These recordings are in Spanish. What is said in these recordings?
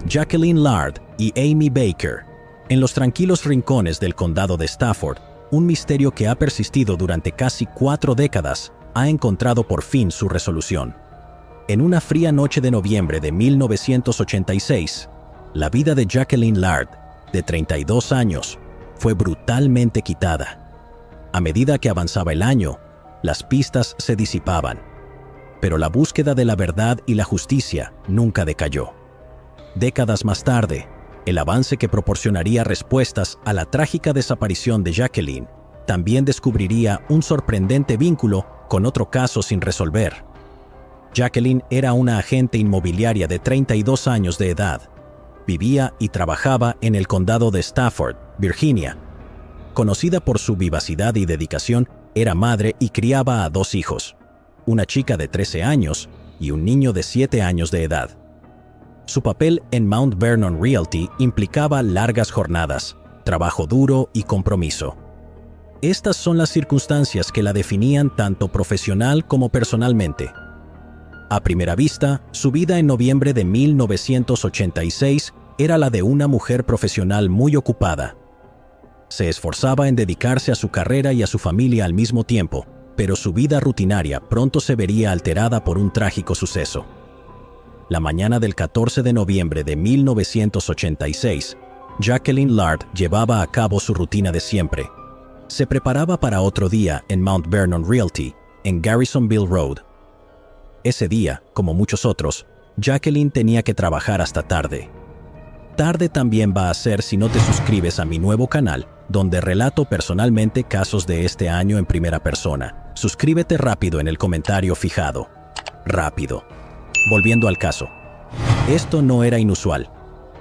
Jacqueline Lard y Amy Baker. En los tranquilos rincones del condado de Stafford, un misterio que ha persistido durante casi 4 décadas ha encontrado por fin su resolución. En una fría noche de noviembre de 1986, la vida de Jacqueline Lard, de 32 años, fue brutalmente quitada. A medida que avanzaba el año, las pistas se disipaban, pero la búsqueda de la verdad y la justicia nunca decayó. Décadas más tarde, el avance que proporcionaría respuestas a la trágica desaparición de Jacqueline también descubriría un sorprendente vínculo con otro caso sin resolver. Jacqueline era una agente inmobiliaria de 32 años de edad. Vivía y trabajaba en el condado de Stafford, Virginia. Conocida por su vivacidad y dedicación, era madre y criaba a 2 hijos, una chica de 13 años y un niño de 7 años de edad. Su papel en Mount Vernon Realty implicaba largas jornadas, trabajo duro y compromiso. Estas son las circunstancias que la definían tanto profesional como personalmente. A primera vista, su vida en noviembre de 1986 era la de una mujer profesional muy ocupada. Se esforzaba en dedicarse a su carrera y a su familia al mismo tiempo, pero su vida rutinaria pronto se vería alterada por un trágico suceso. La mañana del 14 de noviembre de 1986, Jacqueline Lard llevaba a cabo su rutina de siempre. Se preparaba para otro día en Mount Vernon Realty, en Garrisonville Road. Ese día, como muchos otros, Jacqueline tenía que trabajar hasta tarde. Tarde también va a ser si no te suscribes a mi nuevo canal, donde relato personalmente casos de este año en primera persona. Suscríbete rápido en el comentario fijado. Rápido. Volviendo al caso. Esto no era inusual,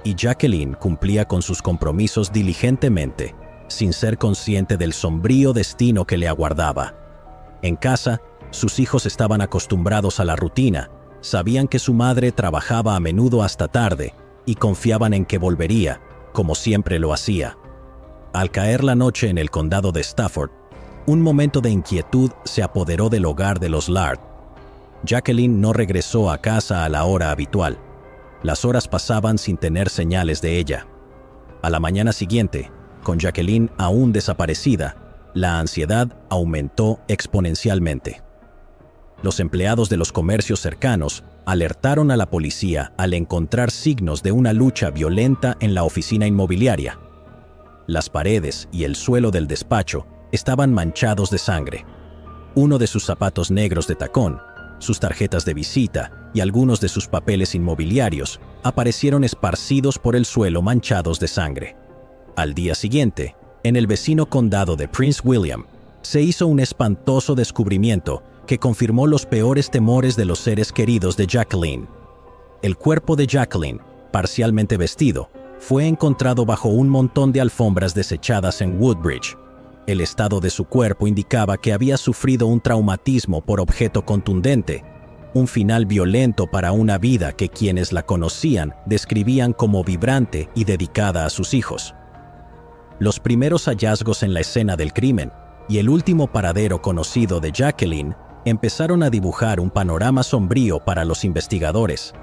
y Jacqueline cumplía con sus compromisos diligentemente, sin ser consciente del sombrío destino que le aguardaba. En casa, sus hijos estaban acostumbrados a la rutina, sabían que su madre trabajaba a menudo hasta tarde y confiaban en que volvería, como siempre lo hacía. Al caer la noche en el condado de Stafford, un momento de inquietud se apoderó del hogar de los Lard. Jacqueline no regresó a casa a la hora habitual. Las horas pasaban sin tener señales de ella. A la mañana siguiente, con Jacqueline aún desaparecida, la ansiedad aumentó exponencialmente. Los empleados de los comercios cercanos alertaron a la policía al encontrar signos de una lucha violenta en la oficina inmobiliaria. Las paredes y el suelo del despacho estaban manchados de sangre. Uno de sus zapatos negros de tacón, sus tarjetas de visita y algunos de sus papeles inmobiliarios aparecieron esparcidos por el suelo manchados de sangre. Al día siguiente, en el vecino condado de Prince William, se hizo un espantoso descubrimiento que confirmó los peores temores de los seres queridos de Jacqueline. El cuerpo de Jacqueline, parcialmente vestido, fue encontrado bajo un montón de alfombras desechadas en Woodbridge. El estado de su cuerpo indicaba que había sufrido un traumatismo por objeto contundente, un final violento para una vida que quienes la conocían describían como vibrante y dedicada a sus hijos. Los primeros hallazgos en la escena del crimen y el último paradero conocido de Jacqueline empezaron a dibujar un panorama sombrío para los investigadores.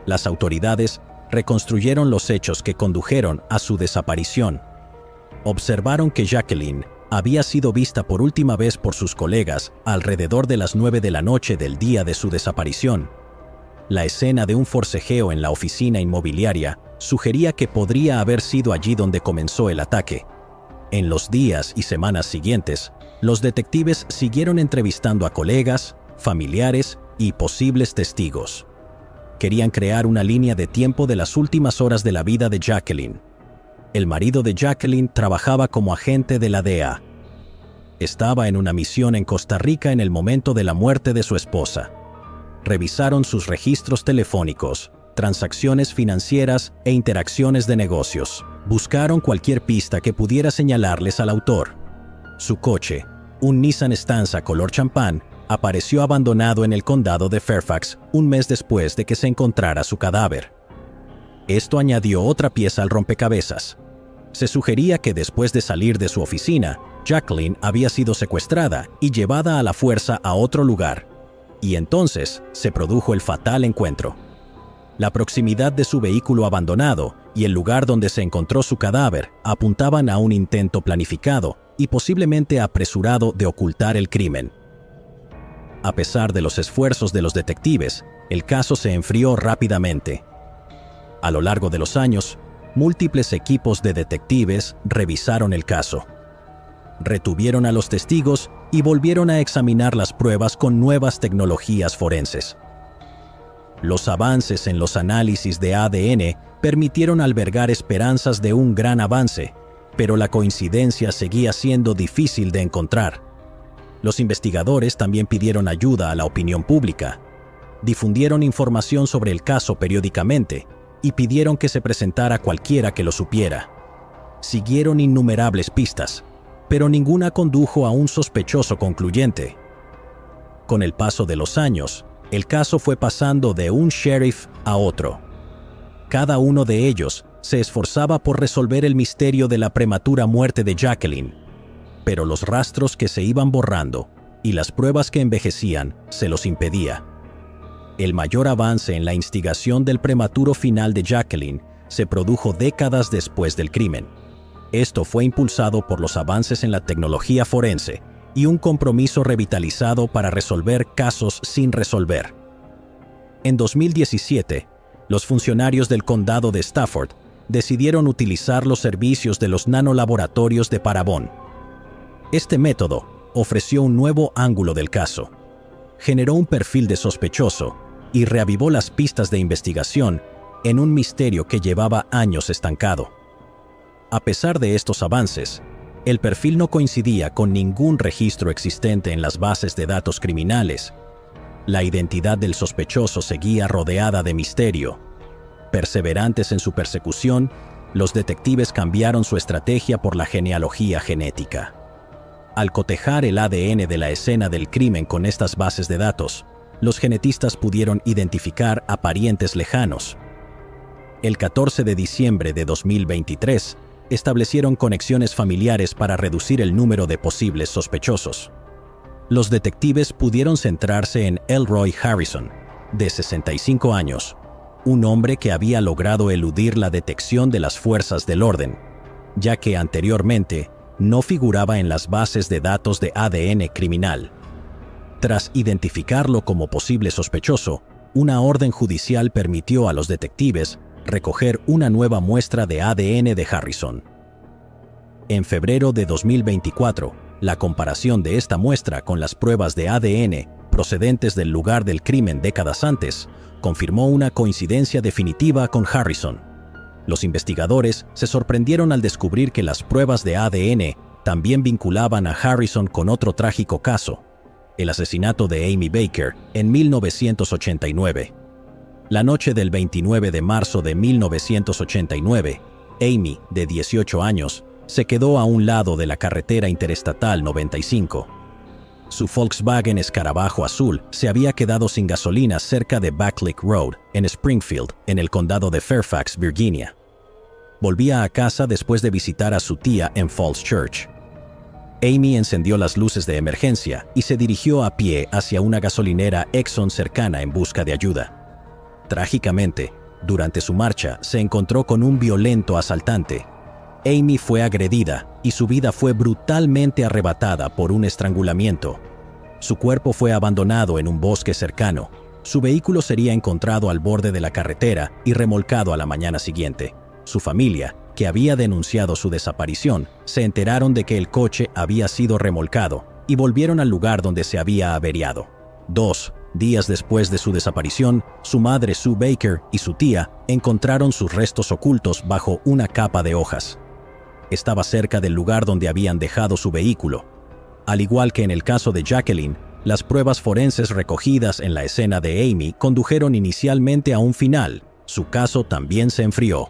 Las autoridades reconstruyeron los hechos que condujeron a su desaparición. Observaron que Jacqueline había sido vista por última vez por sus colegas alrededor de las 9 de la noche del día de su desaparición. La escena de un forcejeo en la oficina inmobiliaria sugería que podría haber sido allí donde comenzó el ataque. En los días y semanas siguientes, los detectives siguieron entrevistando a colegas, familiares y posibles testigos. Querían crear una línea de tiempo de las últimas horas de la vida de Jacqueline. El marido de Jacqueline trabajaba como agente de la DEA. Estaba en una misión en Costa Rica en el momento de la muerte de su esposa. Revisaron sus registros telefónicos, transacciones financieras e interacciones de negocios. Buscaron cualquier pista que pudiera señalarles al autor. Su coche, un Nissan Stanza color champán, apareció abandonado en el condado de Fairfax un mes después de que se encontrara su cadáver. Esto añadió otra pieza al rompecabezas. Se sugería que después de salir de su oficina, Jacqueline había sido secuestrada y llevada a la fuerza a otro lugar. Y entonces se produjo el fatal encuentro. La proximidad de su vehículo abandonado y el lugar donde se encontró su cadáver apuntaban a un intento planificado y posiblemente apresurado de ocultar el crimen. A pesar de los esfuerzos de los detectives, el caso se enfrió rápidamente. A lo largo de los años, múltiples equipos de detectives revisaron el caso. Retuvieron a los testigos y volvieron a examinar las pruebas con nuevas tecnologías forenses. Los avances en los análisis de ADN permitieron albergar esperanzas de un gran avance, pero la coincidencia seguía siendo difícil de encontrar. Los investigadores también pidieron ayuda a la opinión pública, difundieron información sobre el caso periódicamente y pidieron que se presentara cualquiera que lo supiera. Siguieron innumerables pistas, pero ninguna condujo a un sospechoso concluyente. Con el paso de los años, el caso fue pasando de un sheriff a otro. Cada uno de ellos se esforzaba por resolver el misterio de la prematura muerte de Jacqueline, pero los rastros que se iban borrando y las pruebas que envejecían se los impedía. El mayor avance en la investigación del prematuro final de Jacqueline se produjo décadas después del crimen. Esto fue impulsado por los avances en la tecnología forense y un compromiso revitalizado para resolver casos sin resolver. En 2017, los funcionarios del condado de Stafford decidieron utilizar los servicios de los nanolaboratorios de Parabon. Este método ofreció un nuevo ángulo del caso, generó un perfil de sospechoso y reavivó las pistas de investigación en un misterio que llevaba años estancado. A pesar de estos avances, el perfil no coincidía con ningún registro existente en las bases de datos criminales. La identidad del sospechoso seguía rodeada de misterio. Perseverantes en su persecución, los detectives cambiaron su estrategia por la genealogía genética. Al cotejar el ADN de la escena del crimen con estas bases de datos, los genetistas pudieron identificar a parientes lejanos. El 14 de diciembre de 2023, establecieron conexiones familiares para reducir el número de posibles sospechosos. Los detectives pudieron centrarse en Elroy Harrison, de 65 años, un hombre que había logrado eludir la detección de las fuerzas del orden, ya que anteriormente no figuraba en las bases de datos de ADN criminal. Tras identificarlo como posible sospechoso, una orden judicial permitió a los detectives recoger una nueva muestra de ADN de Harrison. En febrero de 2024, la comparación de esta muestra con las pruebas de ADN procedentes del lugar del crimen décadas antes confirmó una coincidencia definitiva con Harrison. Los investigadores se sorprendieron al descubrir que las pruebas de ADN también vinculaban a Harrison con otro trágico caso, el asesinato de Amy Baker en 1989. La noche del 29 de marzo de 1989, Amy, de 18 años, se quedó a un lado de la carretera interestatal 95. Su Volkswagen Escarabajo azul se había quedado sin gasolina cerca de Backlick Road, en Springfield, en el condado de Fairfax, Virginia. Volvía a casa después de visitar a su tía en Falls Church. Amy encendió las luces de emergencia y se dirigió a pie hacia una gasolinera Exxon cercana en busca de ayuda. Trágicamente, durante su marcha se encontró con un violento asaltante. Amy fue agredida y su vida fue brutalmente arrebatada por un estrangulamiento. Su cuerpo fue abandonado en un bosque cercano. Su vehículo sería encontrado al borde de la carretera y remolcado a la mañana siguiente. Su familia, que había denunciado su desaparición, se enteraron de que el coche había sido remolcado y volvieron al lugar donde se había averiado. 2 días después de su desaparición, su madre Sue Baker y su tía encontraron sus restos ocultos bajo una capa de hojas. Estaba cerca del lugar donde habían dejado su vehículo. Al igual que en el caso de Jacqueline, las pruebas forenses recogidas en la escena de Amy condujeron inicialmente a un final. Su caso también se enfrió.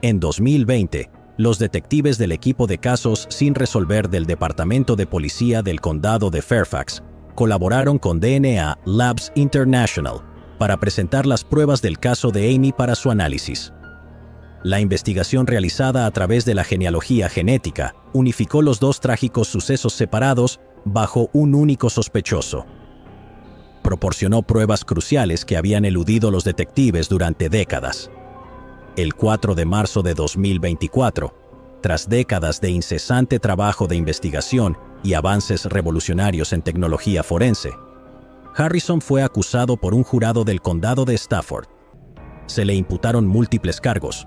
En 2020, los detectives del equipo de casos sin resolver del Departamento de Policía del Condado de Fairfax colaboraron con DNA Labs International para presentar las pruebas del caso de Amy para su análisis. La investigación realizada a través de la genealogía genética unificó los dos trágicos sucesos separados bajo un único sospechoso. proporcionó pruebas cruciales que habían eludido los detectives durante décadas. El 4 de marzo de 2024, tras décadas de incesante trabajo de investigación y avances revolucionarios en tecnología forense, Harrison fue acusado por un jurado del condado de Stafford. Se le imputaron múltiples cargos,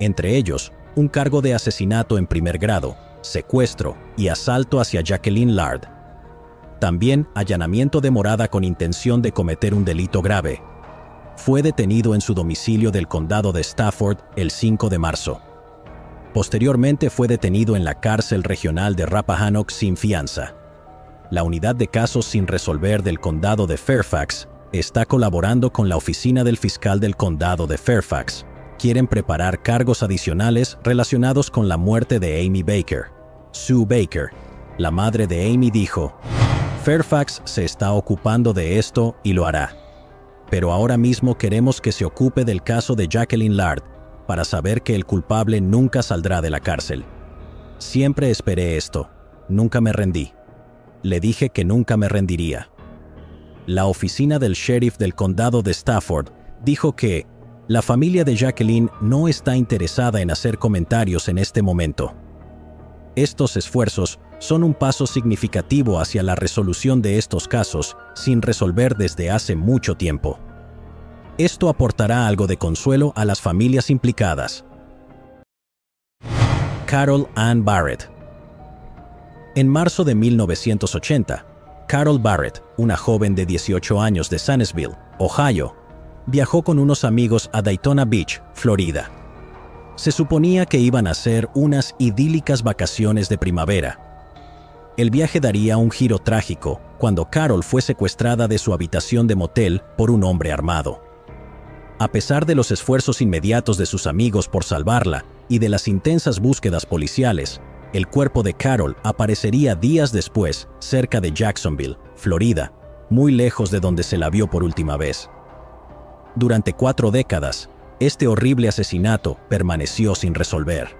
entre ellos un cargo de asesinato en primer grado, secuestro y asalto hacia Jacqueline Lard. También allanamiento de morada con intención de cometer un delito grave. Fue detenido en su domicilio del condado de Stafford el 5 de marzo. Posteriormente fue detenido en la cárcel regional de Rappahannock sin fianza. La unidad de casos sin resolver del condado de Fairfax está colaborando con la oficina del fiscal del condado de Fairfax. Quieren preparar cargos adicionales relacionados con la muerte de Amy Baker. Sue Baker, la madre de Amy, dijo: "Fairfax se está ocupando de esto y lo hará. Pero ahora mismo queremos que se ocupe del caso de Jacqueline Lard para saber que el culpable nunca saldrá de la cárcel. Siempre esperé esto. Nunca me rendí. Le dije que nunca me rendiría". La oficina del sheriff del condado de Stafford dijo que la familia de Jacqueline no está interesada en hacer comentarios en este momento. Estos esfuerzos son un paso significativo hacia la resolución de estos casos sin resolver desde hace mucho tiempo. Esto aportará algo de consuelo a las familias implicadas. Carol Ann Barrett. En marzo de 1980, Carol Barrett, una joven de 18 años de Zanesville, Ohio, viajó con unos amigos a Daytona Beach, Florida. Se suponía que iban a hacer unas idílicas vacaciones de primavera. El viaje daría un giro trágico cuando Carol fue secuestrada de su habitación de motel por un hombre armado. A pesar de los esfuerzos inmediatos de sus amigos por salvarla y de las intensas búsquedas policiales, el cuerpo de Carol aparecería días después cerca de Jacksonville, Florida, muy lejos de donde se la vio por última vez. Durante 4 décadas, este horrible asesinato permaneció sin resolver.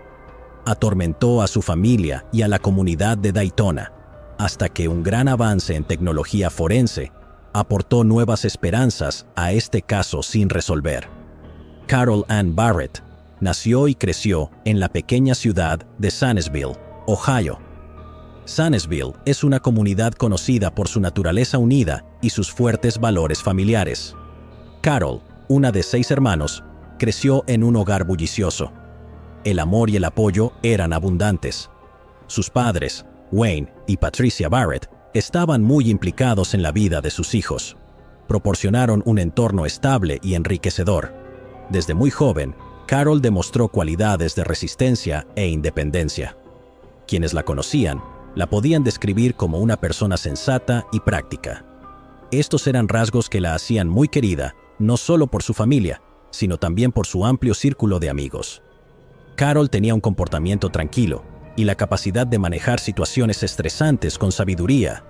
Atormentó a su familia y a la comunidad de Daytona, hasta que un gran avance en tecnología forense aportó nuevas esperanzas a este caso sin resolver. Carol Ann Barrett nació y creció en la pequeña ciudad de Zanesville, Ohio. Zanesville es una comunidad conocida por su naturaleza unida y sus fuertes valores familiares. Carol, una de 6 hermanos, creció en un hogar bullicioso. El amor y el apoyo eran abundantes. Sus padres, Wayne y Patricia Barrett, estaban muy implicados en la vida de sus hijos. Proporcionaron un entorno estable y enriquecedor. Desde muy joven, Carol demostró cualidades de resistencia e independencia. Quienes la conocían, la podían describir como una persona sensata y práctica. Estos eran rasgos que la hacían muy querida, no solo por su familia, sino también por su amplio círculo de amigos. Carol tenía un comportamiento tranquilo y la capacidad de manejar situaciones estresantes con sabiduría.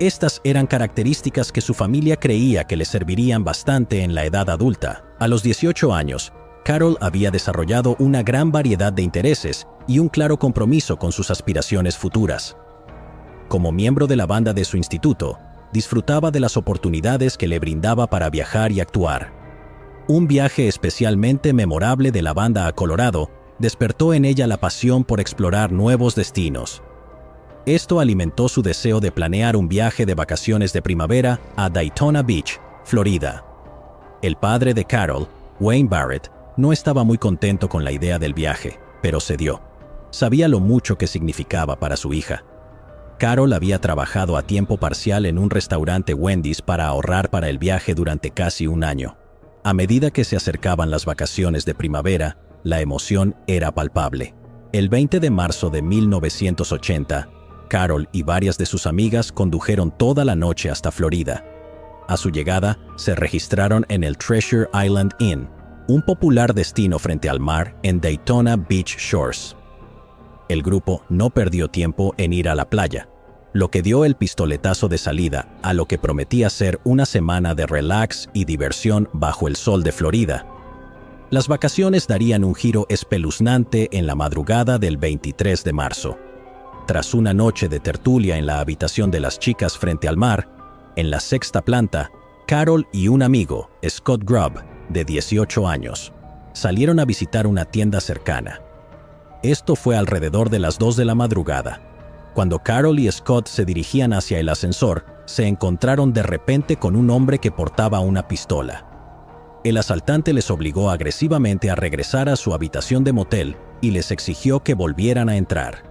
Estas eran características que su familia creía que le servirían bastante en la edad adulta. A los 18 años, Carol había desarrollado una gran variedad de intereses y un claro compromiso con sus aspiraciones futuras. Como miembro de la banda de su instituto, disfrutaba de las oportunidades que le brindaba para viajar y actuar. Un viaje especialmente memorable de la banda a Colorado despertó en ella la pasión por explorar nuevos destinos. Esto alimentó su deseo de planear un viaje de vacaciones de primavera a Daytona Beach, Florida. El padre de Carol, Wayne Barrett, no estaba muy contento con la idea del viaje, pero cedió. Sabía lo mucho que significaba para su hija. Carol había trabajado a tiempo parcial en un restaurante Wendy's para ahorrar para el viaje durante casi un año. A medida que se acercaban las vacaciones de primavera, la emoción era palpable. El 20 de marzo de 1980, Carol y varias de sus amigas condujeron toda la noche hasta Florida. A su llegada, se registraron en el Treasure Island Inn, un popular destino frente al mar en Daytona Beach Shores. El grupo no perdió tiempo en ir a la playa, lo que dio el pistoletazo de salida a lo que prometía ser una semana de relax y diversión bajo el sol de Florida. Las vacaciones darían un giro espeluznante en la madrugada del 23 de marzo. Tras una noche de tertulia en la habitación de las chicas frente al mar, en la 6ª planta, Carol y un amigo, Scott Grubb, de 18 años, salieron a visitar una tienda cercana. Esto fue alrededor de las 2 de la madrugada. Cuando Carol y Scott se dirigían hacia el ascensor, se encontraron de repente con un hombre que portaba una pistola. El asaltante les obligó agresivamente a regresar a su habitación de motel y les exigió que volvieran a entrar.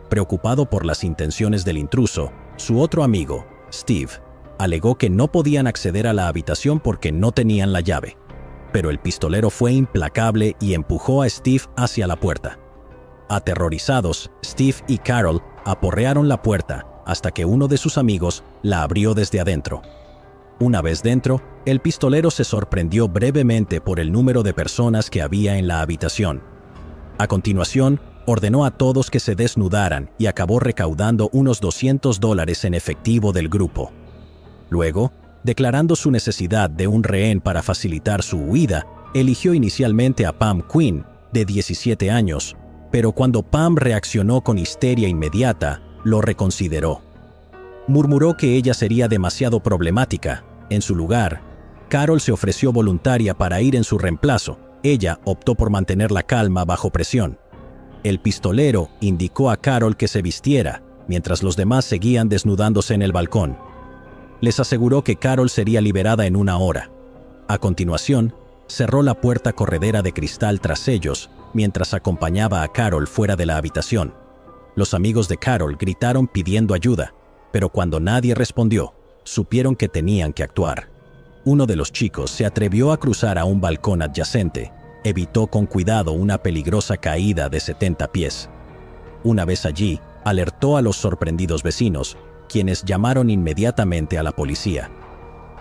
Preocupado por las intenciones del intruso, su otro amigo, Steve, alegó que no podían acceder a la habitación porque no tenían la llave. Pero el pistolero fue implacable y empujó a Steve hacia la puerta. Aterrorizados, Steve y Carol aporrearon la puerta hasta que uno de sus amigos la abrió desde adentro. Una vez dentro, el pistolero se sorprendió brevemente por el número de personas que había en la habitación. A continuación, ordenó a todos que se desnudaran y acabó recaudando unos $200 en efectivo del grupo. Luego, declarando su necesidad de un rehén para facilitar su huida, eligió inicialmente a Pam Quinn, de 17 años, pero cuando Pam reaccionó con histeria inmediata, lo reconsideró. Murmuró que ella sería demasiado problemática. En su lugar, Carol se ofreció voluntaria para ir en su reemplazo. Ella optó por mantener la calma bajo presión. El pistolero indicó a Carol que se vistiera, mientras los demás seguían desnudándose en el balcón. Les aseguró que Carol sería liberada en 1 hora. A continuación, cerró la puerta corredera de cristal tras ellos, mientras acompañaba a Carol fuera de la habitación. Los amigos de Carol gritaron pidiendo ayuda, pero cuando nadie respondió, supieron que tenían que actuar. Uno de los chicos se atrevió a cruzar a un balcón adyacente. Evitó con cuidado una peligrosa caída de 70 pies. Una vez allí, alertó a los sorprendidos vecinos, quienes llamaron inmediatamente a la policía.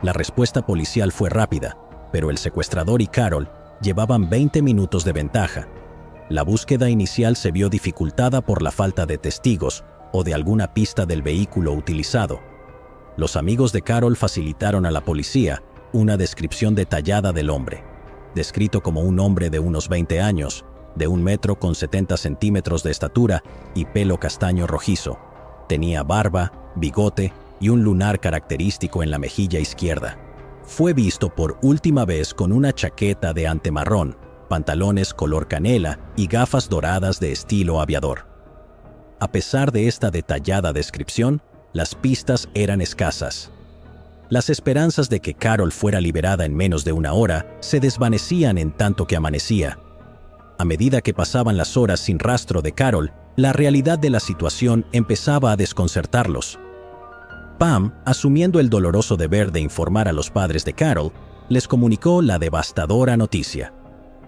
La respuesta policial fue rápida, pero el secuestrador y Carol llevaban 20 minutos de ventaja. La búsqueda inicial se vio dificultada por la falta de testigos o de alguna pista del vehículo utilizado. Los amigos de Carol facilitaron a la policía una descripción detallada del hombre, descrito como un hombre de unos 20 años, de 1 metro con 70 centímetros de estatura y pelo castaño rojizo. Tenía barba, bigote y un lunar característico en la mejilla izquierda. Fue visto por última vez con una chaqueta de ante marrón, pantalones color canela y gafas doradas de estilo aviador. A pesar de esta detallada descripción, las pistas eran escasas. Las esperanzas de que Carol fuera liberada en menos de 1 hora se desvanecían en tanto que amanecía. A medida que pasaban las horas sin rastro de Carol, la realidad de la situación empezaba a desconcertarlos. Pam, asumiendo el doloroso deber de informar a los padres de Carol, les comunicó la devastadora noticia.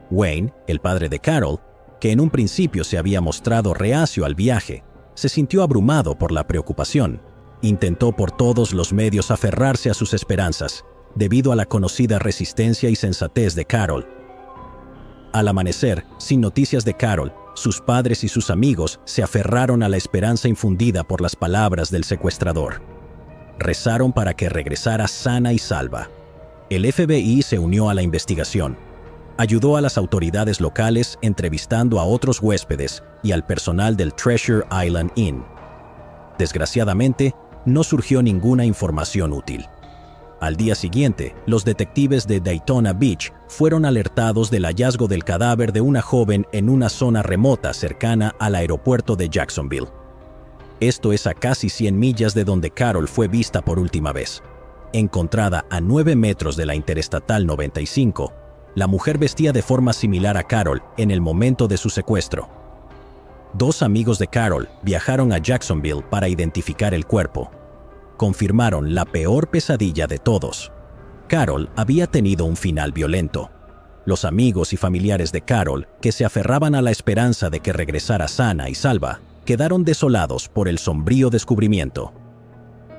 Wayne, el padre de Carol, que en un principio se había mostrado reacio al viaje, se sintió abrumado por la preocupación. Intentó por todos los medios aferrarse a sus esperanzas, debido a la conocida resistencia y sensatez de Carol. Al amanecer, sin noticias de Carol, sus padres y sus amigos se aferraron a la esperanza infundida por las palabras del secuestrador. Rezaron para que regresara sana y salva. El FBI se unió a la investigación. Ayudó a las autoridades locales entrevistando a otros huéspedes y al personal del Treasure Island Inn. Desgraciadamente, no surgió ninguna información útil. Al día siguiente, los detectives de Daytona Beach fueron alertados del hallazgo del cadáver de una joven en una zona remota cercana al aeropuerto de Jacksonville. Esto es a casi 100 millas de donde Carol fue vista por última vez. Encontrada a 9 metros de la Interestatal 95, la mujer vestía de forma similar a Carol en el momento de su secuestro. 2 amigos de Carol viajaron a Jacksonville para identificar el cuerpo. Confirmaron la peor pesadilla de todos. Carol había tenido un final violento. Los amigos y familiares de Carol, que se aferraban a la esperanza de que regresara sana y salva, quedaron desolados por el sombrío descubrimiento.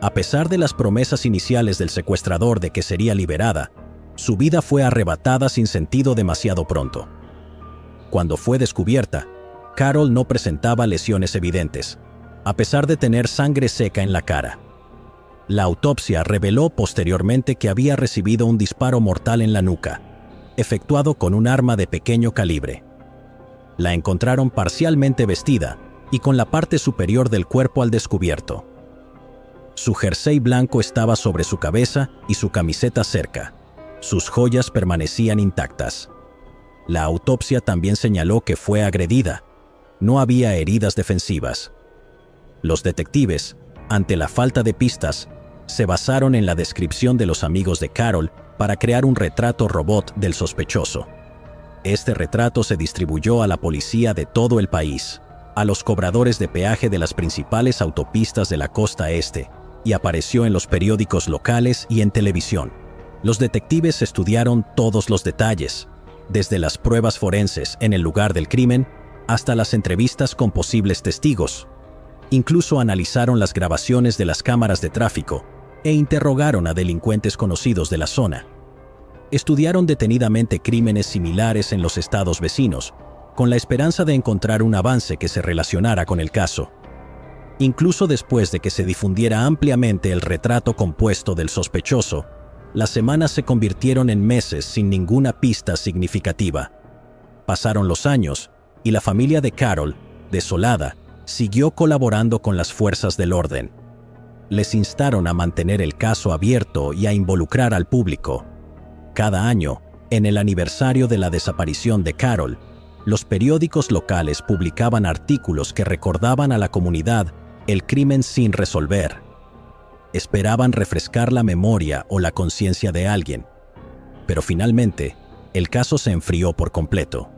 A pesar de las promesas iniciales del secuestrador de que sería liberada, su vida fue arrebatada sin sentido demasiado pronto. Cuando fue descubierta, Carol no presentaba lesiones evidentes, a pesar de tener sangre seca en la cara. La autopsia reveló posteriormente que había recibido un disparo mortal en la nuca, efectuado con un arma de pequeño calibre. La encontraron parcialmente vestida y con la parte superior del cuerpo al descubierto. Su jersey blanco estaba sobre su cabeza y su camiseta cerca. Sus joyas permanecían intactas. La autopsia también señaló que fue agredida. No había heridas defensivas. Los detectives, ante la falta de pistas, se basaron en la descripción de los amigos de Carol para crear un retrato robot del sospechoso. Este retrato se distribuyó a la policía de todo el país, a los cobradores de peaje de las principales autopistas de la costa este, y apareció en los periódicos locales y en televisión. Los detectives estudiaron todos los detalles, desde las pruebas forenses en el lugar del crimen hasta las entrevistas con posibles testigos. Incluso analizaron las grabaciones de las cámaras de tráfico e interrogaron a delincuentes conocidos de la zona. Estudiaron detenidamente crímenes similares en los estados vecinos, con la esperanza de encontrar un avance que se relacionara con el caso. Incluso después de que se difundiera ampliamente el retrato compuesto del sospechoso, las semanas se convirtieron en meses sin ninguna pista significativa. Pasaron los años y la familia de Carol, desolada, siguió colaborando con las fuerzas del orden. Les instaron a mantener el caso abierto y a involucrar al público. Cada año, en el aniversario de la desaparición de Carol, los periódicos locales publicaban artículos que recordaban a la comunidad el crimen sin resolver. Esperaban refrescar la memoria o la conciencia de alguien, pero finalmente, el caso se enfrió por completo.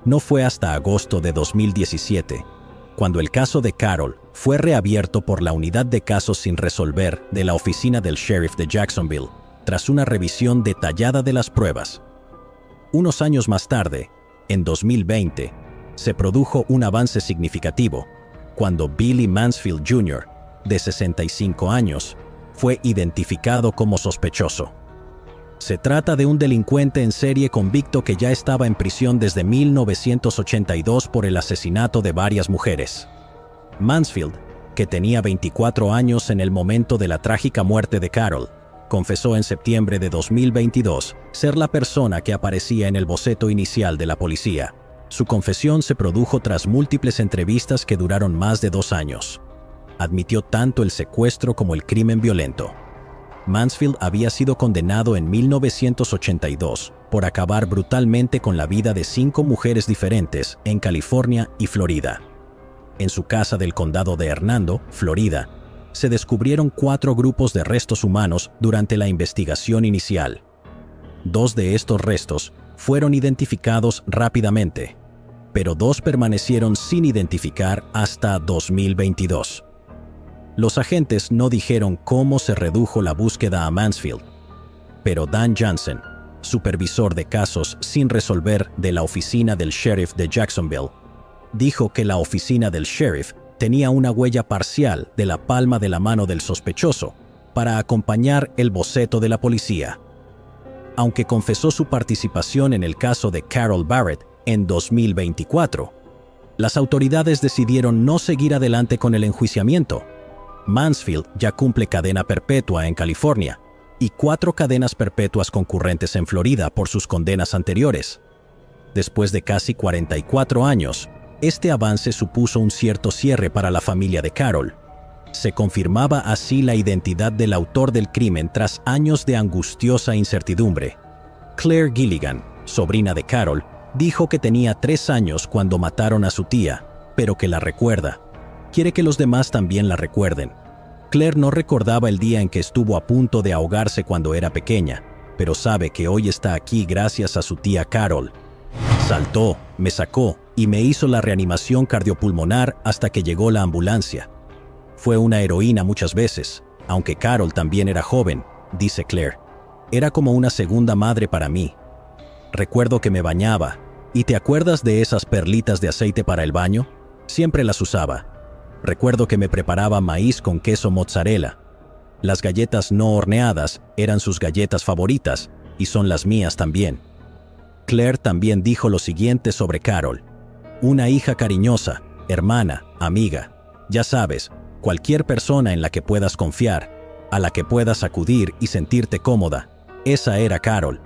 No fue hasta agosto de 2017, cuando el caso de Carol fue reabierto por la Unidad de Casos sin Resolver de la Oficina del Sheriff de Jacksonville, tras una revisión detallada de las pruebas. Unos años más tarde, en 2020, se produjo un avance significativo, cuando Billy Mansfield Jr., de 65 años, fue identificado como sospechoso. Se trata de un delincuente en serie convicto que ya estaba en prisión desde 1982 por el asesinato de varias mujeres. Mansfield, que tenía 24 años en el momento de la trágica muerte de Carol, confesó en septiembre de 2022 ser la persona que aparecía en el boceto inicial de la policía. Su confesión se produjo tras múltiples entrevistas que duraron más de 2 años. Admitió tanto el secuestro como el crimen violento. Mansfield había sido condenado en 1982 por acabar brutalmente con la vida de 5 mujeres diferentes en California y Florida. En su casa del condado de Hernando, Florida, se descubrieron 4 grupos de restos humanos durante la investigación inicial. 2 de estos restos fueron identificados rápidamente, pero 2 permanecieron sin identificar hasta 2022. Los agentes no dijeron cómo se redujo la búsqueda a Mansfield, pero Dan Johnson, supervisor de casos sin resolver de la oficina del sheriff de Jacksonville, dijo que la oficina del sheriff tenía una huella parcial de la palma de la mano del sospechoso para acompañar el boceto de la policía. Aunque confesó su participación en el caso de Carol Barrett en 2024, las autoridades decidieron no seguir adelante con el enjuiciamiento. Mansfield ya cumple cadena perpetua en California y 4 cadenas perpetuas concurrentes en Florida por sus condenas anteriores. Después de casi 44 años, este avance supuso un cierto cierre para la familia de Carol. Se confirmaba así la identidad del autor del crimen tras años de angustiosa incertidumbre. Claire Gilligan, sobrina de Carol, dijo que tenía 3 años cuando mataron a su tía, pero que la recuerda. Quiere que los demás también la recuerden. Claire no recordaba el día en que estuvo a punto de ahogarse cuando era pequeña, pero sabe que hoy está aquí gracias a su tía Carol. Saltó, me sacó y me hizo la reanimación cardiopulmonar hasta que llegó la ambulancia. Fue una heroína muchas veces, aunque Carol también era joven, dice Claire. Era como una segunda madre para mí. Recuerdo que me bañaba. ¿Y te acuerdas de esas perlitas de aceite para el baño? Siempre las usaba. Recuerdo que me preparaba maíz con queso mozzarella. Las galletas no horneadas eran sus galletas favoritas y son las mías también. Claire también dijo lo siguiente sobre Carol: una hija cariñosa, hermana, amiga. Ya sabes, cualquier persona en la que puedas confiar, a la que puedas acudir y sentirte cómoda. Esa era Carol.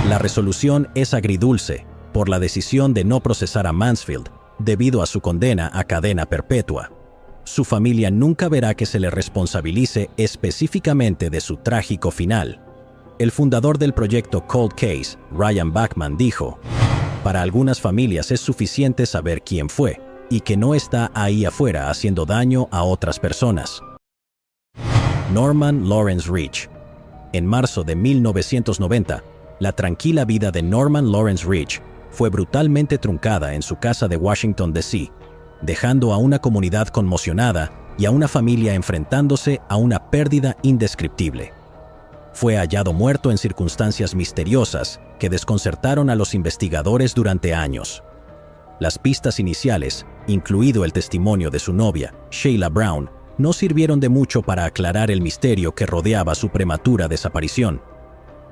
La resolución es agridulce por la decisión de no procesar a Mansfield debido a su condena a cadena perpetua. su familia nunca verá que se le responsabilice específicamente de su trágico final. El fundador del proyecto Cold Case, Ryan Bachman, dijo: "Para algunas familias es suficiente saber quién fue y que no está ahí afuera haciendo daño a otras personas". Norman Lawrence Rich. En marzo de 1990, la tranquila vida de Norman Lawrence Rich fue brutalmente truncada en su casa de Washington, D.C., dejando a una comunidad conmocionada y a una familia enfrentándose a una pérdida indescriptible. Fue hallado muerto en circunstancias misteriosas que desconcertaron a los investigadores durante años. Las pistas iniciales, incluido el testimonio de su novia, Sheila Brown, no sirvieron de mucho para aclarar el misterio que rodeaba su prematura desaparición.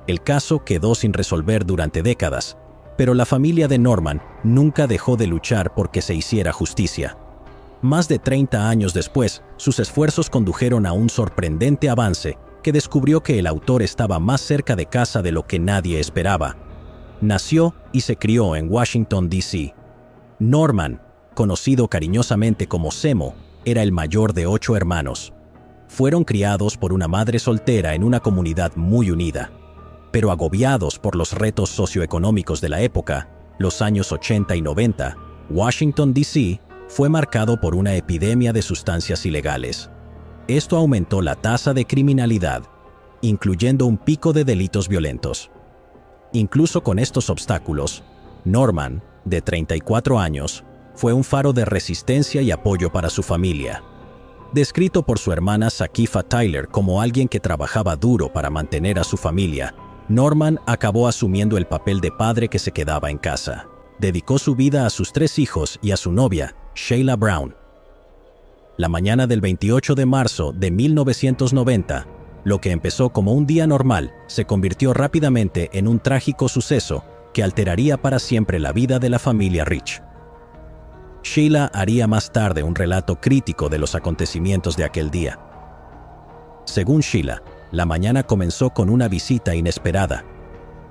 El caso quedó sin resolver durante décadas, pero la familia de Norman nunca dejó de luchar porque se hiciera justicia. Más de 30 años después, sus esfuerzos condujeron a un sorprendente avance que descubrió que el autor estaba más cerca de casa de lo que nadie esperaba. Nació y se crió en Washington, D.C. Norman, conocido cariñosamente como Semo, era el mayor de 8 hermanos. Fueron criados por una madre soltera en una comunidad muy unida. Pero agobiados por los retos socioeconómicos de la época, los años 80 y 90, Washington, D.C. fue marcado por una epidemia de sustancias ilegales. Esto aumentó la tasa de criminalidad, incluyendo un pico de delitos violentos. Incluso con estos obstáculos, Norman, de 34 años, fue un faro de resistencia y apoyo para su familia. Descrito por su hermana Sakifa Tyler como alguien que trabajaba duro para mantener a su familia, Norman acabó asumiendo el papel de padre que se quedaba en casa. Dedicó su vida a sus 3 hijos y a su novia, Sheila Brown. La mañana del 28 de marzo de 1990, lo que empezó como un día normal se convirtió rápidamente en un trágico suceso que alteraría para siempre la vida de la familia Rich. Sheila haría más tarde un relato crítico de los acontecimientos de aquel día. Según Sheila, la mañana comenzó con una visita inesperada.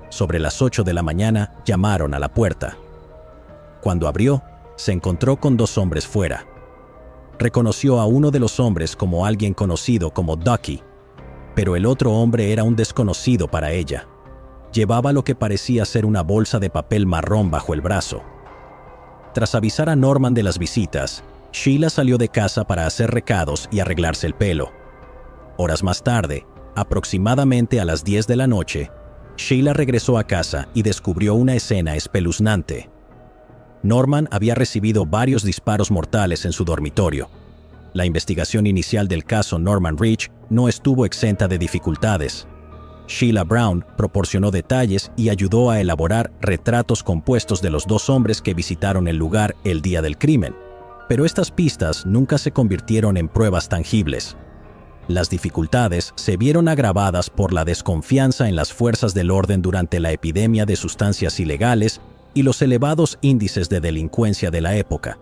Sobre las 8 de la mañana llamaron a la puerta. Cuando abrió, se encontró con 2 hombres fuera. Reconoció a uno de los hombres como alguien conocido como Ducky, pero el otro hombre era un desconocido para ella. Llevaba lo que parecía ser una bolsa de papel marrón bajo el brazo. Tras avisar a Norman de las visitas, Sheila salió de casa para hacer recados y arreglarse el pelo. Horas más tarde, aproximadamente a las 10 de la noche, Sheila regresó a casa y descubrió una escena espeluznante. Norman había recibido varios disparos mortales en su dormitorio. La investigación inicial del caso Norman Rich no estuvo exenta de dificultades. Sheila Brown proporcionó detalles y ayudó a elaborar retratos compuestos de los 2 hombres que visitaron el lugar el día del crimen, pero estas pistas nunca se convirtieron en pruebas tangibles. Las dificultades se vieron agravadas por la desconfianza en las fuerzas del orden durante la epidemia de sustancias ilegales y los elevados índices de delincuencia de la época.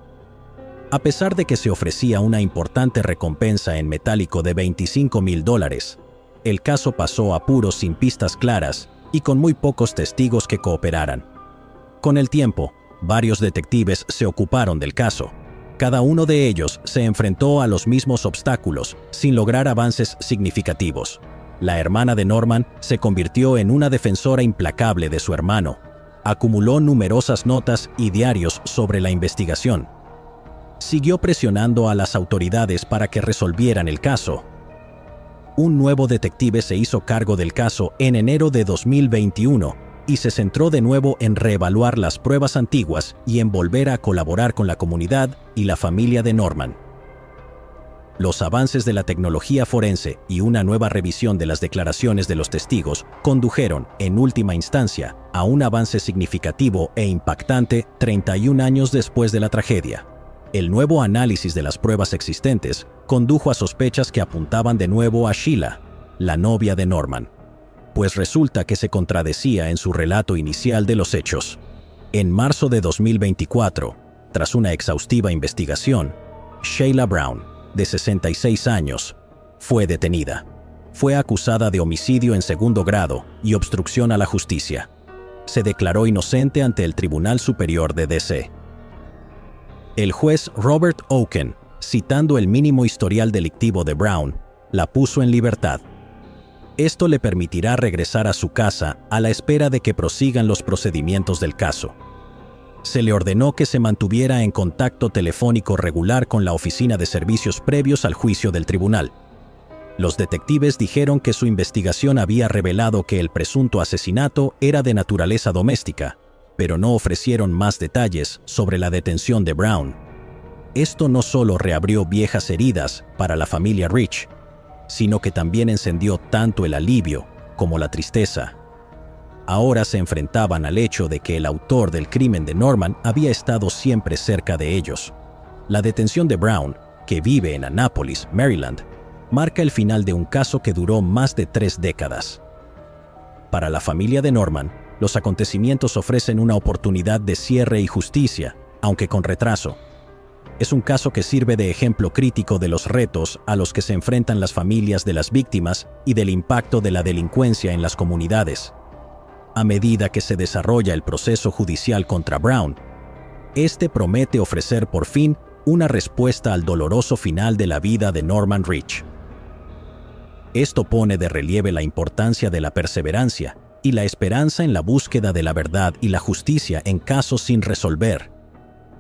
A pesar de que se ofrecía una importante recompensa en metálico de $25,000, el caso pasó a apuros sin pistas claras y con muy pocos testigos que cooperaran. Con el tiempo, varios detectives se ocuparon del caso. Cada uno de ellos se enfrentó a los mismos obstáculos, sin lograr avances significativos. La hermana de Norman se convirtió en una defensora implacable de su hermano. Acumuló numerosas notas y diarios sobre la investigación. Siguió presionando a las autoridades para que resolvieran el caso. Un nuevo detective se hizo cargo del caso en enero de 2021 y se centró de nuevo en reevaluar las pruebas antiguas y en volver a colaborar con la comunidad y la familia de Norman. Los avances de la tecnología forense y una nueva revisión de las declaraciones de los testigos condujeron, en última instancia, a un avance significativo e impactante 31 años después de la tragedia. El nuevo análisis de las pruebas existentes condujo a sospechas que apuntaban de nuevo a Sheila, la novia de Norman, pues resulta que se contradecía en su relato inicial de los hechos. En marzo de 2024, tras una exhaustiva investigación, Sheila Brown, de 66 años, fue detenida. Fue acusada de homicidio en segundo grado y obstrucción a la justicia. Se declaró inocente ante el Tribunal Superior de D.C. El juez Robert Oken citando el mínimo historial delictivo de Brown, la puso en libertad. Esto le permitirá regresar a su casa a la espera de que prosigan los procedimientos del caso. Se le ordenó que se mantuviera en contacto telefónico regular con la oficina de servicios previos al juicio del tribunal. Los detectives dijeron que su investigación había revelado que el presunto asesinato era de naturaleza doméstica, pero no ofrecieron más detalles sobre la detención de Brown. Esto no solo reabrió viejas heridas para la familia Rich, sino que también encendió tanto el alivio como la tristeza. Ahora se enfrentaban al hecho de que el autor del crimen de Norman había estado siempre cerca de ellos. La detención de Brown, que vive en Annapolis, Maryland, marca el final de un caso que duró más de 3 décadas. Para la familia de Norman, los acontecimientos ofrecen una oportunidad de cierre y justicia, aunque con retraso. Es un caso que sirve de ejemplo crítico de los retos a los que se enfrentan las familias de las víctimas y del impacto de la delincuencia en las comunidades. A medida que se desarrolla el proceso judicial contra Brown, este promete ofrecer por fin una respuesta al doloroso final de la vida de Norman Rich. Esto pone de relieve la importancia de la perseverancia y la esperanza en la búsqueda de la verdad y la justicia en casos sin resolver.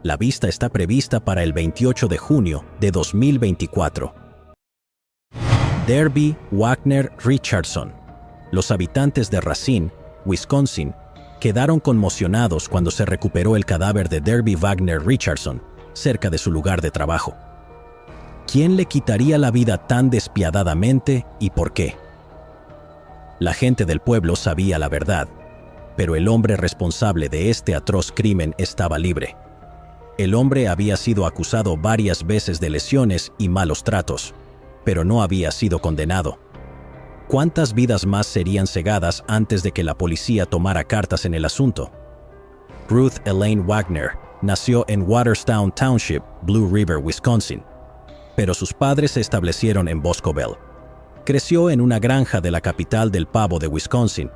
La vista está prevista para el 28 de junio de 2024. Derby Wagner Richardson. Los habitantes de Racine, Wisconsin, quedaron conmocionados cuando se recuperó el cadáver de Derby Wagner Richardson cerca de su lugar de trabajo. ¿Quién le quitaría la vida tan despiadadamente y por qué? La gente del pueblo sabía la verdad, pero el hombre responsable de este atroz crimen estaba libre. El hombre había sido acusado varias veces de lesiones y malos tratos, pero no había sido condenado. ¿Cuántas vidas más serían cegadas antes de que la policía tomara cartas en el asunto? Ruth Elaine Wagner nació en Waterstown Township, Blue River, Wisconsin, pero sus padres se establecieron en Boscobel. Creció en una granja de la capital del pavo de Wisconsin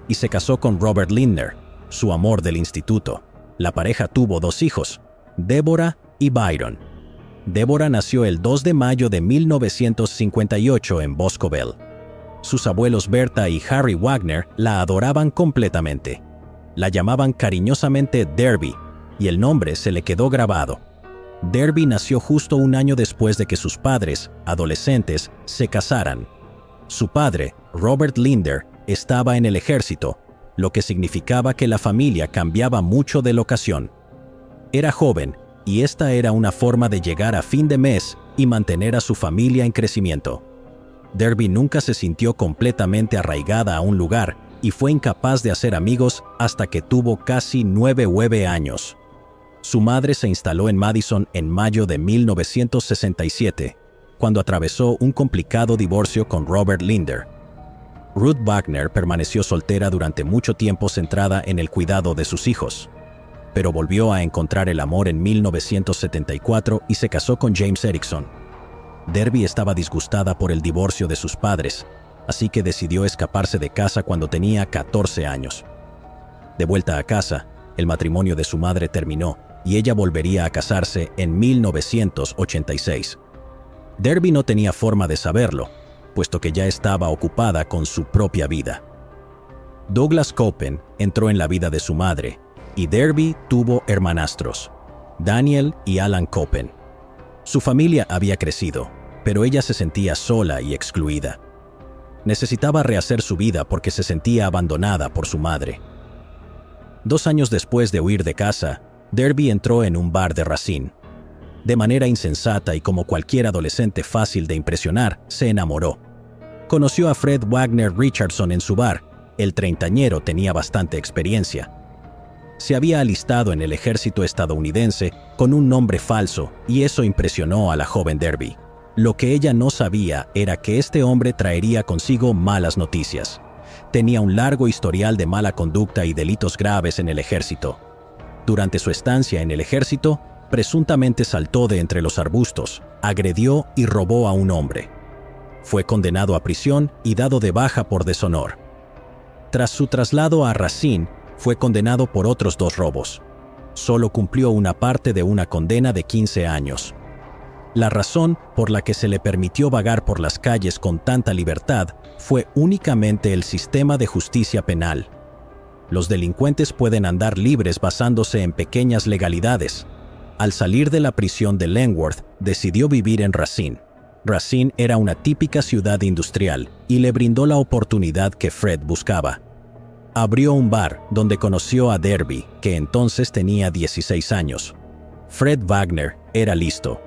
y se casó con Robert Lindner, su amor del instituto. La pareja tuvo 2 hijos, Deborah y Byron. Deborah nació el 2 de mayo de 1958 en Boscobel. Sus abuelos Berta y Harry Wagner la adoraban completamente. La llamaban cariñosamente Derby, y el nombre se le quedó grabado. Derby nació justo un año después de que sus padres, adolescentes, se casaran. Su padre, Robert Lindner, estaba en el ejército, lo que significaba que la familia cambiaba mucho de locación. Era joven, y esta era una forma de llegar a fin de mes y mantener a su familia en crecimiento. Derby nunca se sintió completamente arraigada a un lugar y fue incapaz de hacer amigos hasta que tuvo casi 9 años. Su madre se instaló en Madison en mayo de 1967, cuando atravesó un complicado divorcio con Robert Lindner. Ruth Wagner permaneció soltera durante mucho tiempo centrada en el cuidado de sus hijos, pero volvió a encontrar el amor en 1974 y se casó con James Erickson. Derby estaba disgustada por el divorcio de sus padres, así que decidió escaparse de casa cuando tenía 14 años. De vuelta a casa, el matrimonio de su madre terminó y ella volvería a casarse en 1986. Derby no tenía forma de saberlo, puesto que ya estaba ocupada con su propia vida. Douglas Copen entró en la vida de su madre y Derby tuvo hermanastros, Daniel y Alan Copen. Su familia había crecido, pero ella se sentía sola y excluida. Necesitaba rehacer su vida porque se sentía abandonada por su madre. 2 años después de huir de casa, Derby entró en un bar de Racine. De manera insensata y como cualquier adolescente fácil de impresionar, se enamoró. Conoció a Fred Wagner Richardson en su bar. El treintañero tenía bastante experiencia. Se había alistado en el ejército estadounidense con un nombre falso y eso impresionó a la joven Derby. Lo que ella no sabía era que este hombre traería consigo malas noticias. Tenía un largo historial de mala conducta y delitos graves en el ejército. Durante su estancia en el ejército, presuntamente saltó de entre los arbustos, agredió y robó a un hombre. Fue condenado a prisión y dado de baja por deshonor. Tras su traslado a Racine, fue condenado por otros 2 robos. Solo cumplió una parte de una condena de 15 años. La razón por la que se le permitió vagar por las calles con tanta libertad fue únicamente el sistema de justicia penal. Los delincuentes pueden andar libres basándose en pequeñas legalidades. Al salir de la prisión de Leavenworth, decidió vivir en Racine. Racine era una típica ciudad industrial y le brindó la oportunidad que Fred buscaba. Abrió un bar donde conoció a Derby, que entonces tenía 16 años. Fred Wagner era listo.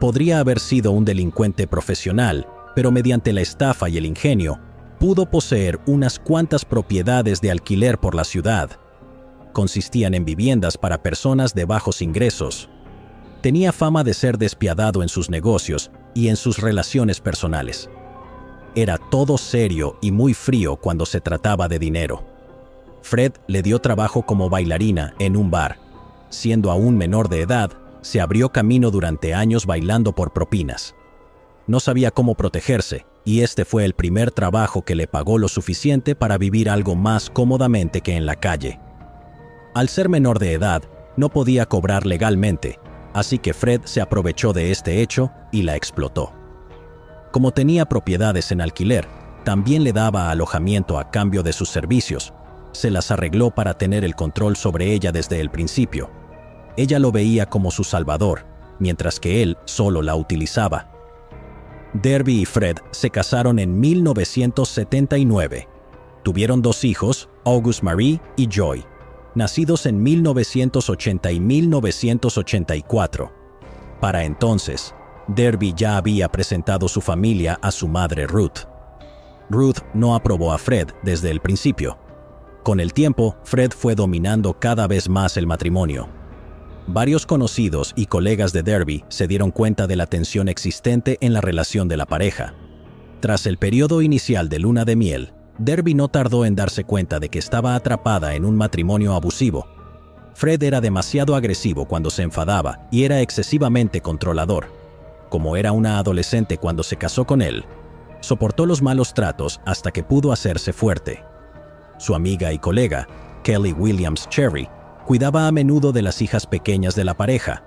Podría haber sido un delincuente profesional, pero mediante la estafa y el ingenio, pudo poseer unas cuantas propiedades de alquiler por la ciudad. Consistían en viviendas para personas de bajos ingresos. Tenía fama de ser despiadado en sus negocios y en sus relaciones personales. Era todo serio y muy frío cuando se trataba de dinero. Fred le dio trabajo como bailarina en un bar. Siendo aún menor de edad, se abrió camino durante años bailando por propinas. No sabía cómo protegerse, y este fue el primer trabajo que le pagó lo suficiente para vivir algo más cómodamente que en la calle. Al ser menor de edad, no podía cobrar legalmente, así que Fred se aprovechó de este hecho y la explotó. Como tenía propiedades en alquiler, también le daba alojamiento a cambio de sus servicios. Se las arregló para tener el control sobre ella desde el principio. Ella lo veía como su salvador, mientras que él solo la utilizaba. Derby y Fred se casaron en 1979. Tuvieron 2 hijos, Auguste Marie y Joy, nacidos en 1980 y 1984. Para entonces, Derby ya había presentado su familia a su madre Ruth. Ruth no aprobó a Fred desde el principio. Con el tiempo, Fred fue dominando cada vez más el matrimonio. Varios conocidos y colegas de Derby se dieron cuenta de la tensión existente en la relación de la pareja. Tras el periodo inicial de luna de miel, Derby no tardó en darse cuenta de que estaba atrapada en un matrimonio abusivo. Fred era demasiado agresivo cuando se enfadaba y era excesivamente controlador. Como era una adolescente cuando se casó con él, soportó los malos tratos hasta que pudo hacerse fuerte. Su amiga y colega, Kelly Williams Cherry, cuidaba a menudo de las hijas pequeñas de la pareja.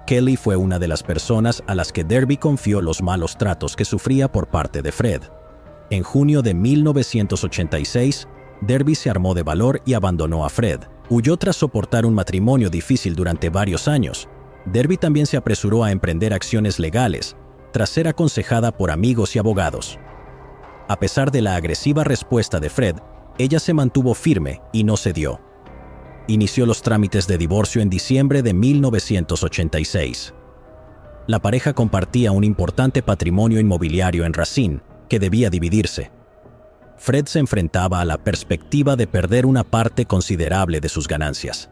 Kelly fue una de las personas a las que Derby confió los malos tratos que sufría por parte de Fred. En junio de 1986, Derby se armó de valor y abandonó a Fred. Huyó tras soportar un matrimonio difícil durante varios años. Derby también se apresuró a emprender acciones legales, tras ser aconsejada por amigos y abogados. A pesar de la agresiva respuesta de Fred, ella se mantuvo firme y no cedió. Inició los trámites de divorcio en diciembre de 1986. La pareja compartía un importante patrimonio inmobiliario en Racine, que debía dividirse. Fred se enfrentaba a la perspectiva de perder una parte considerable de sus ganancias.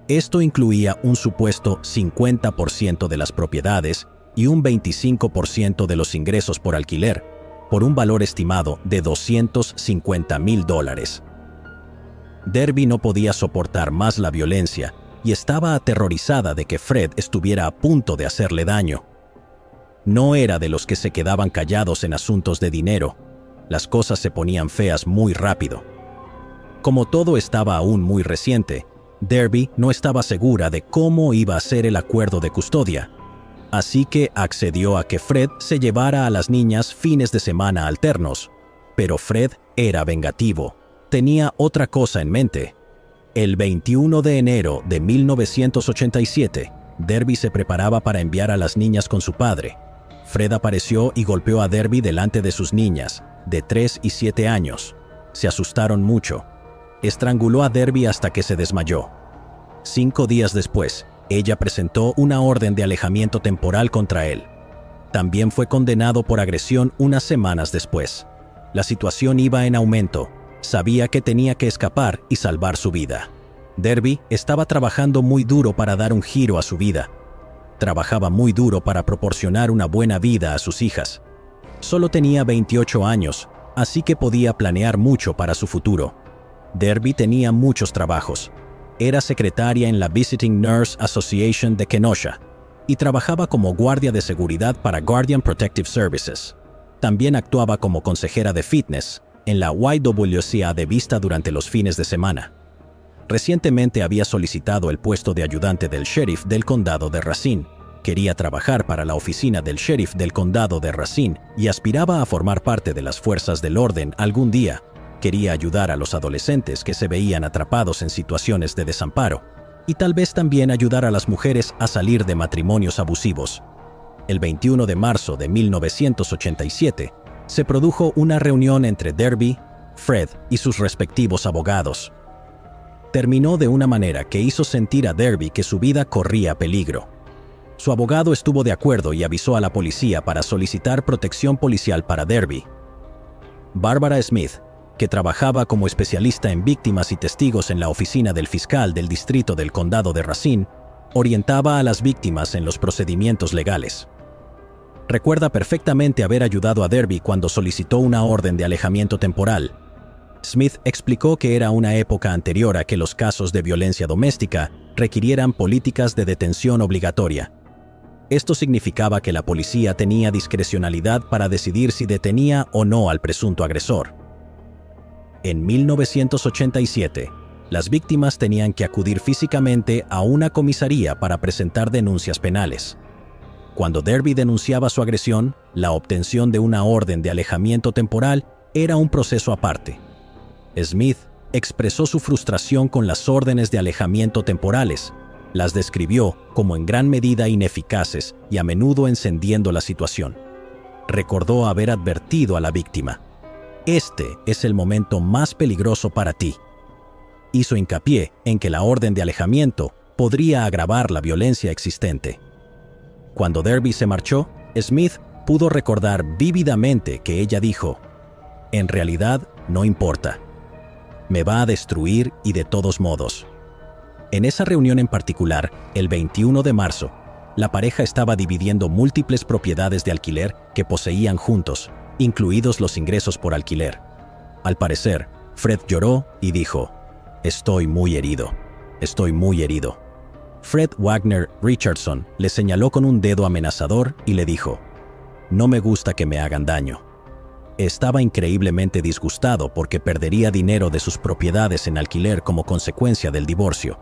Esto incluía un supuesto 50% de las propiedades y un 25% de los ingresos por alquiler, por un valor estimado de $250,000. Derby no podía soportar más la violencia y estaba aterrorizada de que Fred estuviera a punto de hacerle daño. No era de los que se quedaban callados en asuntos de dinero. Las cosas se ponían feas muy rápido. Como todo estaba aún muy reciente, Derby no estaba segura de cómo iba a ser el acuerdo de custodia, así que accedió a que Fred se llevara a las niñas fines de semana alternos. Pero Fred era vengativo. Tenía otra cosa en mente. El 21 de enero de 1987, Derby se preparaba para enviar a las niñas con su padre. Fred apareció y golpeó a Derby delante de sus niñas, de 3 y 7 años. Se asustaron mucho. Estranguló a Derby hasta que se desmayó. 5 días después, ella presentó una orden de alejamiento temporal contra él. También fue condenado por agresión unas semanas después. La situación iba en aumento. Sabía que tenía que escapar y salvar su vida. Derby estaba trabajando muy duro para dar un giro a su vida. Trabajaba muy duro para proporcionar una buena vida a sus hijas. Solo tenía 28 años, así que podía planear mucho para su futuro. Derby tenía muchos trabajos. Era secretaria en la Visiting Nurse Association de Kenosha y trabajaba como guardia de seguridad para Guardian Protective Services. También actuaba como consejera de fitness en la YWCA de Vista durante los fines de semana. Recientemente había solicitado el puesto de ayudante del sheriff del condado de Racine, quería trabajar para la oficina del sheriff del condado de Racine y aspiraba a formar parte de las fuerzas del orden algún día. Quería ayudar a los adolescentes que se veían atrapados en situaciones de desamparo y tal vez también ayudar a las mujeres a salir de matrimonios abusivos. El 21 de marzo de 1987 se produjo una reunión entre Derby, Fred y sus respectivos abogados. Terminó de una manera que hizo sentir a Derby que su vida corría peligro. Su abogado estuvo de acuerdo y avisó a la policía para solicitar protección policial para Derby. Barbara Smith, que trabajaba como especialista en víctimas y testigos en la oficina del fiscal del distrito del condado de Racine, orientaba a las víctimas en los procedimientos legales. Recuerda perfectamente haber ayudado a Derby cuando solicitó una orden de alejamiento temporal. Smith explicó que era una época anterior a que los casos de violencia doméstica requirieran políticas de detención obligatoria. Esto significaba que la policía tenía discrecionalidad para decidir si detenía o no al presunto agresor. En 1987, las víctimas tenían que acudir físicamente a una comisaría para presentar denuncias penales. Cuando Derby denunciaba su agresión, la obtención de una orden de alejamiento temporal era un proceso aparte. Smith expresó su frustración con las órdenes de alejamiento temporales. Las describió como en gran medida ineficaces y a menudo encendiendo la situación. Recordó haber advertido a la víctima: "Este es el momento más peligroso para ti". Hizo hincapié en que la orden de alejamiento podría agravar la violencia existente. Cuando Derby se marchó, Smith pudo recordar vívidamente que ella dijo: "En realidad, no importa. Me va a destruir y de todos modos". En esa reunión en particular, el 21 de marzo, la pareja estaba dividiendo múltiples propiedades de alquiler que poseían juntos, incluidos los ingresos por alquiler. Al parecer, Fred lloró y dijo: "Estoy muy herido. Estoy muy herido". Fred Wagner Richardson le señaló con un dedo amenazador y le dijo: "No me gusta que me hagan daño". Estaba increíblemente disgustado porque perdería dinero de sus propiedades en alquiler como consecuencia del divorcio.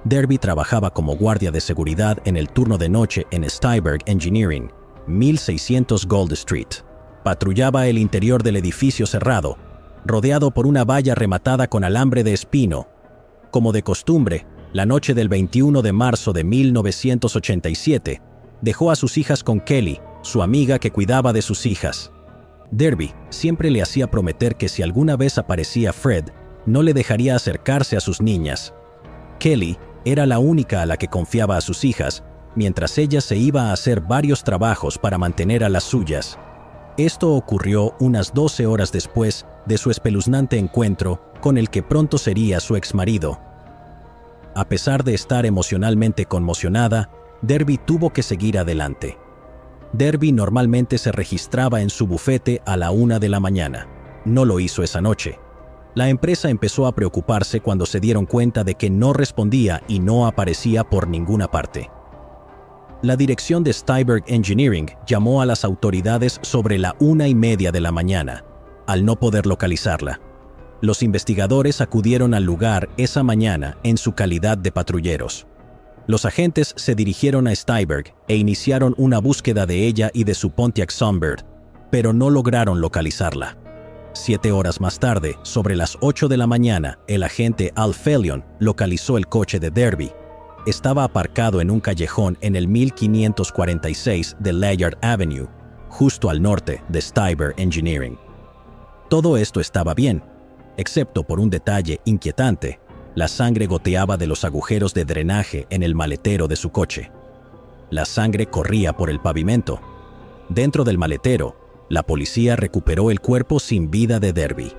Derby trabajaba como guardia de seguridad en el turno de noche en Steinberg Engineering, 1600 Gold Street. Patrullaba el interior del edificio cerrado, rodeado por una valla rematada con alambre de espino. Como de costumbre, la noche del 21 de marzo de 1987, dejó a sus hijas con Kelly, su amiga que cuidaba de sus hijas. Derby siempre le hacía prometer que si alguna vez aparecía Fred, no le dejaría acercarse a sus niñas. Kelly era la única a la que confiaba a sus hijas, mientras ella se iba a hacer varios trabajos para mantener a las suyas. Esto ocurrió unas 12 horas después de su espeluznante encuentro con el que pronto sería su exmarido. A pesar de estar emocionalmente conmocionada, Derby tuvo que seguir adelante. Derby normalmente se registraba en su bufete a la 1 de la mañana. No lo hizo esa noche. La empresa empezó a preocuparse cuando se dieron cuenta de que no respondía y no aparecía por ninguna parte. La dirección de Steinberg Engineering llamó a las autoridades sobre la 1:30 de la mañana, al no poder localizarla. Los investigadores acudieron al lugar esa mañana en su calidad de patrulleros. Los agentes se dirigieron a Steinberg e iniciaron una búsqueda de ella y de su Pontiac Sunbird, pero no lograron localizarla. 7 horas más tarde, sobre las 8 de la mañana, el agente Al Felion localizó el coche de Derby. Estaba aparcado en un callejón en el 1546 de Layard Avenue, justo al norte de Steinberg Engineering. Todo esto estaba bien, excepto por un detalle inquietante: la sangre goteaba de los agujeros de drenaje en el maletero de su coche. La sangre corría por el pavimento. Dentro del maletero, la policía recuperó el cuerpo sin vida de Derby.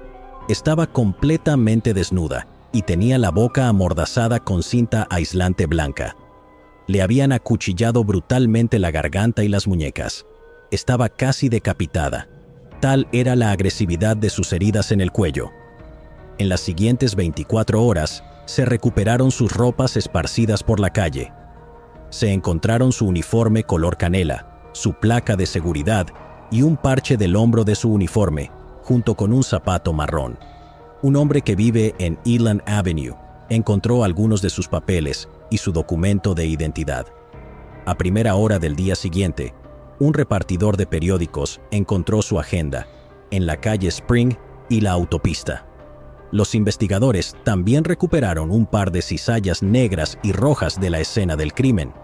Estaba completamente desnuda y tenía la boca amordazada con cinta aislante blanca. Le habían acuchillado brutalmente la garganta y las muñecas. Estaba casi decapitada. Tal era la agresividad de sus heridas en el cuello. En las siguientes 24 horas, se recuperaron sus ropas esparcidas por la calle. Se encontraron su uniforme color canela, su placa de seguridad y un parche del hombro de su uniforme, junto con un zapato marrón. Un hombre que vive en Eland Avenue encontró algunos de sus papeles y su documento de identidad. A primera hora del día siguiente, un repartidor de periódicos encontró su agenda en la calle Spring y la autopista. Los investigadores también recuperaron un par de cizallas negras y rojas de la escena del crimen.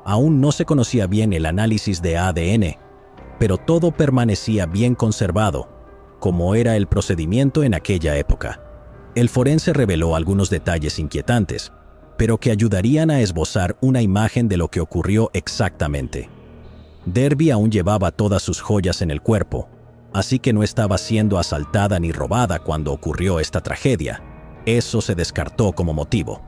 Aún no se conocía bien el análisis de ADN, pero todo permanecía bien conservado, como era el procedimiento en aquella época. El forense reveló algunos detalles inquietantes, pero que ayudarían a esbozar una imagen de lo que ocurrió exactamente. Derby aún llevaba todas sus joyas en el cuerpo, así que no estaba siendo asaltada ni robada cuando ocurrió esta tragedia. Eso se descartó como motivo.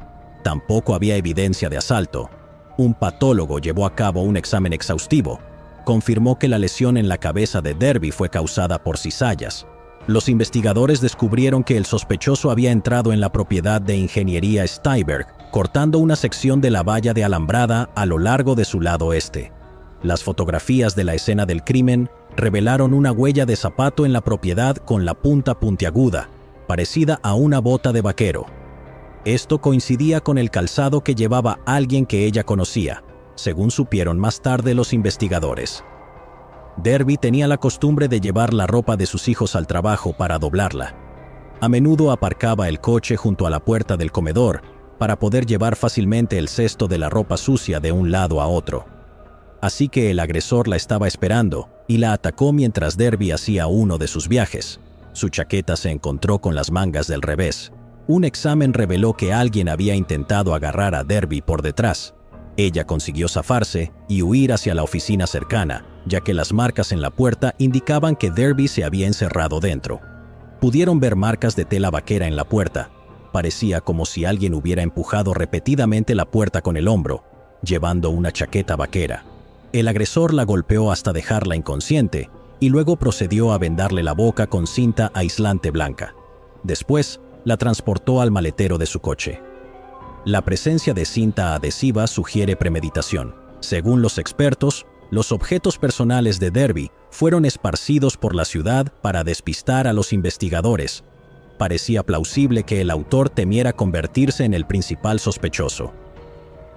Tampoco había evidencia de asalto. Un patólogo llevó a cabo un examen exhaustivo. Confirmó que la lesión en la cabeza de Derby fue causada por cizallas. Los investigadores descubrieron que el sospechoso había entrado en la propiedad de ingeniería Steinberg, cortando una sección de la valla de alambrada a lo largo de su lado este. Las fotografías de la escena del crimen revelaron una huella de zapato en la propiedad con la punta puntiaguda, parecida a una bota de vaquero. Esto coincidía con el calzado que llevaba alguien que ella conocía, según supieron más tarde los investigadores. Derby tenía la costumbre de llevar la ropa de sus hijos al trabajo para doblarla. A menudo aparcaba el coche junto a la puerta del comedor para poder llevar fácilmente el cesto de la ropa sucia de un lado a otro. Así que el agresor la estaba esperando y la atacó mientras Derby hacía uno de sus viajes. Su chaqueta se encontró con las mangas del revés. Un examen reveló que alguien había intentado agarrar a Derby por detrás. Ella consiguió zafarse y huir hacia la oficina cercana, ya que las marcas en la puerta indicaban que Derby se había encerrado dentro. Pudieron ver marcas de tela vaquera en la puerta. Parecía como si alguien hubiera empujado repetidamente la puerta con el hombro, llevando una chaqueta vaquera. El agresor la golpeó hasta dejarla inconsciente y luego procedió a vendarle la boca con cinta aislante blanca. Después, la transportó al maletero de su coche. La presencia de cinta adhesiva sugiere premeditación. Según los expertos, los objetos personales de Derby fueron esparcidos por la ciudad para despistar a los investigadores. Parecía plausible que el autor temiera convertirse en el principal sospechoso.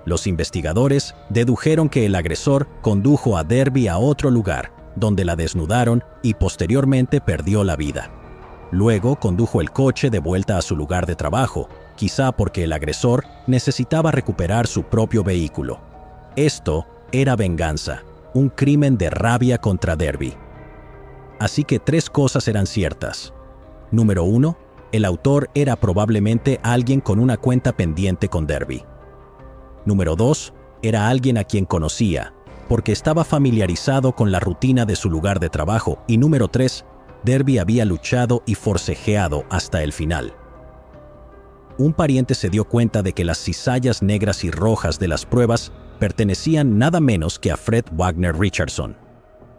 Los investigadores dedujeron que el agresor condujo a Derby a otro lugar, donde la desnudaron y posteriormente perdió la vida. Luego condujo el coche de vuelta a su lugar de trabajo, quizá porque el agresor necesitaba recuperar su propio vehículo. Esto era venganza, un crimen de rabia contra Derby. Así que 3 cosas eran ciertas. Número 1, el autor era probablemente alguien con una cuenta pendiente con Derby. Número 2, era alguien a quien conocía, porque estaba familiarizado con la rutina de su lugar de trabajo. Y número 3, Derby había luchado y forcejeado hasta el final. Un pariente se dio cuenta de que las cizallas negras y rojas de las pruebas pertenecían nada menos que a Fred Wagner Richardson.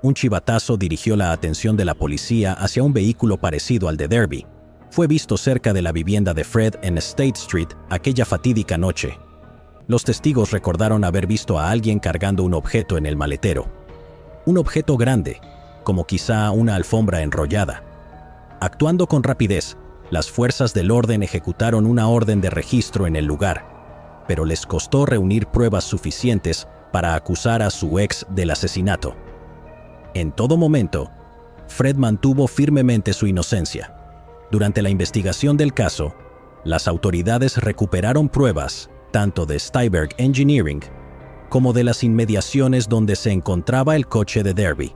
Un chivatazo dirigió la atención de la policía hacia un vehículo parecido al de Derby. Fue visto cerca de la vivienda de Fred en State Street aquella fatídica noche. Los testigos recordaron haber visto a alguien cargando un objeto en el maletero. Un objeto grande, como quizá una alfombra enrollada. Actuando con rapidez, las fuerzas del orden ejecutaron una orden de registro en el lugar, pero les costó reunir pruebas suficientes para acusar a su ex del asesinato. En todo momento, Fred mantuvo firmemente su inocencia. Durante la investigación del caso, las autoridades recuperaron pruebas tanto de Steinberg Engineering como de las inmediaciones donde se encontraba el coche de Derby.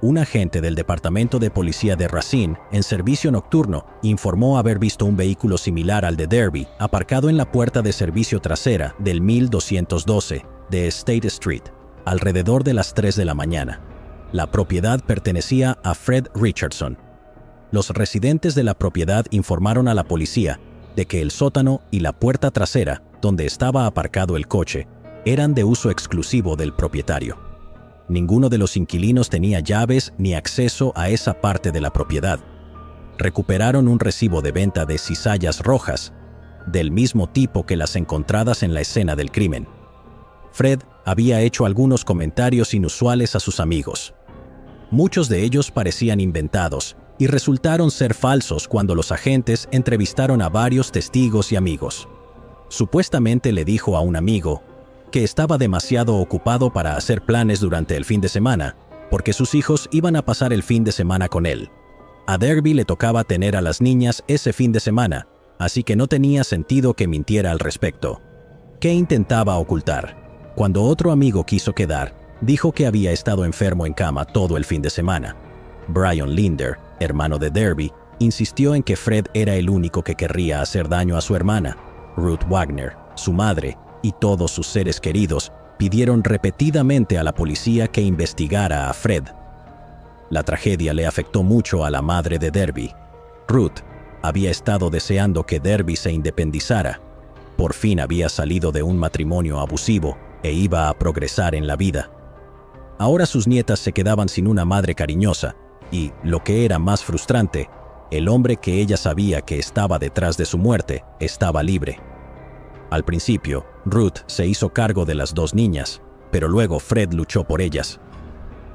Un agente del Departamento de Policía de Racine, en servicio nocturno, informó haber visto un vehículo similar al de Derby aparcado en la puerta de servicio trasera del 1212 de State Street, alrededor de las 3 de la mañana. La propiedad pertenecía a Fred Richardson. Los residentes de la propiedad informaron a la policía de que el sótano y la puerta trasera, donde estaba aparcado el coche, eran de uso exclusivo del propietario. Ninguno de los inquilinos tenía llaves ni acceso a esa parte de la propiedad. Recuperaron un recibo de venta de cizallas rojas, del mismo tipo que las encontradas en la escena del crimen. Fred había hecho algunos comentarios inusuales a sus amigos. Muchos de ellos parecían inventados y resultaron ser falsos cuando los agentes entrevistaron a varios testigos y amigos. Supuestamente le dijo a un amigo que estaba demasiado ocupado para hacer planes durante el fin de semana, porque sus hijos iban a pasar el fin de semana con él. A Derby le tocaba tener a las niñas ese fin de semana, así que no tenía sentido que mintiera al respecto. ¿Qué intentaba ocultar? Cuando otro amigo quiso quedar, dijo que había estado enfermo en cama todo el fin de semana. Brian Linder, hermano de Derby, insistió en que Fred era el único que querría hacer daño a su hermana. Ruth Wagner, su madre y todos sus seres queridos pidieron repetidamente a la policía que investigara a Fred. La tragedia le afectó mucho a la madre de Derby. Ruth había estado deseando que Derby se independizara. Por fin había salido de un matrimonio abusivo e iba a progresar en la vida. Ahora sus nietas se quedaban sin una madre cariñosa y, lo que era más frustrante, el hombre que ella sabía que estaba detrás de su muerte estaba libre. Al principio, Ruth se hizo cargo de las dos niñas, pero luego Fred luchó por ellas.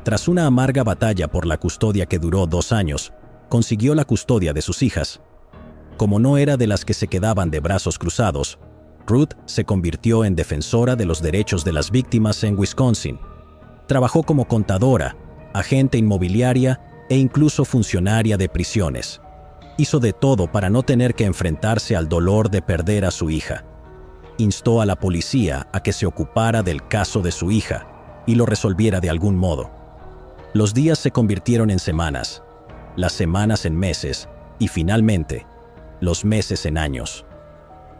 Tras una amarga batalla por la custodia que duró 2 años, consiguió la custodia de sus hijas. Como no era de las que se quedaban de brazos cruzados, Ruth se convirtió en defensora de los derechos de las víctimas en Wisconsin. Trabajó como contadora, agente inmobiliaria e incluso funcionaria de prisiones. Hizo de todo para no tener que enfrentarse al dolor de perder a su hija. Instó a la policía a que se ocupara del caso de su hija y lo resolviera de algún modo. Los días se convirtieron en semanas, las semanas en meses y finalmente, los meses en años.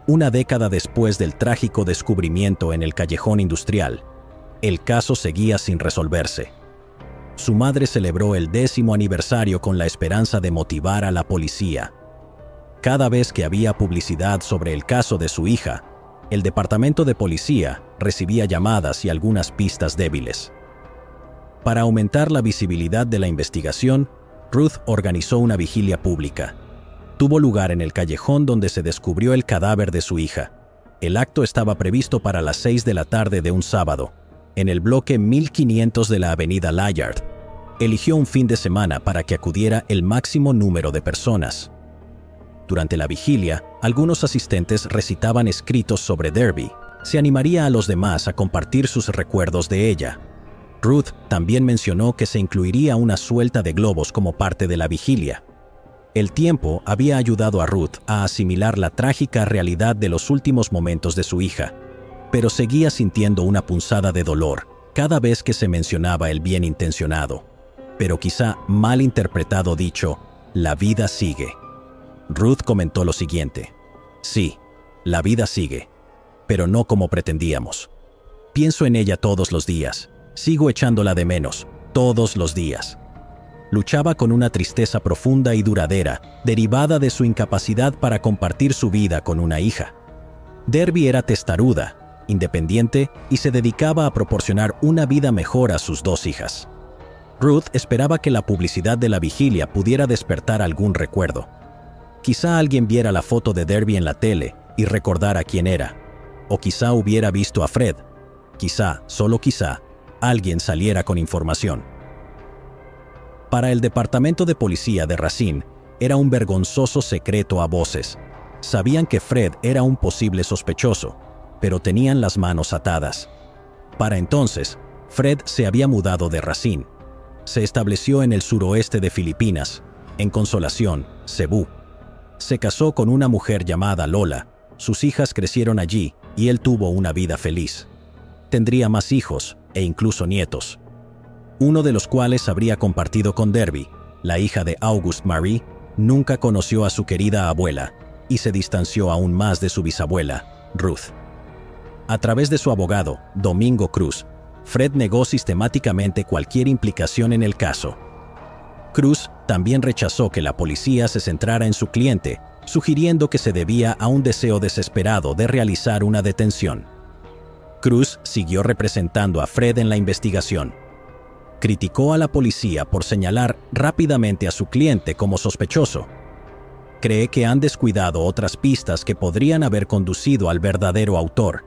Una década después del trágico descubrimiento en el callejón industrial, el caso seguía sin resolverse. Su madre celebró el 10º aniversario con la esperanza de motivar a la policía. Cada vez que había publicidad sobre el caso de su hija, el departamento de policía recibía llamadas y algunas pistas débiles. Para aumentar la visibilidad de la investigación, Ruth organizó una vigilia pública. Tuvo lugar en el callejón donde se descubrió el cadáver de su hija. El acto estaba previsto para las 6 de la tarde de un sábado, en el bloque 1500 de la avenida Layard. Eligió un fin de semana para que acudiera el máximo número de personas. Durante la vigilia, algunos asistentes recitaban escritos sobre Derby. Se animaría a los demás a compartir sus recuerdos de ella. Ruth también mencionó que se incluiría una suelta de globos como parte de la vigilia. El tiempo había ayudado a Ruth a asimilar la trágica realidad de los últimos momentos de su hija, pero seguía sintiendo una punzada de dolor cada vez que se mencionaba el bien intencionado, pero quizá mal interpretado dicho, la vida sigue. Ruth comentó lo siguiente: sí, la vida sigue, pero no como pretendíamos. Pienso en ella todos los días, sigo echándola de menos, todos los días. Luchaba con una tristeza profunda y duradera, derivada de su incapacidad para compartir su vida con una hija. Derby era testaruda, independiente y se dedicaba a proporcionar una vida mejor a sus 2 hijas. Ruth esperaba que la publicidad de la vigilia pudiera despertar algún recuerdo. Quizá alguien viera la foto de Derby en la tele y recordara quién era. O quizá hubiera visto a Fred. Quizá, solo quizá, alguien saliera con información. Para el departamento de policía de Racine, era un vergonzoso secreto a voces. Sabían que Fred era un posible sospechoso, pero tenían las manos atadas. Para entonces, Fred se había mudado de Racine. Se estableció en el suroeste de Filipinas, en Consolación, Cebú. Se casó con una mujer llamada Lola. Sus hijas crecieron allí y él tuvo una vida feliz. Tendría más hijos e incluso nietos, uno de los cuales habría compartido con Derby. La hija de Auguste Marie nunca conoció a su querida abuela y se distanció aún más de su bisabuela, Ruth. A través de su abogado, Domingo Cruz, Fred negó sistemáticamente cualquier implicación en el caso. Cruz también rechazó que la policía se centrara en su cliente, sugiriendo que se debía a un deseo desesperado de realizar una detención. Cruz siguió representando a Fred en la investigación. Criticó a la policía por señalar rápidamente a su cliente como sospechoso. Cree que han descuidado otras pistas que podrían haber conducido al verdadero autor.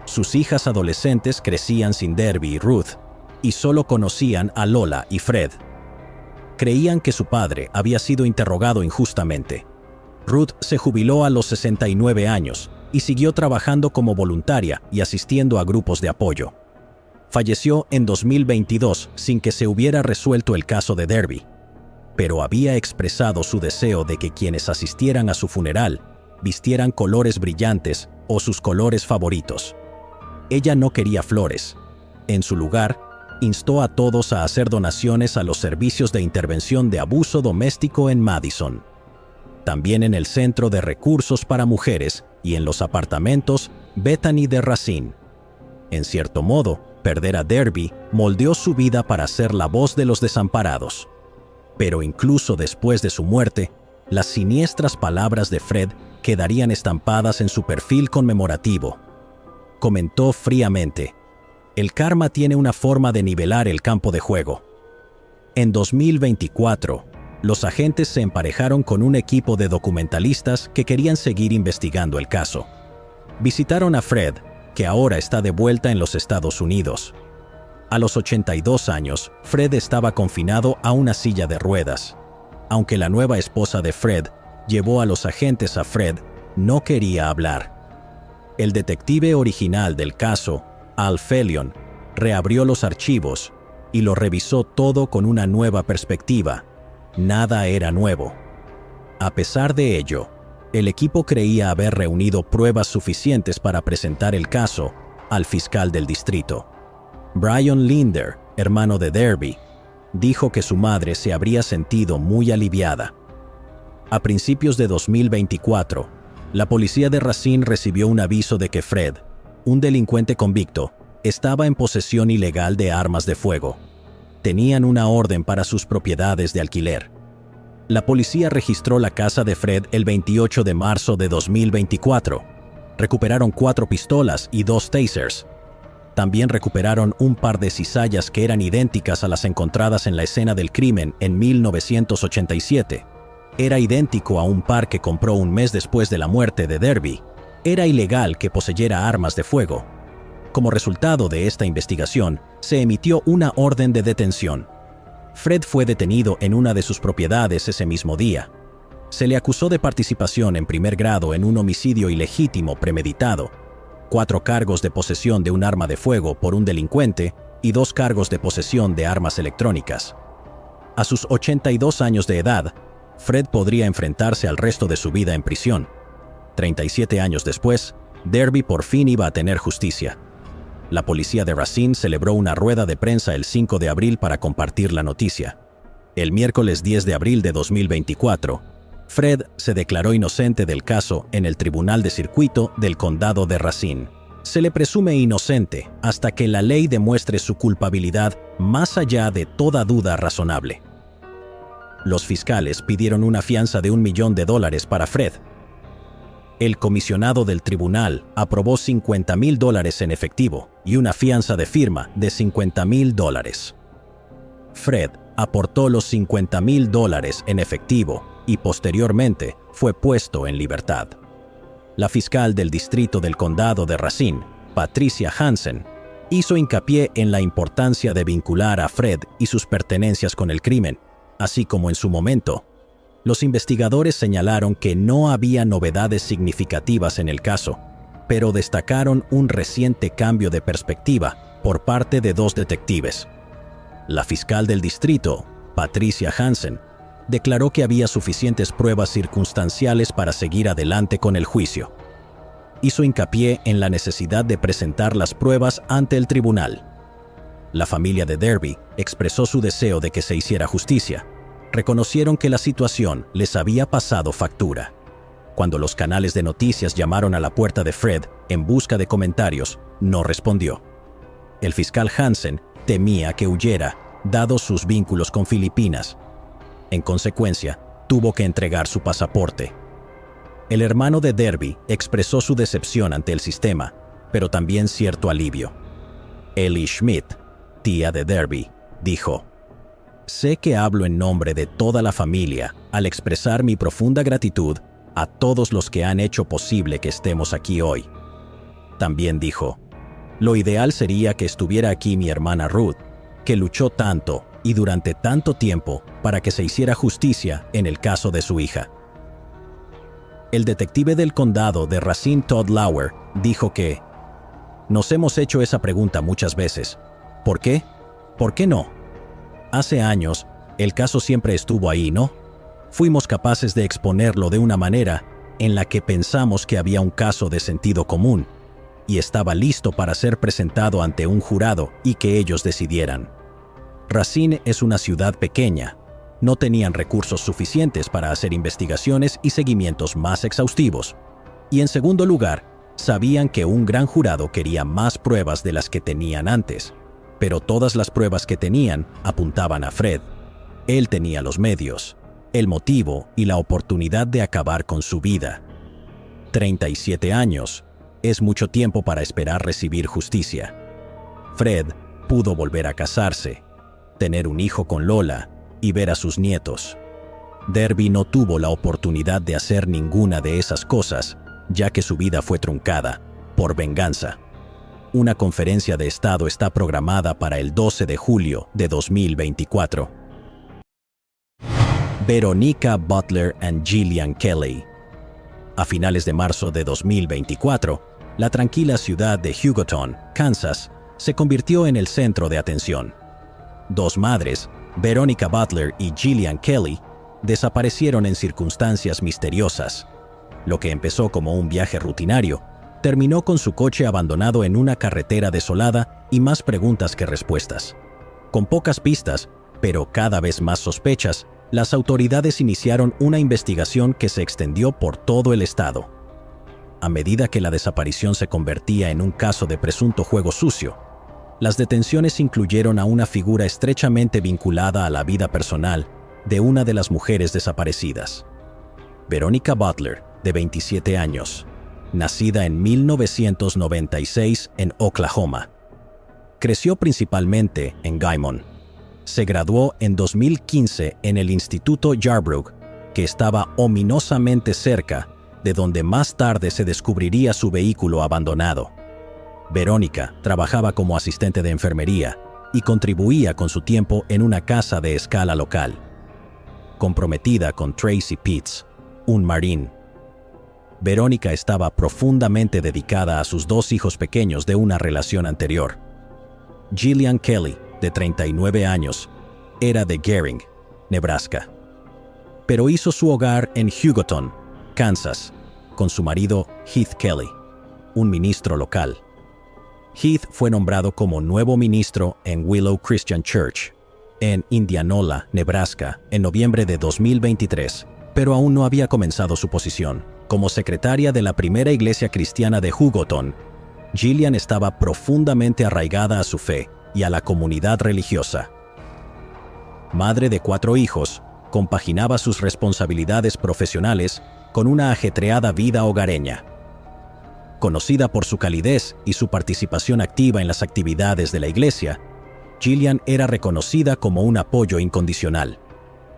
Sus hijas adolescentes crecían sin Derby y Ruth, y solo conocían a Lola y Fred. Creían que su padre había sido interrogado injustamente. Ruth se jubiló a los 69 años, y siguió trabajando como voluntaria y asistiendo a grupos de apoyo. Falleció en 2022 sin que se hubiera resuelto el caso de Derby, pero había expresado su deseo de que quienes asistieran a su funeral vistieran colores brillantes o sus colores favoritos. Ella no quería flores. En su lugar, instó a todos a hacer donaciones a los servicios de intervención de abuso doméstico en Madison. También en el Centro de Recursos para Mujeres y en los apartamentos Bethany de Racine. En cierto modo, perder a Derby moldeó su vida para ser la voz de los desamparados. Pero incluso después de su muerte, las siniestras palabras de Fred quedarían estampadas en su perfil conmemorativo. Comentó fríamente: "El karma tiene una forma de nivelar el campo de juego". En 2024, los agentes se emparejaron con un equipo de documentalistas que querían seguir investigando el caso. Visitaron a Fred, que ahora está de vuelta en los Estados Unidos. A los 82 años, Fred estaba confinado a una silla de ruedas. Aunque la nueva esposa de Fred llevó a los agentes a Fred, no quería hablar. El detective original del caso, Al Felion, reabrió los archivos y lo revisó todo con una nueva perspectiva. Nada era nuevo. A pesar de ello, el equipo creía haber reunido pruebas suficientes para presentar el caso al fiscal del distrito. Brian Linder, hermano de Derby, dijo que su madre se habría sentido muy aliviada. A principios de 2024, la policía de Racine recibió un aviso de que Fred, un delincuente convicto, estaba en posesión ilegal de armas de fuego. Tenían una orden para sus propiedades de alquiler. La policía registró la casa de Fred el 28 de marzo de 2024. Recuperaron 4 pistolas y 2 tasers. También recuperaron un par de cizallas que eran idénticas a las encontradas en la escena del crimen en 1987. Era idéntico a un par que compró un mes después de la muerte de Derby. Era ilegal que poseyera armas de fuego. Como resultado de esta investigación, se emitió una orden de detención. Fred fue detenido en una de sus propiedades ese mismo día. Se le acusó de participación en primer grado en un homicidio ilegítimo premeditado, 4 cargos de posesión de un arma de fuego por un delincuente y 2 cargos de posesión de armas electrónicas. A sus 82 años de edad, Fred podría enfrentarse al resto de su vida en prisión. 37 años después, Derby por fin iba a tener justicia. La policía de Racine celebró una rueda de prensa el 5 de abril para compartir la noticia. El miércoles 10 de abril de 2024, Fred se declaró inocente del caso en el Tribunal de Circuito del Condado de Racine. Se le presume inocente hasta que la ley demuestre su culpabilidad más allá de toda duda razonable. Los fiscales pidieron una fianza de $1 millón para Fred. El comisionado del tribunal aprobó $50,000 en efectivo y una fianza de firma de $50,000. Fred aportó los $50,000 en efectivo y posteriormente fue puesto en libertad. La fiscal del distrito del condado de Racine, Patricia Hansen, hizo hincapié en la importancia de vincular a Fred y sus pertenencias con el crimen, así como en su momento. Los investigadores señalaron que no había novedades significativas en el caso, pero destacaron un reciente cambio de perspectiva por parte de 2 detectives. La fiscal del distrito, Patricia Hansen, declaró que había suficientes pruebas circunstanciales para seguir adelante con el juicio. Hizo hincapié en la necesidad de presentar las pruebas ante el tribunal. La familia de Derby expresó su deseo de que se hiciera justicia. Reconocieron que la situación les había pasado factura. Cuando los canales de noticias llamaron a la puerta de Fred en busca de comentarios, no respondió. El fiscal Hansen temía que huyera, dados sus vínculos con Filipinas. En consecuencia, tuvo que entregar su pasaporte. El hermano de Derby expresó su decepción ante el sistema, pero también cierto alivio. Ellie Schmidt, tía de Derby, dijo: "Sé que hablo en nombre de toda la familia al expresar mi profunda gratitud a todos los que han hecho posible que estemos aquí hoy". También dijo: "Lo ideal sería que estuviera aquí mi hermana Ruth, que luchó tanto y durante tanto tiempo para que se hiciera justicia en el caso de su hija". El detective del condado de Racine Todd Lauer dijo que nos hemos hecho esa pregunta muchas veces. ¿Por qué? ¿Por qué no? Hace años, el caso siempre estuvo ahí, ¿no? Fuimos capaces de exponerlo de una manera en la que pensamos que había un caso de sentido común y estaba listo para ser presentado ante un jurado y que ellos decidieran. Racine es una ciudad pequeña. No tenían recursos suficientes para hacer investigaciones y seguimientos más exhaustivos. Y en segundo lugar, sabían que un gran jurado quería más pruebas de las que tenían antes, pero todas las pruebas que tenían apuntaban a Fred. Él tenía los medios, el motivo y la oportunidad de acabar con su vida. 37 años es mucho tiempo para esperar recibir justicia. Fred pudo volver a casarse, tener un hijo con Lola y ver a sus nietos. Derby no tuvo la oportunidad de hacer ninguna de esas cosas, ya que su vida fue truncada por venganza. Una conferencia de Estado está programada para el 12 de julio de 2024. Veronica Butler y Gillian Kelly. A finales de marzo de 2024, la tranquila ciudad de Hugoton, Kansas, se convirtió en el centro de atención. Dos madres, Veronica Butler y Gillian Kelly, desaparecieron en circunstancias misteriosas. Lo que empezó como un viaje rutinario, terminó con su coche abandonado en una carretera desolada y más preguntas que respuestas. Con pocas pistas, pero cada vez más sospechas, las autoridades iniciaron una investigación que se extendió por todo el estado. A medida que la desaparición se convertía en un caso de presunto juego sucio, las detenciones incluyeron a una figura estrechamente vinculada a la vida personal de una de las mujeres desaparecidas. Veronica Butler, de 27 años, nacida en 1996 en Oklahoma. Creció principalmente en Guymon. Se graduó en 2015 en el Instituto Yarbrough, que estaba ominosamente cerca de donde más tarde se descubriría su vehículo abandonado. Verónica trabajaba como asistente de enfermería y contribuía con su tiempo en una casa de escala local. Comprometida con Tracy Pitts, un marín. Verónica estaba profundamente dedicada a sus dos hijos pequeños de una relación anterior. Gillian Kelly, de 39 años, era de Gering, Nebraska. Pero hizo su hogar en Hugoton, Kansas, con su marido Heath Kelly, un ministro local. Heath fue nombrado como nuevo ministro en Willow Christian Church, en Indianola, Nebraska, en noviembre de 2023, pero aún no había comenzado su posición. Como secretaria de la primera iglesia cristiana de Hugoton, Gillian estaba profundamente arraigada a su fe y a la comunidad religiosa. Madre de 4 hijos, compaginaba sus responsabilidades profesionales con una ajetreada vida hogareña. Conocida por su calidez y su participación activa en las actividades de la iglesia, Gillian era reconocida como un apoyo incondicional.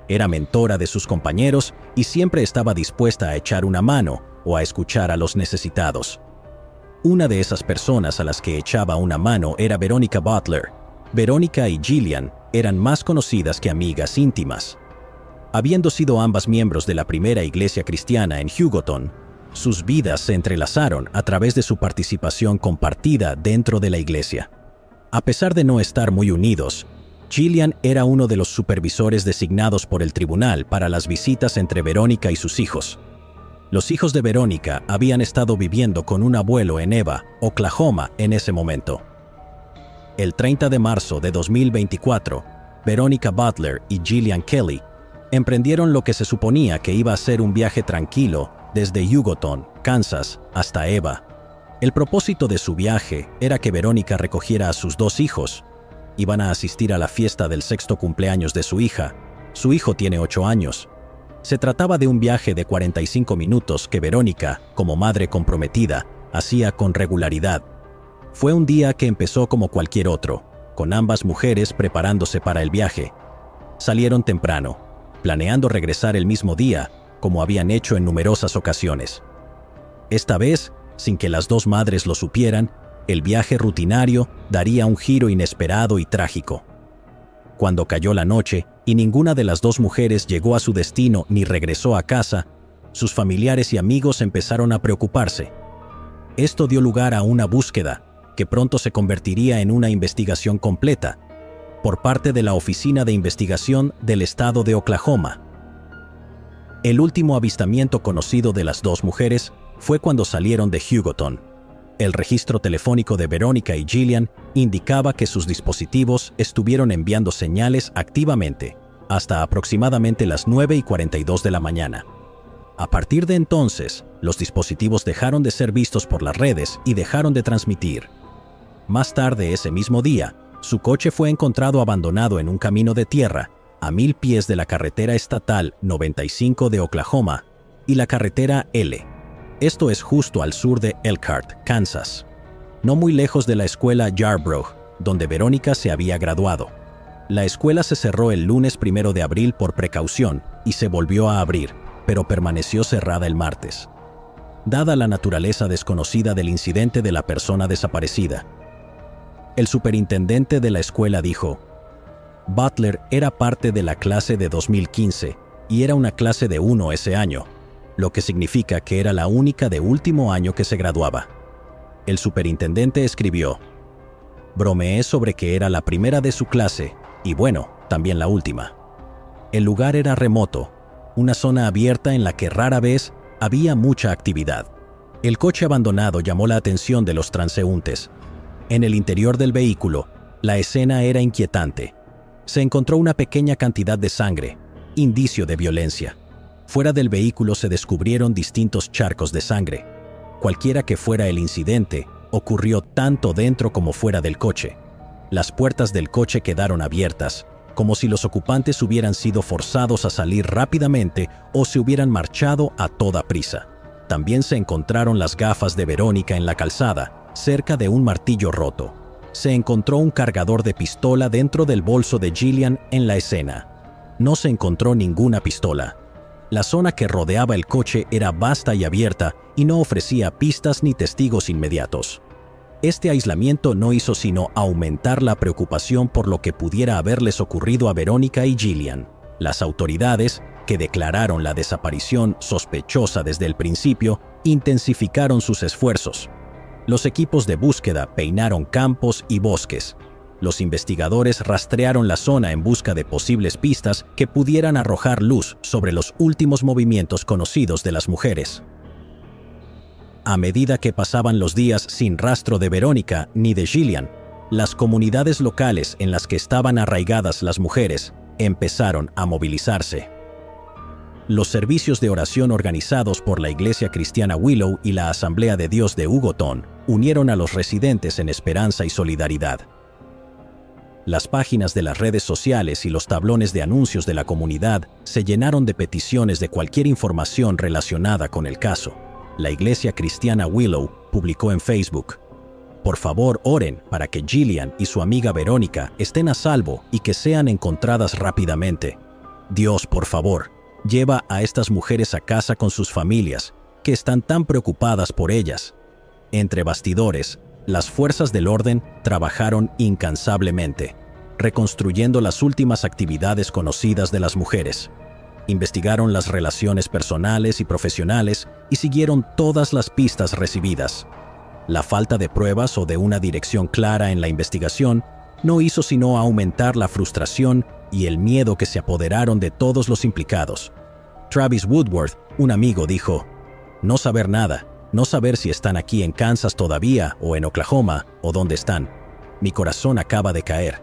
Era mentora de sus compañeros y siempre estaba dispuesta a echar una mano o a escuchar a los necesitados. Una de esas personas a las que echaba una mano era Veronica Butler. Veronica y Gillian eran más conocidas que amigas íntimas. Habiendo sido ambas miembros de la primera iglesia cristiana en Hugoton, sus vidas se entrelazaron a través de su participación compartida dentro de la iglesia. A pesar de no estar muy unidos, Gillian era uno de los supervisores designados por el tribunal para las visitas entre Verónica y sus hijos. Los hijos de Verónica habían estado viviendo con un abuelo en Eva, Oklahoma, en ese momento. El 30 de marzo de 2024, Veronica Butler y Gillian Kelly emprendieron lo que se suponía que iba a ser un viaje tranquilo desde Hugoton, Kansas, hasta Eva. El propósito de su viaje era que Verónica recogiera a sus 2 hijos. Iban a asistir a la fiesta del 6º cumpleaños de su hija. Su hijo tiene 8 años. Se trataba de un viaje de 45 minutos que Verónica, como madre comprometida, hacía con regularidad. Fue un día que empezó como cualquier otro, con ambas mujeres preparándose para el viaje. Salieron temprano, planeando regresar el mismo día, como habían hecho en numerosas ocasiones. Esta vez, sin que las 2 madres lo supieran, el viaje rutinario daría un giro inesperado y trágico. Cuando cayó la noche y ninguna de las 2 mujeres llegó a su destino ni regresó a casa, sus familiares y amigos empezaron a preocuparse. Esto dio lugar a una búsqueda, que pronto se convertiría en una investigación completa, por parte de la Oficina de Investigación del Estado de Oklahoma. El último avistamiento conocido de las dos mujeres fue cuando salieron de Hugoton. El registro telefónico de Verónica y Gillian indicaba que sus dispositivos estuvieron enviando señales activamente hasta aproximadamente las 9:42 de la mañana. A partir de entonces, los dispositivos dejaron de ser vistos por las redes y dejaron de transmitir. Más tarde ese mismo día, su coche fue encontrado abandonado en un camino de tierra a 1000 pies de la carretera estatal 95 de Oklahoma y la carretera L. Esto es justo al sur de Elkhart, Kansas, no muy lejos de la escuela Yarborough, donde Verónica se había graduado. La escuela se cerró el lunes 1 de abril por precaución y se volvió a abrir, pero permaneció cerrada el martes, dada la naturaleza desconocida del incidente de la persona desaparecida. El superintendente de la escuela dijo: Butler era parte de la clase de 2015 y era una clase de 1 ese año, lo que significa que era la única de último año que se graduaba. El superintendente escribió: bromeé sobre que era la primera de su clase y bueno, también la última. El lugar era remoto, una zona abierta en la que rara vez había mucha actividad. El coche abandonado llamó la atención de los transeúntes. En el interior del vehículo, la escena era inquietante. Se encontró una pequeña cantidad de sangre, indicio de violencia. Fuera del vehículo se descubrieron distintos charcos de sangre. Cualquiera que fuera el incidente, ocurrió tanto dentro como fuera del coche. Las puertas del coche quedaron abiertas, como si los ocupantes hubieran sido forzados a salir rápidamente o se hubieran marchado a toda prisa. También se encontraron las gafas de Verónica en la calzada, cerca de un martillo roto. Se encontró un cargador de pistola dentro del bolso de Gillian en la escena. No se encontró ninguna pistola. La zona que rodeaba el coche era vasta y abierta y no ofrecía pistas ni testigos inmediatos. Este aislamiento no hizo sino aumentar la preocupación por lo que pudiera haberles ocurrido a Verónica y Gillian. Las autoridades, que declararon la desaparición sospechosa desde el principio, intensificaron sus esfuerzos. Los equipos de búsqueda peinaron campos y bosques. Los investigadores rastrearon la zona en busca de posibles pistas que pudieran arrojar luz sobre los últimos movimientos conocidos de las mujeres. A medida que pasaban los días sin rastro de Verónica ni de Gillian, las comunidades locales en las que estaban arraigadas las mujeres empezaron a movilizarse. Los servicios de oración organizados por la Iglesia Cristiana Willow y la Asamblea de Dios de Hugoton unieron a los residentes en esperanza y solidaridad. Las páginas de las redes sociales y los tablones de anuncios de la comunidad se llenaron de peticiones de cualquier información relacionada con el caso. La Iglesia Cristiana Willow publicó en Facebook: por favor, oren para que Gillian y su amiga Verónica estén a salvo y que sean encontradas rápidamente. Dios, por favor, lleva a estas mujeres a casa con sus familias, que están tan preocupadas por ellas. Entre bastidores, las fuerzas del orden trabajaron incansablemente, reconstruyendo las últimas actividades conocidas de las mujeres. Investigaron las relaciones personales y profesionales y siguieron todas las pistas recibidas. La falta de pruebas o de una dirección clara en la investigación no hizo sino aumentar la frustración y el miedo que se apoderaron de todos los implicados. Travis Woodworth, un amigo, dijo: no saber nada, no saber si están aquí en Kansas todavía o en Oklahoma o dónde están. Mi corazón acaba de caer.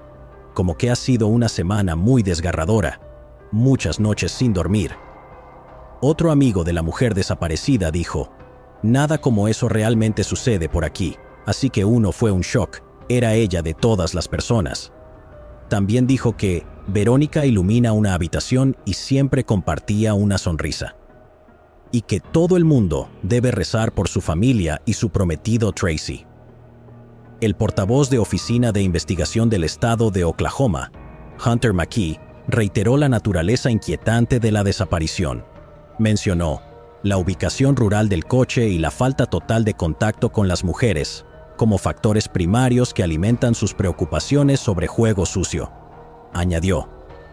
Como que ha sido una semana muy desgarradora, muchas noches sin dormir. Otro amigo de la mujer desaparecida dijo: nada como eso realmente sucede por aquí, así que uno fue un shock, era ella de todas las personas. También dijo que Verónica ilumina una habitación y siempre compartía una sonrisa. Y que todo el mundo debe rezar por su familia y su prometido Tracy. El portavoz de Oficina de Investigación del Estado de Oklahoma, Hunter McKee, reiteró la naturaleza inquietante de la desaparición. Mencionó la ubicación rural del coche y la falta total de contacto con las mujeres como factores primarios que alimentan sus preocupaciones sobre juego sucio. Añadió: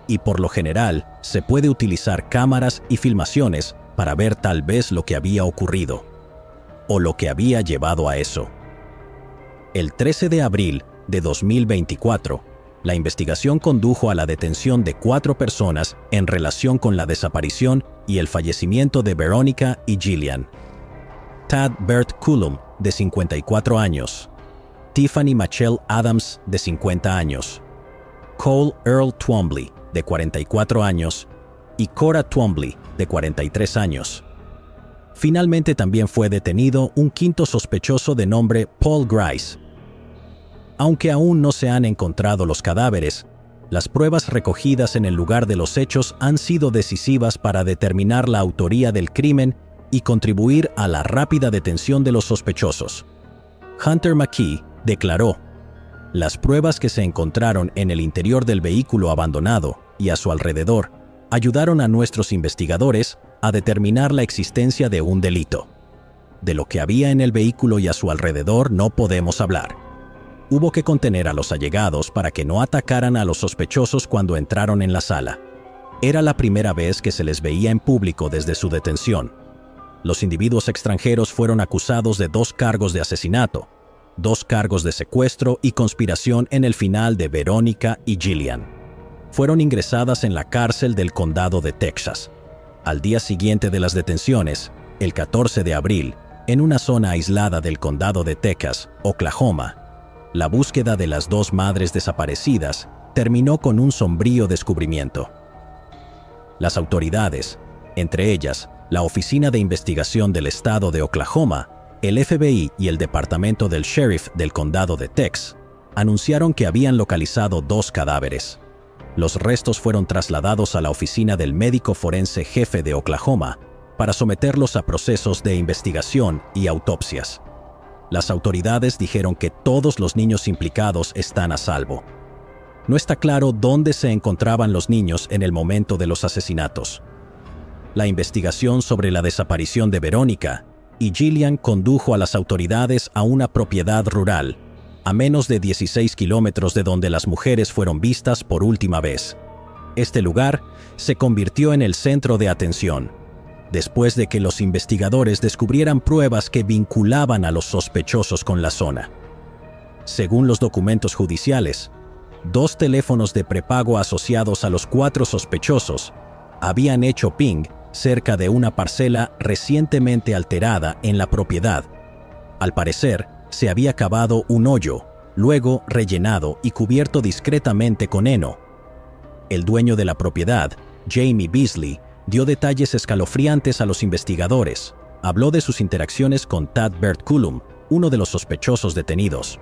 y por lo general, se puede utilizar cámaras y filmaciones para ver tal vez lo que había ocurrido, o lo que había llevado a eso. El 13 de abril de 2024, la investigación condujo a la detención de 4 personas en relación con la desaparición y el fallecimiento de Veronica y Gillian. Tad Bert Cullum, de 54 años. Tiffany Machelle Adams, de 50 años. Cole Earl Twombly, de 44 años. Y Cora Twombly, de 43 años. Finalmente también fue detenido un quinto sospechoso de nombre Paul Grice. Aunque aún no se han encontrado los cadáveres, las pruebas recogidas en el lugar de los hechos han sido decisivas para determinar la autoría del crimen y contribuir a la rápida detención de los sospechosos. Hunter McKee declaró: "Las pruebas que se encontraron en el interior del vehículo abandonado y a su alrededor ayudaron a nuestros investigadores a determinar la existencia de un delito. De lo que había en el vehículo y a su alrededor no podemos hablar. Hubo que contener a los allegados para que no atacaran a los sospechosos cuando entraron en la sala. Era la primera vez que se les veía en público desde su detención. Los individuos extranjeros fueron acusados de 2 cargos de asesinato, 2 cargos de secuestro y conspiración en el final de Veronica y Gillian. Fueron ingresadas en la cárcel del condado de Texas. Al día siguiente de las detenciones, el 14 de abril, en una zona aislada del condado de Texas, Oklahoma, la búsqueda de las 2 madres desaparecidas terminó con un sombrío descubrimiento. Las autoridades, entre ellas la Oficina de Investigación del Estado de Oklahoma, el FBI y el Departamento del Sheriff del Condado de Texas, anunciaron que habían localizado 2 cadáveres. Los restos fueron trasladados a la oficina del médico forense jefe de Oklahoma para someterlos a procesos de investigación y autopsias. Las autoridades dijeron que todos los niños implicados están a salvo. No está claro dónde se encontraban los niños en el momento de los asesinatos. La investigación sobre la desaparición de Veronica y Gillian condujo a las autoridades a una propiedad rural, a menos de 16 kilómetros de donde las mujeres fueron vistas por última vez. Este lugar se convirtió en el centro de atención, después de que los investigadores descubrieran pruebas que vinculaban a los sospechosos con la zona. Según los documentos judiciales, 2 teléfonos de prepago asociados a los 4 sospechosos habían hecho ping cerca de una parcela recientemente alterada en la propiedad. Al parecer, se había cavado un hoyo, luego rellenado y cubierto discretamente con heno. El dueño de la propiedad, Jamie Beasley, dio detalles escalofriantes a los investigadores. Habló de sus interacciones con Tad Bert Cullum, uno de los sospechosos detenidos.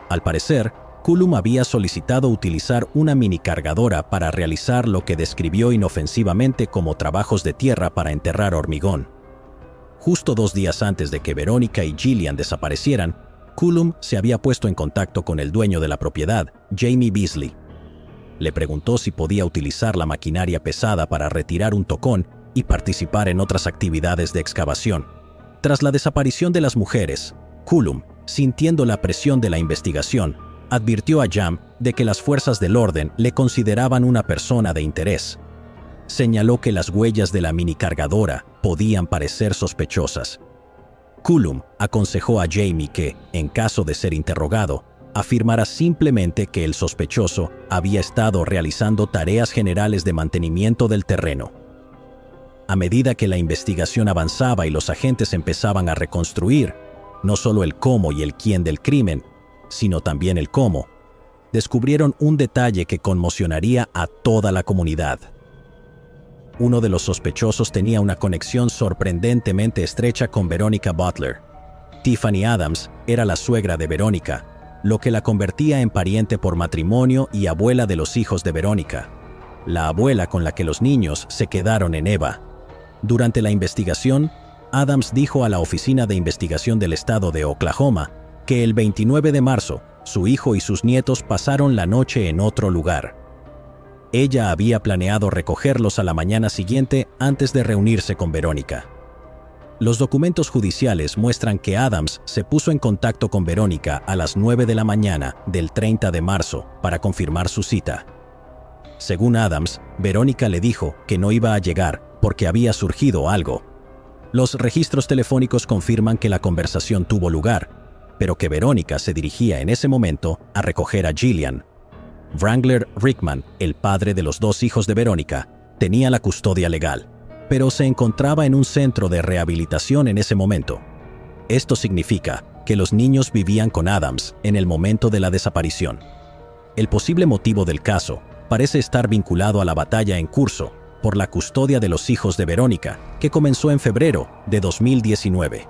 Al parecer, Cullum había solicitado utilizar una minicargadora para realizar lo que describió inofensivamente como trabajos de tierra para enterrar hormigón. Justo 2 días antes de que Veronica y Gillian desaparecieran, Cullum se había puesto en contacto con el dueño de la propiedad, Jamie Beasley. Le preguntó si podía utilizar la maquinaria pesada para retirar un tocón y participar en otras actividades de excavación. Tras la desaparición de las mujeres, Cullum, sintiendo la presión de la investigación, advirtió a Jam de que las fuerzas del orden le consideraban una persona de interés. Señaló que las huellas de la minicargadora podían parecer sospechosas. Cullum aconsejó a Jamie que, en caso de ser interrogado, afirmara simplemente que el sospechoso había estado realizando tareas generales de mantenimiento del terreno. A medida que la investigación avanzaba y los agentes empezaban a reconstruir, no solo el cómo y el quién del crimen, sino también el cómo, descubrieron un detalle que conmocionaría a toda la comunidad. Uno de los sospechosos tenía una conexión sorprendentemente estrecha con Veronica Butler. Tiffany Adams era la suegra de Veronica, lo que la convertía en pariente por matrimonio y abuela de los hijos de Veronica, la abuela con la que los niños se quedaron en Eva. Durante la investigación, Adams dijo a la Oficina de Investigación del Estado de Oklahoma que el 29 de marzo, su hijo y sus nietos pasaron la noche en otro lugar. Ella había planeado recogerlos a la mañana siguiente antes de reunirse con Veronica. Los documentos judiciales muestran que Adams se puso en contacto con Veronica a las 9 de la mañana del 30 de marzo para confirmar su cita. Según Adams, Verónica le dijo que no iba a llegar porque había surgido algo. Los registros telefónicos confirman que la conversación tuvo lugar, pero que Verónica se dirigía en ese momento a recoger a Gillian. Wrangler Rickman, el padre de los 2 hijos de Verónica, tenía la custodia legal, pero se encontraba en un centro de rehabilitación en ese momento. Esto significa que los niños vivían con Adams en el momento de la desaparición. El posible motivo del caso parece estar vinculado a la batalla en curso por la custodia de los hijos de Verónica, que comenzó en febrero de 2019.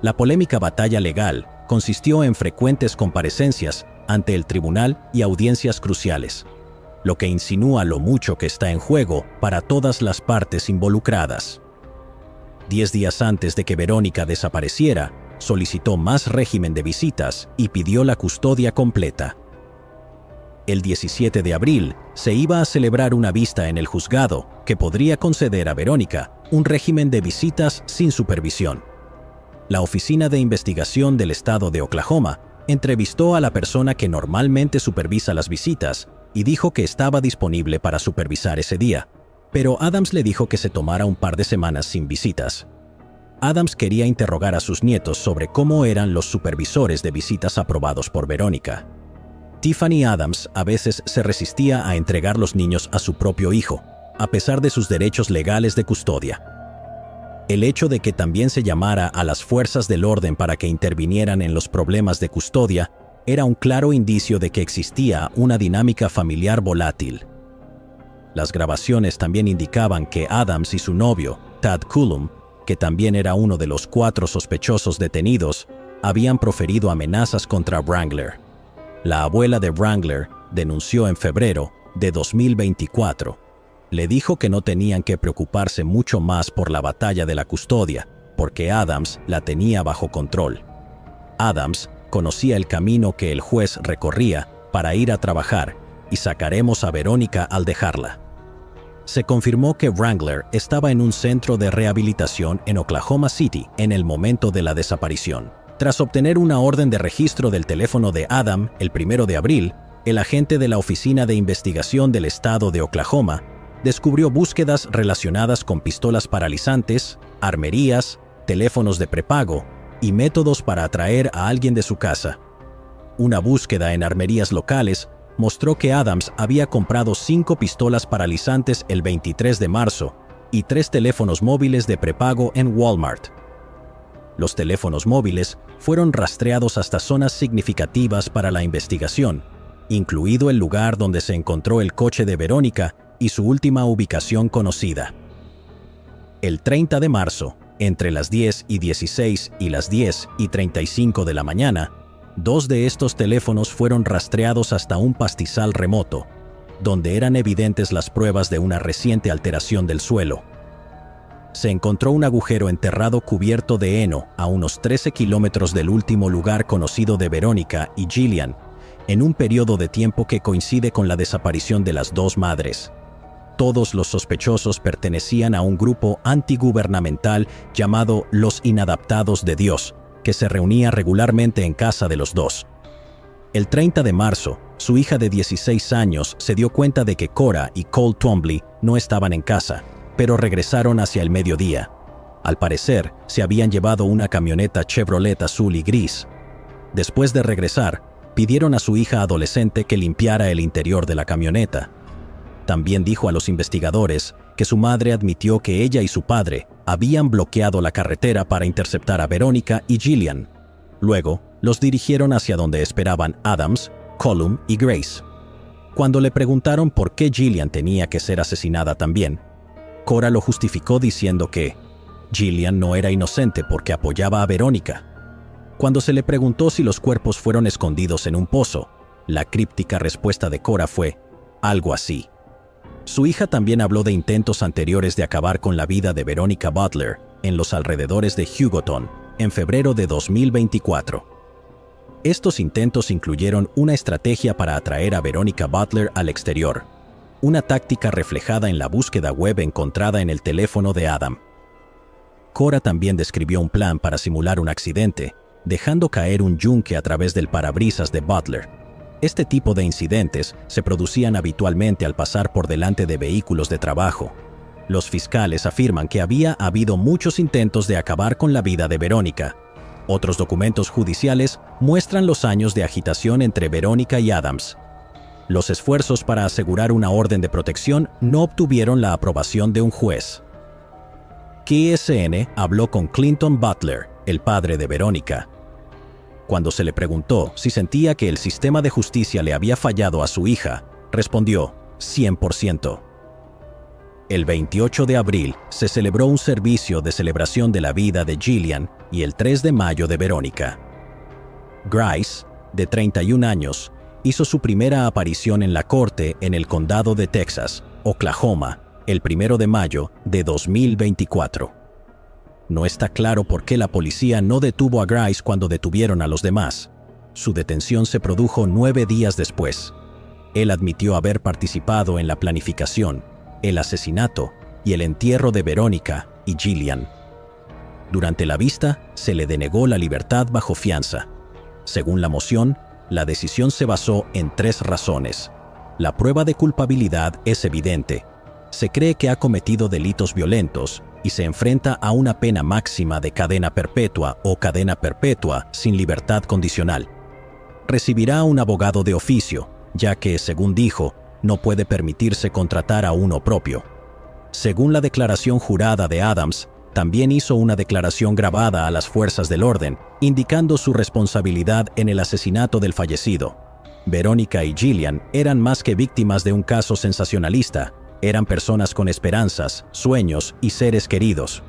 La polémica batalla legal consistió en frecuentes comparecencias ante el tribunal y audiencias cruciales, lo que insinúa lo mucho que está en juego para todas las partes involucradas. 10 días antes de que Verónica desapareciera, solicitó más régimen de visitas y pidió la custodia completa. El 17 de abril se iba a celebrar una vista en el juzgado que podría conceder a Verónica un régimen de visitas sin supervisión. La Oficina de Investigación del Estado de Oklahoma entrevistó a la persona que normalmente supervisa las visitas y dijo que estaba disponible para supervisar ese día, pero Adams le dijo que se tomara un par de semanas sin visitas. Adams quería interrogar a sus nietos sobre cómo eran los supervisores de visitas aprobados por Verónica. Tiffany Adams a veces se resistía a entregar los niños a su propio hijo, a pesar de sus derechos legales de custodia. El hecho de que también se llamara a las fuerzas del orden para que intervinieran en los problemas de custodia era un claro indicio de que existía una dinámica familiar volátil. Las grabaciones también indicaban que Adams y su novio, Tad Cullum, que también era uno de los 4 sospechosos detenidos, habían proferido amenazas contra Wrangler. La abuela de Wrangler denunció en febrero de 2024. Le dijo que no tenían que preocuparse mucho más por la batalla de la custodia, porque Adams la tenía bajo control. Adams conocía el camino que el juez recorría para ir a trabajar y sacaremos a Verónica al dejarla. Se confirmó que Wrangler estaba en un centro de rehabilitación en Oklahoma City en el momento de la desaparición. Tras obtener una orden de registro del teléfono de Adam el 1 de abril, el agente de la Oficina de Investigación del Estado de Oklahoma descubrió búsquedas relacionadas con pistolas paralizantes, armerías, teléfonos de prepago y métodos para atraer a alguien de su casa. Una búsqueda en armerías locales mostró que Adams había comprado 5 pistolas paralizantes el 23 de marzo y 3 teléfonos móviles de prepago en Walmart. Los teléfonos móviles fueron rastreados hasta zonas significativas para la investigación, incluido el lugar donde se encontró el coche de Verónica y su última ubicación conocida. El 30 de marzo, entre las 10:16 y las 10:35 de la mañana, 2 de estos teléfonos fueron rastreados hasta un pastizal remoto, donde eran evidentes las pruebas de una reciente alteración del suelo. Se encontró un agujero enterrado cubierto de heno a unos 13 kilómetros del último lugar conocido de Verónica y Gillian, en un periodo de tiempo que coincide con la desaparición de las 2 madres. Todos los sospechosos pertenecían a un grupo antigubernamental llamado Los Inadaptados de Dios, que se reunía regularmente en casa de los 2. El 30 de marzo, su hija de 16 años se dio cuenta de que Cora y Cole Twombly no estaban en casa, pero regresaron hacia el mediodía. Al parecer, se habían llevado una camioneta Chevrolet azul y gris. Después de regresar, pidieron a su hija adolescente que limpiara el interior de la camioneta. También dijo a los investigadores que su madre admitió que ella y su padre habían bloqueado la carretera para interceptar a Verónica y Gillian. Luego, los dirigieron hacia donde esperaban Adams, Cullum y Grace. Cuando le preguntaron por qué Gillian tenía que ser asesinada también, Cora lo justificó diciendo que Gillian no era inocente porque apoyaba a Verónica. Cuando se le preguntó si los cuerpos fueron escondidos en un pozo, la críptica respuesta de Cora fue algo así. Su hija también habló de intentos anteriores de acabar con la vida de Verónica Butler en los alrededores de Hugoton en febrero de 2024. Estos intentos incluyeron una estrategia para atraer a Verónica Butler al exterior, una táctica reflejada en la búsqueda web encontrada en el teléfono de Adam. Cora también describió un plan para simular un accidente, dejando caer un yunque a través del parabrisas de Butler. Este tipo de incidentes se producían habitualmente al pasar por delante de vehículos de trabajo. Los fiscales afirman que había habido muchos intentos de acabar con la vida de Verónica. Otros documentos judiciales muestran los años de agitación entre Verónica y Adams. Los esfuerzos para asegurar una orden de protección no obtuvieron la aprobación de un juez. KSN habló con Clinton Butler, el padre de Verónica. Cuando se le preguntó si sentía que el sistema de justicia le había fallado a su hija, respondió 100%. El 28 de abril se celebró un servicio de celebración de la vida de Gillian y el 3 de mayo de Verónica. Grice, de 31 años, hizo su primera aparición en la corte en el condado de Texas, Oklahoma, el 1 de mayo de 2024. No está claro por qué la policía no detuvo a Grice cuando detuvieron a los demás. Su detención se produjo 9 días después. Él admitió haber participado en la planificación, el asesinato y el entierro de Verónica y Gillian. Durante la vista, se le denegó la libertad bajo fianza. Según la moción, la decisión se basó en 3 razones. La prueba de culpabilidad es evidente. Se cree que ha cometido delitos violentos y se enfrenta a una pena máxima de cadena perpetua o cadena perpetua sin libertad condicional. Recibirá un abogado de oficio, ya que, según dijo, no puede permitirse contratar a uno propio. Según la declaración jurada de Adams, también hizo una declaración grabada a las fuerzas del orden, indicando su responsabilidad en el asesinato del fallecido. Verónica y Gillian eran más que víctimas de un caso sensacionalista. Eran personas con esperanzas, sueños y seres queridos.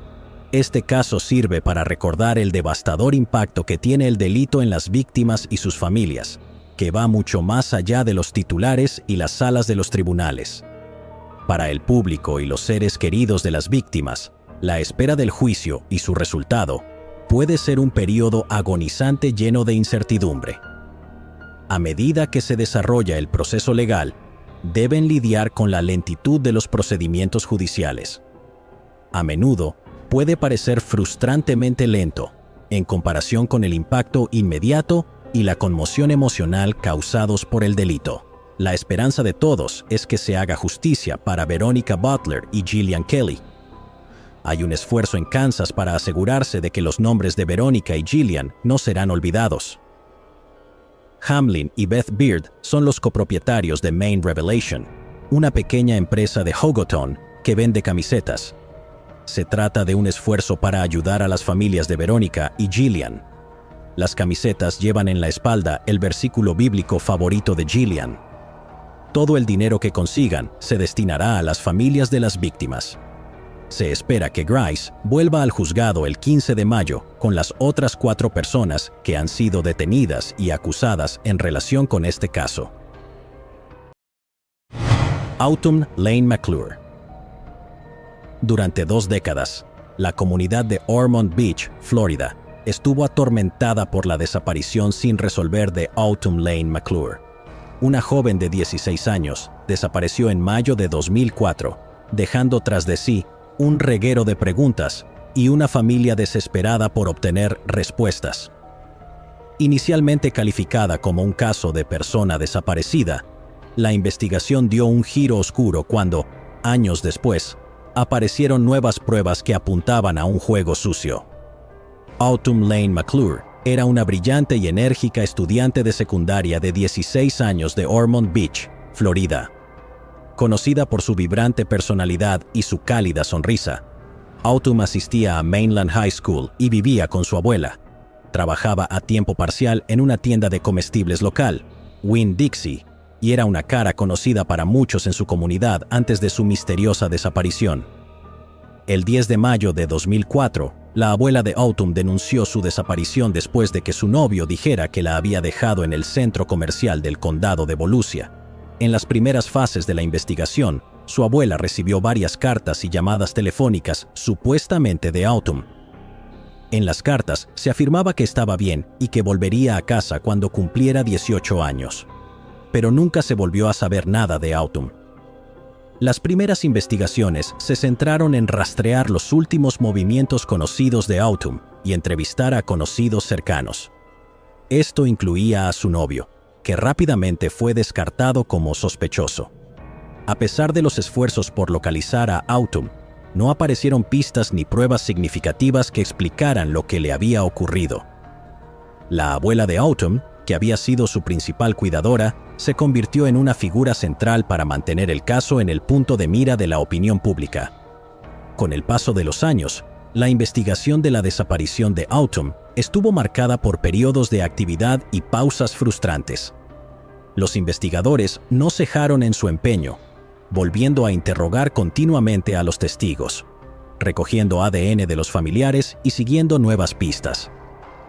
Este caso sirve para recordar el devastador impacto que tiene el delito en las víctimas y sus familias, que va mucho más allá de los titulares y las salas de los tribunales. Para el público y los seres queridos de las víctimas, la espera del juicio y su resultado puede ser un periodo agonizante lleno de incertidumbre. A medida que se desarrolla el proceso legal, deben lidiar con la lentitud de los procedimientos judiciales. A menudo, puede parecer frustrantemente lento, en comparación con el impacto inmediato y la conmoción emocional causados por el delito. La esperanza de todos es que se haga justicia para Verónica Butler y Gillian Kelly. Hay un esfuerzo en Kansas para asegurarse de que los nombres de Verónica y Gillian no serán olvidados. Hamlin y Beth Beard son los copropietarios de Main Revelation, una pequeña empresa de Hogoton que vende camisetas. Se trata de un esfuerzo para ayudar a las familias de Verónica y Gillian. Las camisetas llevan en la espalda el versículo bíblico favorito de Gillian. Todo el dinero que consigan se destinará a las familias de las víctimas. Se espera que Grice vuelva al juzgado el 15 de mayo con las otras 4 personas que han sido detenidas y acusadas en relación con este caso. Autumn Lane McClure. Durante 2 décadas, la comunidad de Ormond Beach, Florida, estuvo atormentada por la desaparición sin resolver de Autumn Lane McClure. Una joven de 16 años desapareció en mayo de 2004, dejando tras de sí un reguero de preguntas y una familia desesperada por obtener respuestas. Inicialmente calificada como un caso de persona desaparecida, la investigación dio un giro oscuro cuando, años después, aparecieron nuevas pruebas que apuntaban a un juego sucio. Autumn Lane McClure era una brillante y enérgica estudiante de secundaria de 16 años de Ormond Beach, Florida. Conocida por su vibrante personalidad y su cálida sonrisa, Autumn asistía a Mainland High School y vivía con su abuela. Trabajaba a tiempo parcial en una tienda de comestibles local, Winn-Dixie, y era una cara conocida para muchos en su comunidad antes de su misteriosa desaparición. El 10 de mayo de 2004, la abuela de Autumn denunció su desaparición después de que su novio dijera que la había dejado en el centro comercial del condado de Volusia. En las primeras fases de la investigación, su abuela recibió varias cartas y llamadas telefónicas supuestamente de Autumn. En las cartas se afirmaba que estaba bien y que volvería a casa cuando cumpliera 18 años. Pero nunca se volvió a saber nada de Autumn. Las primeras investigaciones se centraron en rastrear los últimos movimientos conocidos de Autumn y entrevistar a conocidos cercanos. Esto incluía a su novio, que rápidamente fue descartado como sospechoso. A pesar de los esfuerzos por localizar a Autumn, no aparecieron pistas ni pruebas significativas que explicaran lo que le había ocurrido. La abuela de Autumn, que había sido su principal cuidadora, se convirtió en una figura central para mantener el caso en el punto de mira de la opinión pública. Con el paso de los años, la investigación de la desaparición de Autumn estuvo marcada por periodos de actividad y pausas frustrantes. Los investigadores no cejaron en su empeño, volviendo a interrogar continuamente a los testigos, recogiendo ADN de los familiares y siguiendo nuevas pistas.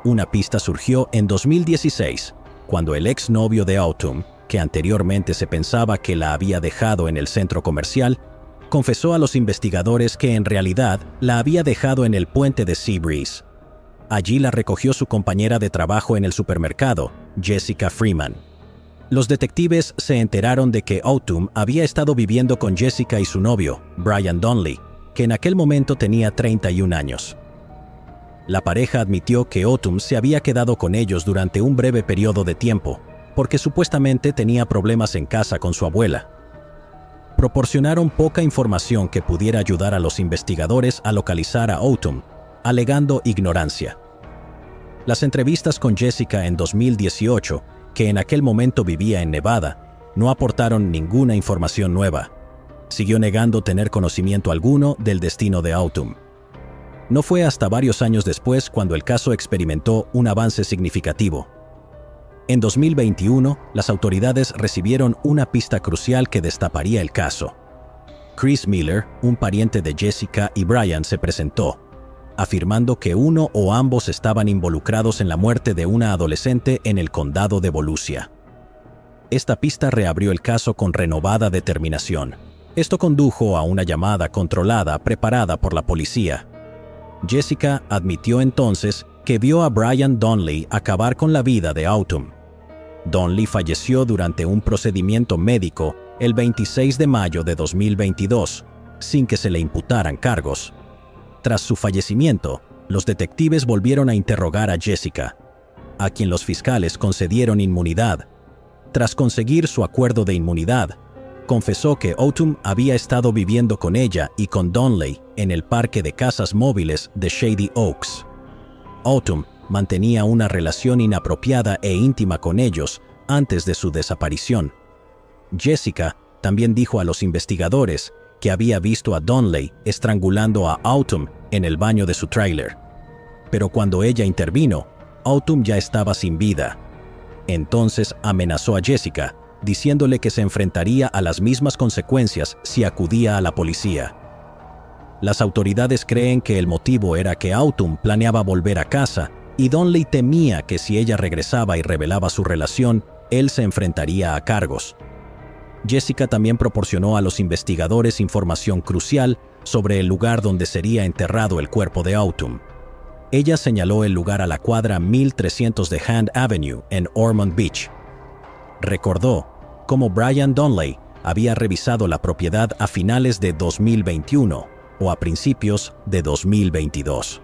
Una pista surgió en 2016, cuando el exnovio de Autumn, que anteriormente se pensaba que la había dejado en el centro comercial, confesó a los investigadores que en realidad la había dejado en el puente de Seabreeze. Allí la recogió su compañera de trabajo en el supermercado, Jessica Freeman. Los detectives se enteraron de que Autumn había estado viviendo con Jessica y su novio, Brian Donnelly, que en aquel momento tenía 31 años. La pareja admitió que Autumn se había quedado con ellos durante un breve periodo de tiempo, porque supuestamente tenía problemas en casa con su abuela. Proporcionaron poca información que pudiera ayudar a los investigadores a localizar a Autumn, alegando ignorancia. Las entrevistas con Jessica en 2018, que en aquel momento vivía en Nevada, no aportaron ninguna información nueva. Siguió negando tener conocimiento alguno del destino de Autumn. No fue hasta varios años después cuando el caso experimentó un avance significativo. En 2021, las autoridades recibieron una pista crucial que destaparía el caso. Chris Miller, un pariente de Jessica y Brian, se presentó, afirmando que uno o ambos estaban involucrados en la muerte de una adolescente en el condado de Volusia. Esta pista reabrió el caso con renovada determinación. Esto condujo a una llamada controlada preparada por la policía. Jessica admitió entonces que vio a Brian Donnelly acabar con la vida de Autumn. Donnelly falleció durante un procedimiento médico el 26 de mayo de 2022, sin que se le imputaran cargos. Tras su fallecimiento, los detectives volvieron a interrogar a Jessica, a quien los fiscales concedieron inmunidad. Tras conseguir su acuerdo de inmunidad, confesó que Autumn había estado viviendo con ella y con Donnelly en el parque de casas móviles de Shady Oaks. Autumn mantenía una relación inapropiada e íntima con ellos antes de su desaparición. Jessica también dijo a los investigadores que había visto a Donnelly estrangulando a Autumn en el baño de su tráiler. Pero cuando ella intervino, Autumn ya estaba sin vida. Entonces amenazó a Jessica, diciéndole que se enfrentaría a las mismas consecuencias si acudía a la policía. Las autoridades creen que el motivo era que Autumn planeaba volver a casa y Donnelly temía que si ella regresaba y revelaba su relación, él se enfrentaría a cargos. Jessica también proporcionó a los investigadores información crucial sobre el lugar donde sería enterrado el cuerpo de Autumn. Ella señaló el lugar a la cuadra 1300 de Hand Avenue en Ormond Beach. Recordó cómo Brian Donnelly había revisado la propiedad a finales de 2021 o a principios de 2022.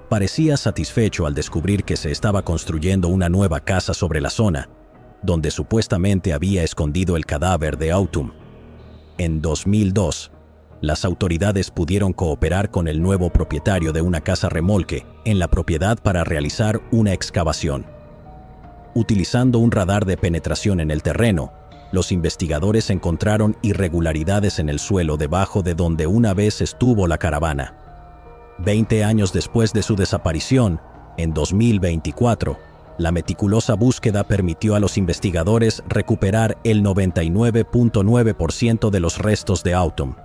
Parecía satisfecho al descubrir que se estaba construyendo una nueva casa sobre la zona, donde supuestamente había escondido el cadáver de Autumn. En 2002, las autoridades pudieron cooperar con el nuevo propietario de una casa remolque en la propiedad para realizar una excavación. Utilizando un radar de penetración en el terreno, los investigadores encontraron irregularidades en el suelo debajo de donde una vez estuvo la caravana. 20 años después de su desaparición, en 2024, la meticulosa búsqueda permitió a los investigadores recuperar el 99.9% de los restos de Autumn.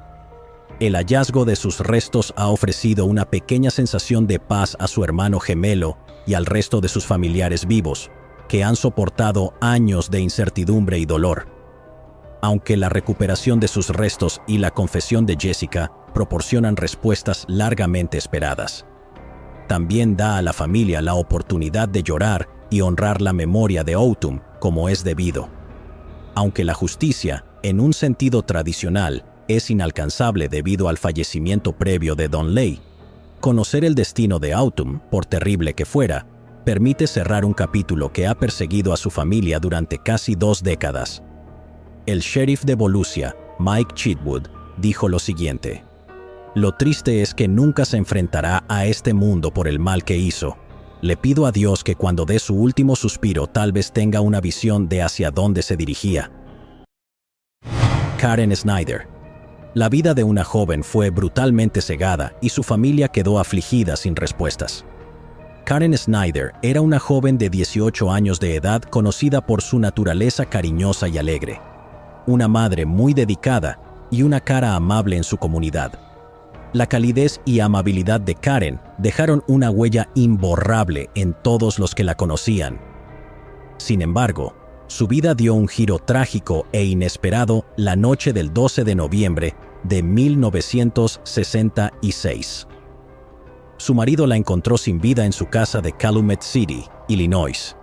El hallazgo de sus restos ha ofrecido una pequeña sensación de paz a su hermano gemelo y al resto de sus familiares vivos, que han soportado años de incertidumbre y dolor. Aunque la recuperación de sus restos y la confesión de Jessica proporcionan respuestas largamente esperadas, también da a la familia la oportunidad de llorar y honrar la memoria de Autumn como es debido. Aunque la justicia, en un sentido tradicional, es inalcanzable debido al fallecimiento previo de Donnelly, conocer el destino de Autumn, por terrible que fuera, permite cerrar un capítulo que ha perseguido a su familia durante casi 2 décadas. El sheriff de Volusia, Mike Chitwood, dijo lo siguiente: «Lo triste es que nunca se enfrentará a este mundo por el mal que hizo. Le pido a Dios que cuando dé su último suspiro tal vez tenga una visión de hacia dónde se dirigía». Karen Snyder. La vida de una joven fue brutalmente cegada y su familia quedó afligida sin respuestas. Karen Snyder era una joven de 18 años de edad conocida por su naturaleza cariñosa y alegre, una madre muy dedicada y una cara amable en su comunidad. La calidez y amabilidad de Karen dejaron una huella imborrable en todos los que la conocían. Sin embargo, su vida dio un giro trágico e inesperado la noche del 12 de noviembre de 1966. Su marido la encontró sin vida en su casa de Calumet City, Illinois.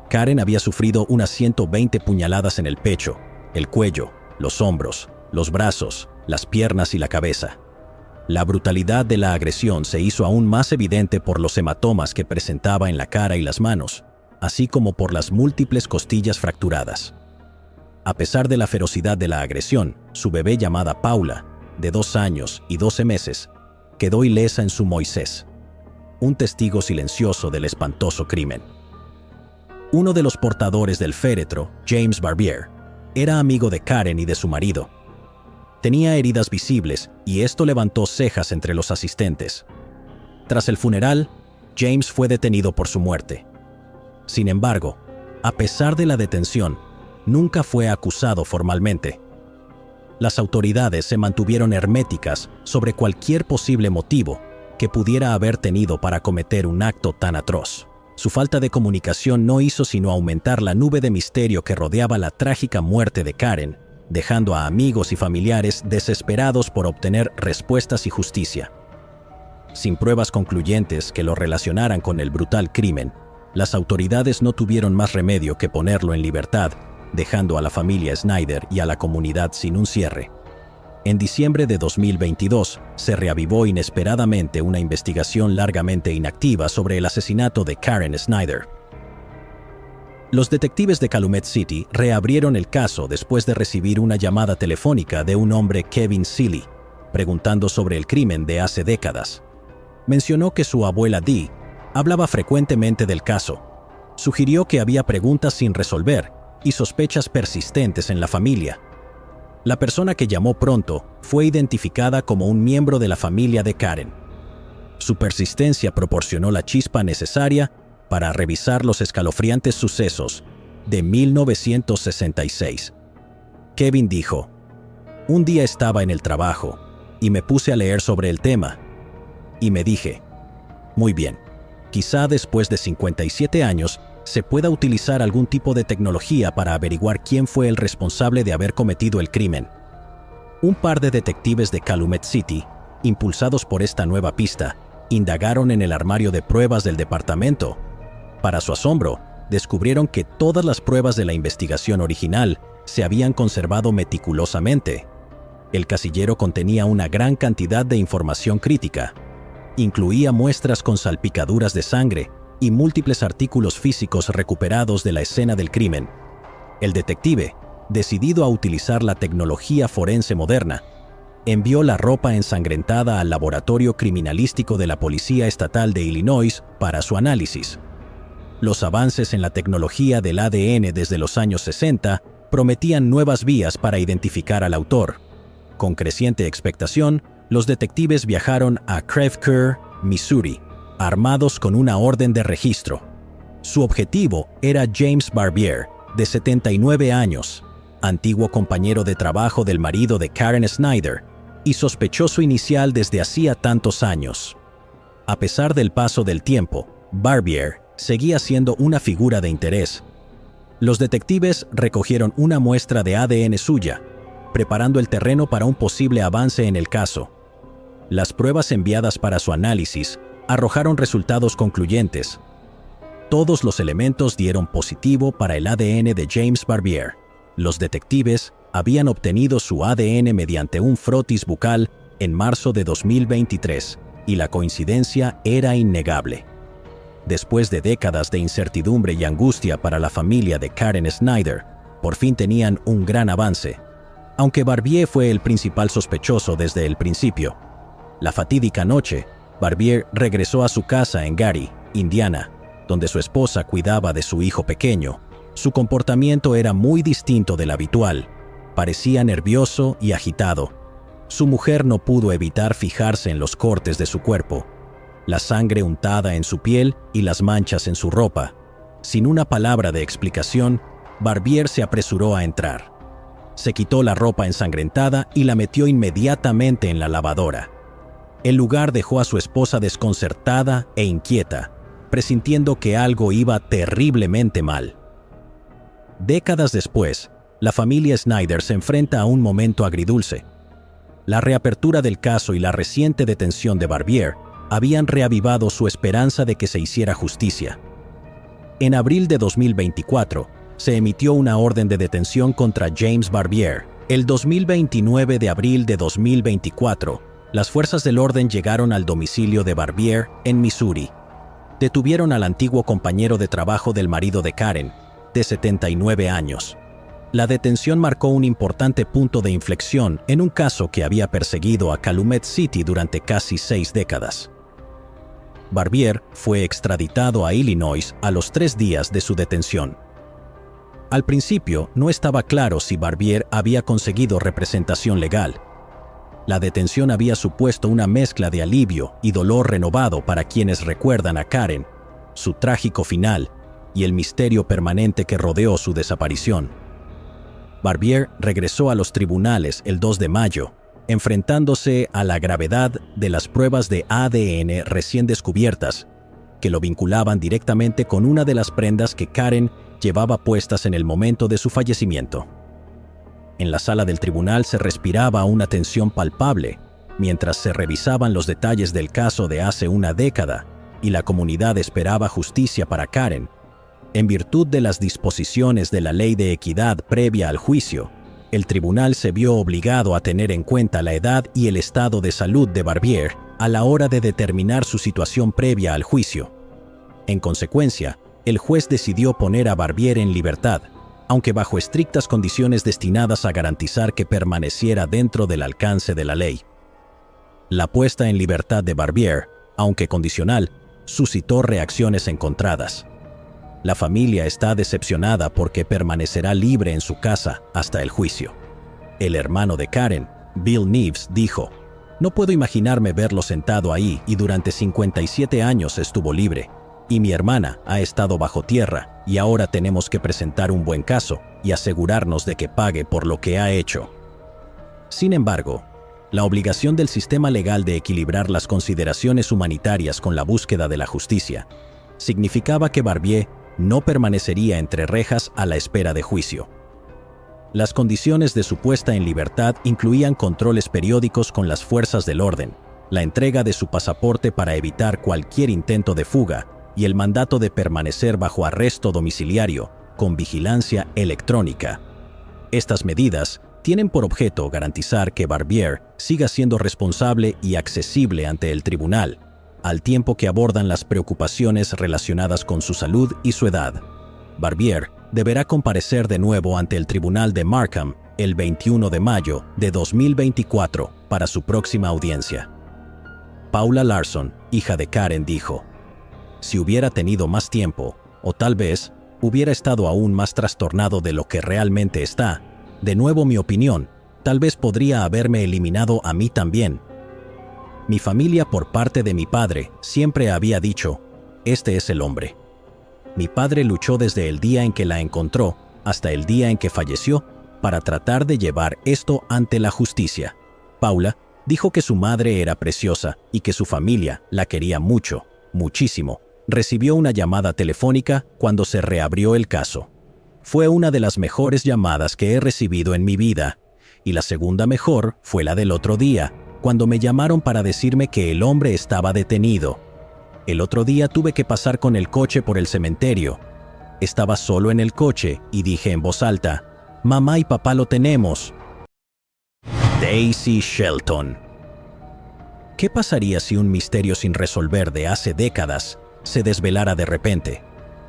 Karen había sufrido unas 120 puñaladas en el pecho, el cuello, los hombros, los brazos, las piernas y la cabeza. La brutalidad de la agresión se hizo aún más evidente por los hematomas que presentaba en la cara y las manos, así como por las múltiples costillas fracturadas. A pesar de la ferocidad de la agresión, su bebé llamada Paula, de 2 años y 12 meses, quedó ilesa en su Moisés, un testigo silencioso del espantoso crimen. Uno de los portadores del féretro, James Barbier, era amigo de Karen y de su marido. Tenía heridas visibles y esto levantó cejas entre los asistentes. Tras el funeral, James fue detenido por su muerte. Sin embargo, a pesar de la detención, nunca fue acusado formalmente. Las autoridades se mantuvieron herméticas sobre cualquier posible motivo que pudiera haber tenido para cometer un acto tan atroz. Su falta de comunicación no hizo sino aumentar la nube de misterio que rodeaba la trágica muerte de Karen, dejando a amigos y familiares desesperados por obtener respuestas y justicia. Sin pruebas concluyentes que lo relacionaran con el brutal crimen, las autoridades no tuvieron más remedio que ponerlo en libertad, dejando a la familia Snyder y a la comunidad sin un cierre. En diciembre de 2022, se reavivó inesperadamente una investigación largamente inactiva sobre el asesinato de Karen Snyder. Los detectives de Calumet City reabrieron el caso después de recibir una llamada telefónica de un hombre, Kevin Seeley, preguntando sobre el crimen de hace décadas. Mencionó que su abuela Dee hablaba frecuentemente del caso. Sugirió que había preguntas sin resolver y sospechas persistentes en la familia. La persona que llamó pronto fue identificada como un miembro de la familia de Karen. Su persistencia proporcionó la chispa necesaria para revisar los escalofriantes sucesos de 1966. Kevin dijo: «Un día estaba en el trabajo y me puse a leer sobre el tema y me dije, muy bien, quizá después de 57 años se pueda utilizar algún tipo de tecnología para averiguar quién fue el responsable de haber cometido el crimen». Un par de detectives de Calumet City, impulsados por esta nueva pista, indagaron en el armario de pruebas del departamento. Para su asombro, descubrieron que todas las pruebas de la investigación original se habían conservado meticulosamente. El casillero contenía una gran cantidad de información crítica. Incluía muestras con salpicaduras de sangre y múltiples artículos físicos recuperados de la escena del crimen. El detective, decidido a utilizar la tecnología forense moderna, envió la ropa ensangrentada al laboratorio criminalístico de la Policía Estatal de Illinois para su análisis. Los avances en la tecnología del ADN desde los años 60 prometían nuevas vías para identificar al autor. Con creciente expectación, los detectives viajaron a Creve Coeur, Missouri, armados con una orden de registro. Su objetivo era James Barbier, de 79 años, antiguo compañero de trabajo del marido de Karen Snyder y sospechoso inicial desde hacía tantos años. A pesar del paso del tiempo, Barbier seguía siendo una figura de interés. Los detectives recogieron una muestra de ADN suya, preparando el terreno para un posible avance en el caso. Las pruebas enviadas para su análisis arrojaron resultados concluyentes. Todos los elementos dieron positivo para el ADN de James Barbier. Los detectives habían obtenido su ADN mediante un frotis bucal en marzo de 2023, y la coincidencia era innegable. Después de décadas de incertidumbre y angustia para la familia de Karen Snyder, por fin tenían un gran avance. Aunque Barbier fue el principal sospechoso desde el principio. La fatídica noche, Barbier regresó a su casa en Gary, Indiana, donde su esposa cuidaba de su hijo pequeño. Su comportamiento era muy distinto del habitual. Parecía nervioso y agitado. Su mujer no pudo evitar fijarse en los cortes de su cuerpo, la sangre untada en su piel y las manchas en su ropa. Sin una palabra de explicación, Barbier se apresuró a entrar. Se quitó la ropa ensangrentada y la metió inmediatamente en la lavadora. El lugar dejó a su esposa desconcertada e inquieta, presintiendo que algo iba terriblemente mal. Décadas después, la familia Snyder se enfrenta a un momento agridulce. La reapertura del caso y la reciente detención de Barbier habían reavivado su esperanza de que se hiciera justicia. En abril de 2024, se emitió una orden de detención contra James Barbier. El 29 de abril de 2024, las fuerzas del orden llegaron al domicilio de Barbier en Missouri. Detuvieron al antiguo compañero de trabajo del marido de Karen, de 79 años. La detención marcó un importante punto de inflexión en un caso que había perseguido a Calumet City durante casi 6 décadas. Barbier fue extraditado a Illinois a los 3 días de su detención. Al principio no estaba claro si Barbier había conseguido representación legal. La detención había supuesto una mezcla de alivio y dolor renovado para quienes recuerdan a Karen, su trágico final y el misterio permanente que rodeó su desaparición. Barbier regresó a los tribunales el 2 de mayo, enfrentándose a la gravedad de las pruebas de ADN recién descubiertas, que lo vinculaban directamente con una de las prendas que Karen llevaba puestas en el momento de su fallecimiento. En la sala del tribunal se respiraba una tensión palpable, mientras se revisaban los detalles del caso de hace una década y la comunidad esperaba justicia para Karen. En virtud de las disposiciones de la ley de equidad previa al juicio, el tribunal se vio obligado a tener en cuenta la edad y el estado de salud de Barbier a la hora de determinar su situación previa al juicio. En consecuencia, el juez decidió poner a Barbier en libertad, aunque bajo estrictas condiciones destinadas a garantizar que permaneciera dentro del alcance de la ley. La puesta en libertad de Barbier, aunque condicional, suscitó reacciones encontradas. La familia está decepcionada porque permanecerá libre en su casa hasta el juicio. El hermano de Karen, Bill Neves, dijo: "No puedo imaginarme verlo sentado ahí y durante 57 años estuvo libre. Y mi hermana ha estado bajo tierra y ahora tenemos que presentar un buen caso y asegurarnos de que pague por lo que ha hecho". Sin embargo, la obligación del sistema legal de equilibrar las consideraciones humanitarias con la búsqueda de la justicia significaba que Barbier no permanecería entre rejas a la espera de juicio. Las condiciones de su puesta en libertad incluían controles periódicos con las fuerzas del orden, la entrega de su pasaporte para evitar cualquier intento de fuga y el mandato de permanecer bajo arresto domiciliario con vigilancia electrónica. Estas medidas tienen por objeto garantizar que Barbier siga siendo responsable y accesible ante el tribunal, al tiempo que abordan las preocupaciones relacionadas con su salud y su edad. Barbier deberá comparecer de nuevo ante el tribunal de Markham el 21 de mayo de 2024 para su próxima audiencia. Paula Larson, hija de Karen, dijo: "Si hubiera tenido más tiempo, o tal vez hubiera estado aún más trastornado de lo que realmente está, de nuevo mi opinión, tal vez podría haberme eliminado a mí también. Mi familia por parte de mi padre siempre había dicho, este es el hombre. Mi padre luchó desde el día en que la encontró hasta el día en que falleció para tratar de llevar esto ante la justicia". Paula dijo que su madre era preciosa y que su familia la quería mucho, muchísimo. Recibió una llamada telefónica cuando se reabrió el caso. Fue una de las mejores llamadas que he recibido en mi vida, y la segunda mejor fue la del otro día, cuando me llamaron para decirme que el hombre estaba detenido. El otro día tuve que pasar con el coche por el cementerio. Estaba solo en el coche y dije en voz alta: "Mamá y papá lo tenemos". Daisy Shelton. ¿Qué pasaría si un misterio sin resolver de hace décadas se desvelara de repente,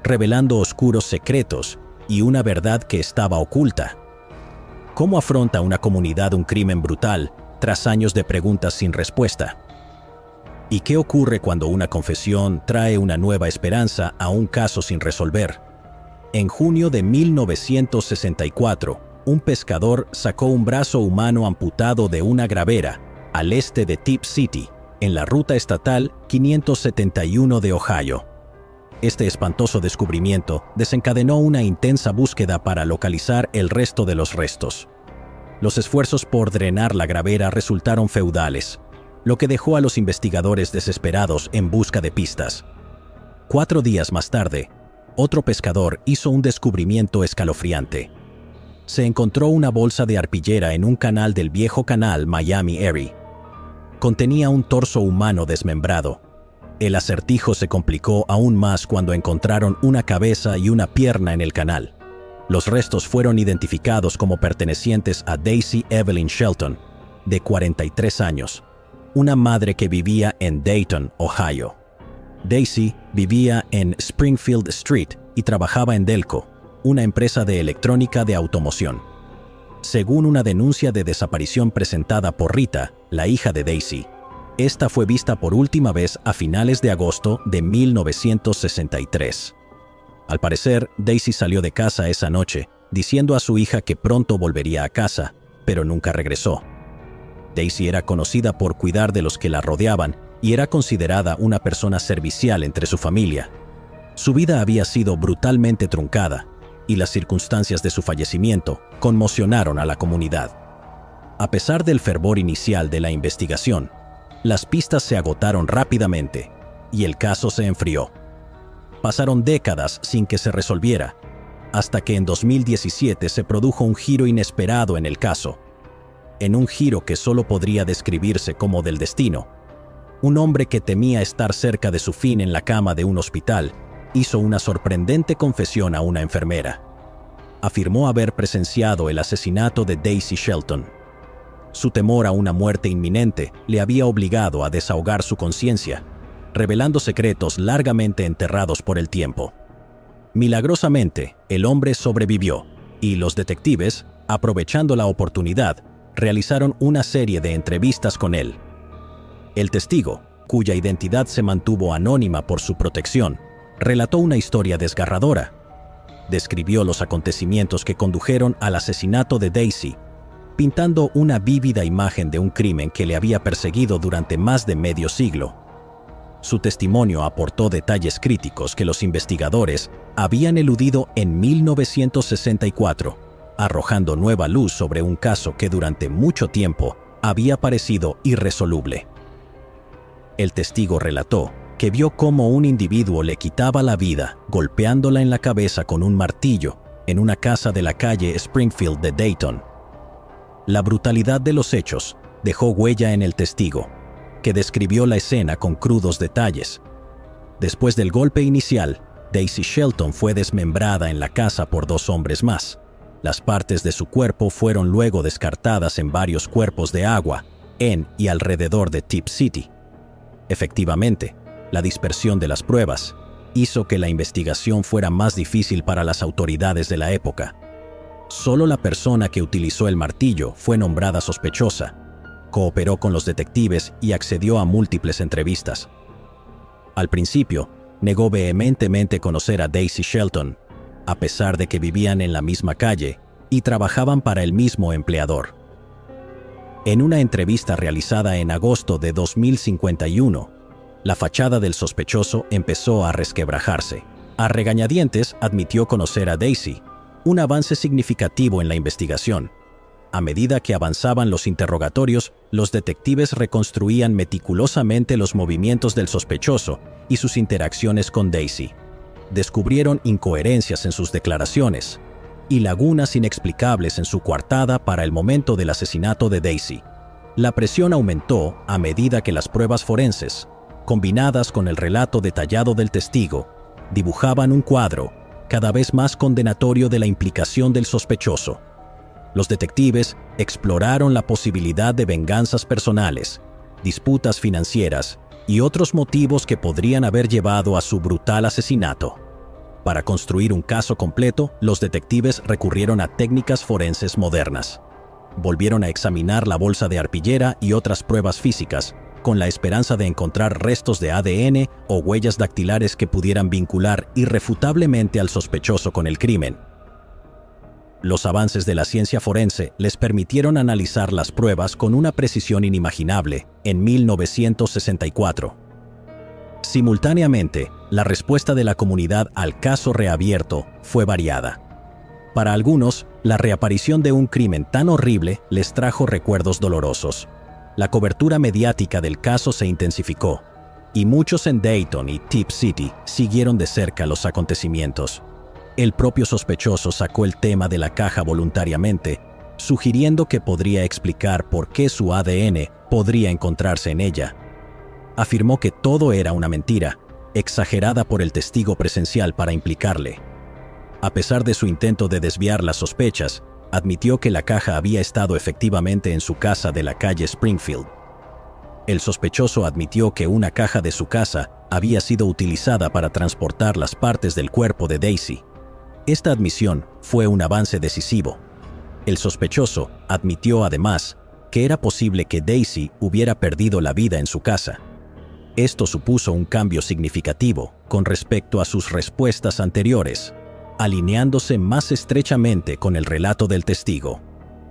revelando oscuros secretos y una verdad que estaba oculta. ¿Cómo afronta una comunidad un crimen brutal tras años de preguntas sin respuesta? ¿Y qué ocurre cuando una confesión trae una nueva esperanza a un caso sin resolver? En junio de 1964, un pescador sacó un brazo humano amputado de una gravera al este de Tipp City, en la ruta estatal 571 de Ohio. Este espantoso descubrimiento desencadenó una intensa búsqueda para localizar el resto de los restos. Los esfuerzos por drenar la gravera resultaron feudales, lo que dejó a los investigadores desesperados en busca de pistas. 4 días más tarde, otro pescador hizo un descubrimiento escalofriante. Se encontró una bolsa de arpillera en un canal del viejo canal Miami-Erie. Contenía un torso humano desmembrado. El acertijo se complicó aún más cuando encontraron una cabeza y una pierna en el canal. Los restos fueron identificados como pertenecientes a Daisy Evelyn Shelton, de 43 años, una madre que vivía en Dayton, Ohio. Daisy vivía en Springfield Street y trabajaba en Delco, una empresa de electrónica de automoción. Según una denuncia de desaparición presentada por Rita, la hija de Daisy, esta fue vista por última vez a finales de agosto de 1963. Al parecer, Daisy salió de casa esa noche, diciendo a su hija que pronto volvería a casa, pero nunca regresó. Daisy era conocida por cuidar de los que la rodeaban y era considerada una persona servicial entre su familia. Su vida había sido brutalmente truncada, y las circunstancias de su fallecimiento conmocionaron a la comunidad. A pesar del fervor inicial de la investigación, las pistas se agotaron rápidamente y el caso se enfrió. Pasaron décadas sin que se resolviera, hasta que en 2017 se produjo un giro inesperado en el caso. En un giro que solo podría describirse como del destino, un hombre que temía estar cerca de su fin en la cama de un hospital hizo una sorprendente confesión a una enfermera. Afirmó haber presenciado el asesinato de Daisy Shelton. Su temor a una muerte inminente le había obligado a desahogar su conciencia, revelando secretos largamente enterrados por el tiempo. Milagrosamente, el hombre sobrevivió, y los detectives, aprovechando la oportunidad, realizaron una serie de entrevistas con él. El testigo, cuya identidad se mantuvo anónima por su protección, relató una historia desgarradora. Describió los acontecimientos que condujeron al asesinato de Daisy, pintando una vívida imagen de un crimen que le había perseguido durante más de medio siglo. Su testimonio aportó detalles críticos que los investigadores habían eludido en 1964, arrojando nueva luz sobre un caso que durante mucho tiempo había parecido irresoluble. El testigo relató que vio cómo un individuo le quitaba la vida golpeándola en la cabeza con un martillo en una casa de la calle Springfield de Dayton. La brutalidad de los hechos dejó huella en el testigo, que describió la escena con crudos detalles. Después del golpe inicial, Daisy Shelton fue desmembrada en la casa por 2 hombres más. Las partes de su cuerpo fueron luego descartadas en varios cuerpos de agua en y alrededor de Tipp City. Efectivamente, la dispersión de las pruebas hizo que la investigación fuera más difícil para las autoridades de la época. Solo la persona que utilizó el martillo fue nombrada sospechosa, cooperó con los detectives y accedió a múltiples entrevistas. Al principio, negó vehementemente conocer a Daisy Shelton, a pesar de que vivían en la misma calle y trabajaban para el mismo empleador. En una entrevista realizada en agosto de 2051, la fachada del sospechoso empezó a resquebrajarse. A regañadientes admitió conocer a Daisy, un avance significativo en la investigación. A medida que avanzaban los interrogatorios, los detectives reconstruían meticulosamente los movimientos del sospechoso y sus interacciones con Daisy. Descubrieron incoherencias en sus declaraciones y lagunas inexplicables en su coartada para el momento del asesinato de Daisy. La presión aumentó a medida que las pruebas forenses, combinadas con el relato detallado del testigo, dibujaban un cuadro cada vez más condenatorio de la implicación del sospechoso. Los detectives exploraron la posibilidad de venganzas personales, disputas financieras y otros motivos que podrían haber llevado a su brutal asesinato. Para construir un caso completo, los detectives recurrieron a técnicas forenses modernas. Volvieron a examinar la bolsa de arpillera y otras pruebas físicas, con la esperanza de encontrar restos de ADN o huellas dactilares que pudieran vincular irrefutablemente al sospechoso con el crimen. Los avances de la ciencia forense les permitieron analizar las pruebas con una precisión inimaginable en 1964. Simultáneamente, la respuesta de la comunidad al caso reabierto fue variada. Para algunos, la reaparición de un crimen tan horrible les trajo recuerdos dolorosos. La cobertura mediática del caso se intensificó, y muchos en Dayton y Tipp City siguieron de cerca los acontecimientos. El propio sospechoso sacó el tema de la caja voluntariamente, sugiriendo que podría explicar por qué su ADN podría encontrarse en ella. Afirmó que todo era una mentira, exagerada por el testigo presencial para implicarle. A pesar de su intento de desviar las sospechas, admitió que la caja había estado efectivamente en su casa de la calle Springfield. El sospechoso admitió que una caja de su casa había sido utilizada para transportar las partes del cuerpo de Daisy. Esta admisión fue un avance decisivo. El sospechoso admitió además que era posible que Daisy hubiera perdido la vida en su casa. Esto supuso un cambio significativo con respecto a sus respuestas anteriores, alineándose más estrechamente con el relato del testigo.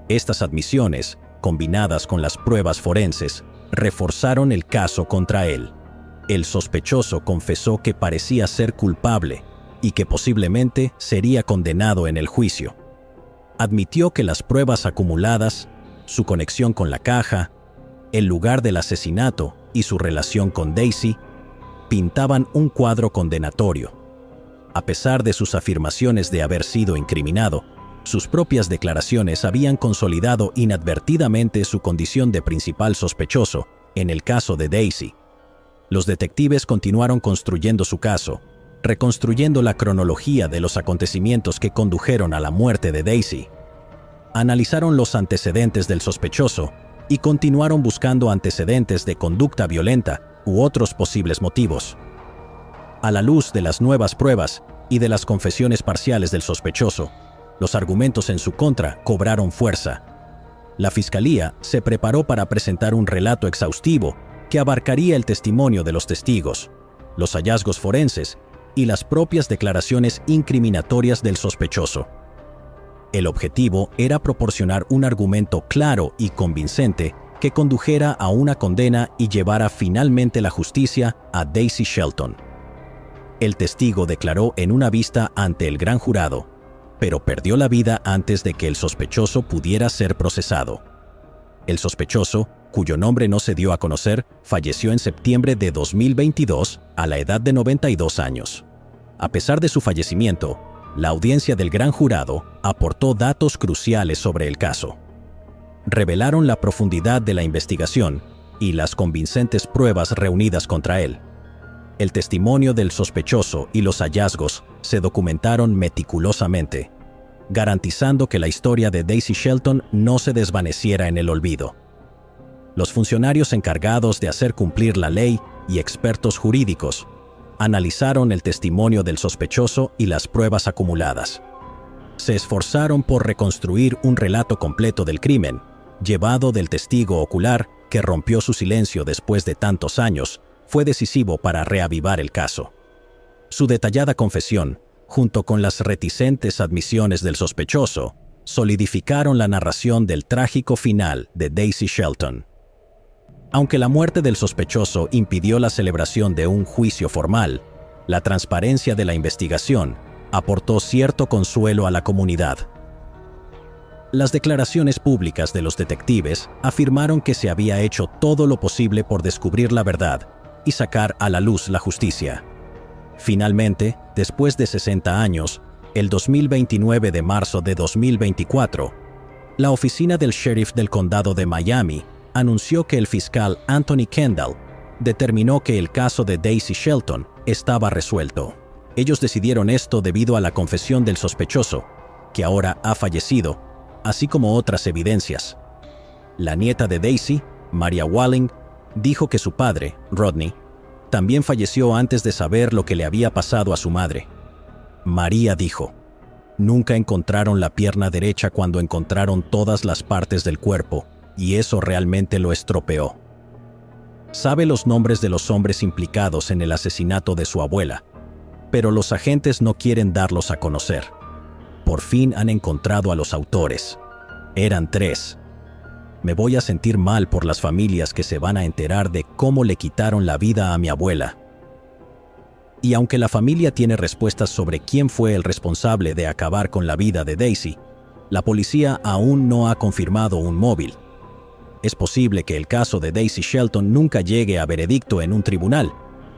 Estas admisiones, combinadas con las pruebas forenses, reforzaron el caso contra él. El sospechoso confesó que parecía ser culpable y que posiblemente sería condenado en el juicio. Admitió que las pruebas acumuladas, su conexión con la caja, el lugar del asesinato y su relación con Daisy, pintaban un cuadro condenatorio. A pesar de sus afirmaciones de haber sido incriminado, sus propias declaraciones habían consolidado inadvertidamente su condición de principal sospechoso en el caso de Daisy. Los detectives continuaron construyendo su caso, reconstruyendo la cronología de los acontecimientos que condujeron a la muerte de Daisy. Analizaron los antecedentes del sospechoso y continuaron buscando antecedentes de conducta violenta u otros posibles motivos. A la luz de las nuevas pruebas y de las confesiones parciales del sospechoso, los argumentos en su contra cobraron fuerza. La fiscalía se preparó para presentar un relato exhaustivo que abarcaría el testimonio de los testigos, los hallazgos forenses y las propias declaraciones incriminatorias del sospechoso. El objetivo era proporcionar un argumento claro y convincente que condujera a una condena y llevara finalmente la justicia a Daisy Shelton. El testigo declaró en una vista ante el gran jurado, pero perdió la vida antes de que el sospechoso pudiera ser procesado. El sospechoso, cuyo nombre no se dio a conocer, falleció en septiembre de 2022 a la edad de 92 años. A pesar de su fallecimiento, la audiencia del gran jurado aportó datos cruciales sobre el caso. Revelaron la profundidad de la investigación y las convincentes pruebas reunidas contra él. El testimonio del sospechoso y los hallazgos se documentaron meticulosamente, garantizando que la historia de Daisy Shelton no se desvaneciera en el olvido. Los funcionarios encargados de hacer cumplir la ley y expertos jurídicos analizaron el testimonio del sospechoso y las pruebas acumuladas. Se esforzaron por reconstruir un relato completo del crimen, llevado del testigo ocular que rompió su silencio después de tantos años. Fue decisivo para reavivar el caso. Su detallada confesión, junto con las reticentes admisiones del sospechoso, solidificaron la narración del trágico final de Daisy Shelton. Aunque la muerte del sospechoso impidió la celebración de un juicio formal, la transparencia de la investigación aportó cierto consuelo a la comunidad. Las declaraciones públicas de los detectives afirmaron que se había hecho todo lo posible por descubrir la verdad y sacar a la luz la justicia. Finalmente, después de 60 años, el 2029 de marzo de 2024, la oficina del sheriff del condado de Miami anunció que el fiscal Anthony Kendall determinó que el caso de Daisy Shelton estaba resuelto. Ellos decidieron esto debido a la confesión del sospechoso, que ahora ha fallecido, así como otras evidencias. La nieta de Daisy, Maria Walling, dijo que su padre, Rodney, También falleció antes de saber lo que le había pasado a su madre. María dijo: nunca encontraron la pierna derecha cuando encontraron todas las partes del cuerpo, y eso realmente lo estropeó. Sabe los nombres de los hombres implicados en el asesinato de su abuela, pero los agentes no quieren darlos a conocer. Por fin han encontrado a los autores. Eran 3. Me voy a sentir mal por las familias que se van a enterar de cómo le quitaron la vida a mi abuela. Y aunque la familia tiene respuestas sobre quién fue el responsable de acabar con la vida de Daisy, la policía aún no ha confirmado un móvil. Es posible que el caso de Daisy Shelton nunca llegue a veredicto en un tribunal,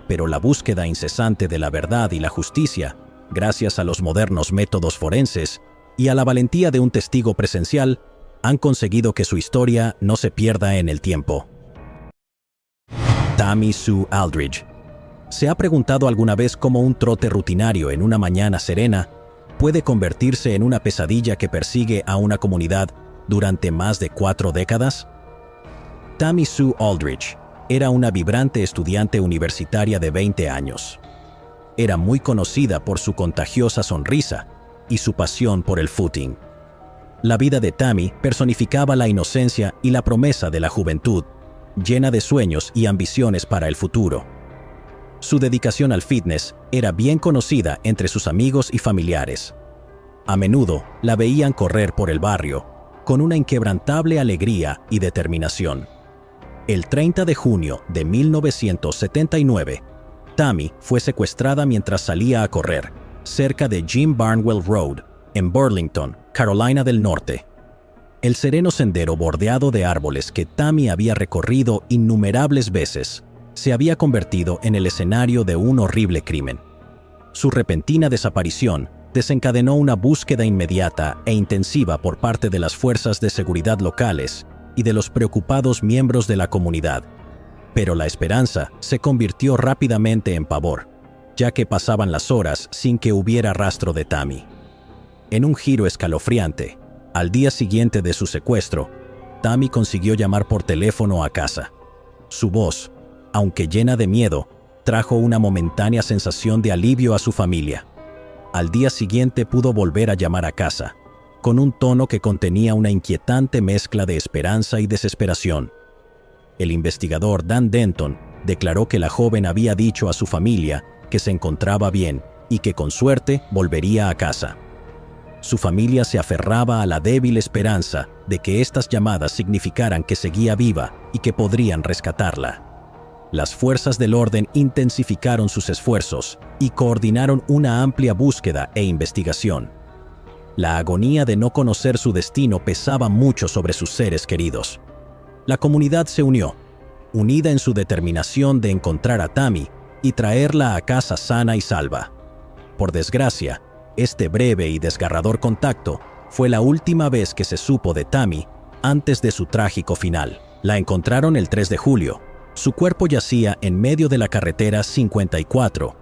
pero la búsqueda incesante de la verdad y la justicia, gracias a los modernos métodos forenses y a la valentía de un testigo presencial, han conseguido que su historia no se pierda en el tiempo. Tammy Sue Aldridge. ¿Se ha preguntado alguna vez cómo un trote rutinario en una mañana serena puede convertirse en una pesadilla que persigue a una comunidad durante más de 4 décadas? Tammy Sue Aldridge era una vibrante estudiante universitaria de 20 años. Era muy conocida por su contagiosa sonrisa y su pasión por el footing. La vida de Tammy personificaba la inocencia y la promesa de la juventud, llena de sueños y ambiciones para el futuro. Su dedicación al fitness era bien conocida entre sus amigos y familiares. A menudo la veían correr por el barrio, con una inquebrantable alegría y determinación. El 30 de junio de 1979, Tammy fue secuestrada mientras salía a correr, cerca de Jim Barnwell Road, en Burlington, Carolina del Norte. El sereno sendero bordeado de árboles que Tammy había recorrido innumerables veces se había convertido en el escenario de un horrible crimen. Su repentina desaparición desencadenó una búsqueda inmediata e intensiva por parte de las fuerzas de seguridad locales y de los preocupados miembros de la comunidad. Pero la esperanza se convirtió rápidamente en pavor, ya que pasaban las horas sin que hubiera rastro de Tammy. En un giro escalofriante, al día siguiente de su secuestro, Tammy consiguió llamar por teléfono a casa. Su voz, aunque llena de miedo, trajo una momentánea sensación de alivio a su familia. Al día siguiente pudo volver a llamar a casa, con un tono que contenía una inquietante mezcla de esperanza y desesperación. El investigador Dan Denton declaró que la joven había dicho a su familia que se encontraba bien y que con suerte volvería a casa. Su familia se aferraba a la débil esperanza de que estas llamadas significaran que seguía viva y que podrían rescatarla. Las fuerzas del orden intensificaron sus esfuerzos y coordinaron una amplia búsqueda e investigación. La agonía de no conocer su destino pesaba mucho sobre sus seres queridos. La comunidad se unió, unida en su determinación de encontrar a Tammy y traerla a casa sana y salva. Por desgracia, este breve y desgarrador contacto fue la última vez que se supo de Tammy antes de su trágico final. La encontraron el 3 de julio. Su cuerpo yacía en medio de la carretera 54,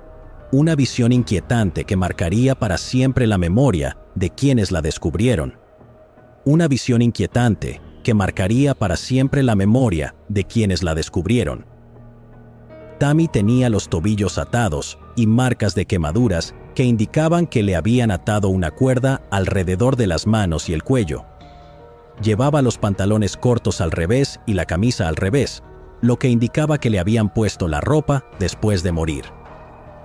una visión inquietante que marcaría para siempre la memoria de quienes la descubrieron. Una visión inquietante que marcaría para siempre la memoria de quienes la descubrieron. Tammy tenía los tobillos atados y marcas de quemaduras que indicaban que le habían atado una cuerda alrededor de las manos y el cuello. Llevaba los pantalones cortos al revés y la camisa al revés, lo que indicaba que le habían puesto la ropa después de morir.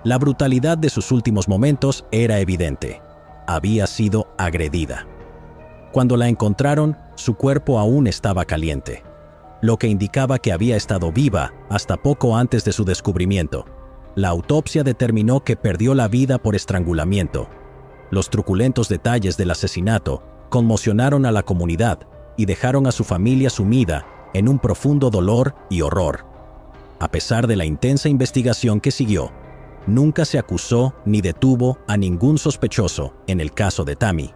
La brutalidad de sus últimos momentos era evidente. Había sido agredida. Cuando la encontraron, su cuerpo aún estaba caliente, lo que indicaba que había estado viva hasta poco antes de su descubrimiento. La autopsia determinó que perdió la vida por estrangulamiento. Los truculentos detalles del asesinato conmocionaron a la comunidad y dejaron a su familia sumida en un profundo dolor y horror. A pesar de la intensa investigación que siguió, nunca se acusó ni detuvo a ningún sospechoso en el caso de Tammy.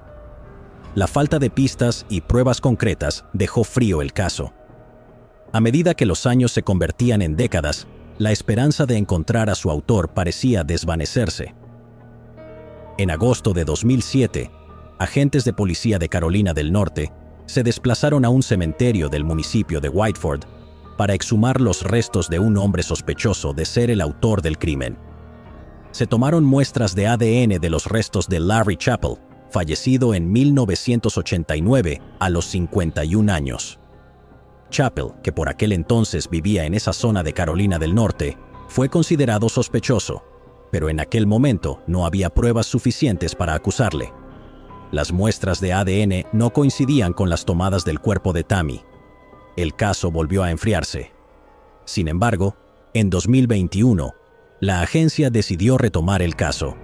La falta de pistas y pruebas concretas dejó frío el caso. A medida que los años se convertían en décadas, la esperanza de encontrar a su autor parecía desvanecerse. En agosto de 2007, agentes de policía de Carolina del Norte se desplazaron a un cementerio del municipio de Whiteford, para exhumar los restos de un hombre sospechoso de ser el autor del crimen. Se tomaron muestras de ADN de los restos de Larry Chappell, fallecido en 1989 a los 51 años. Chappell, que por aquel entonces vivía en esa zona de Carolina del Norte, fue considerado sospechoso, pero en aquel momento no había pruebas suficientes para acusarle. Las muestras de ADN no coincidían con las tomadas del cuerpo de Tammy. El caso volvió a enfriarse. Sin embargo, en 2021, la agencia decidió retomar el caso.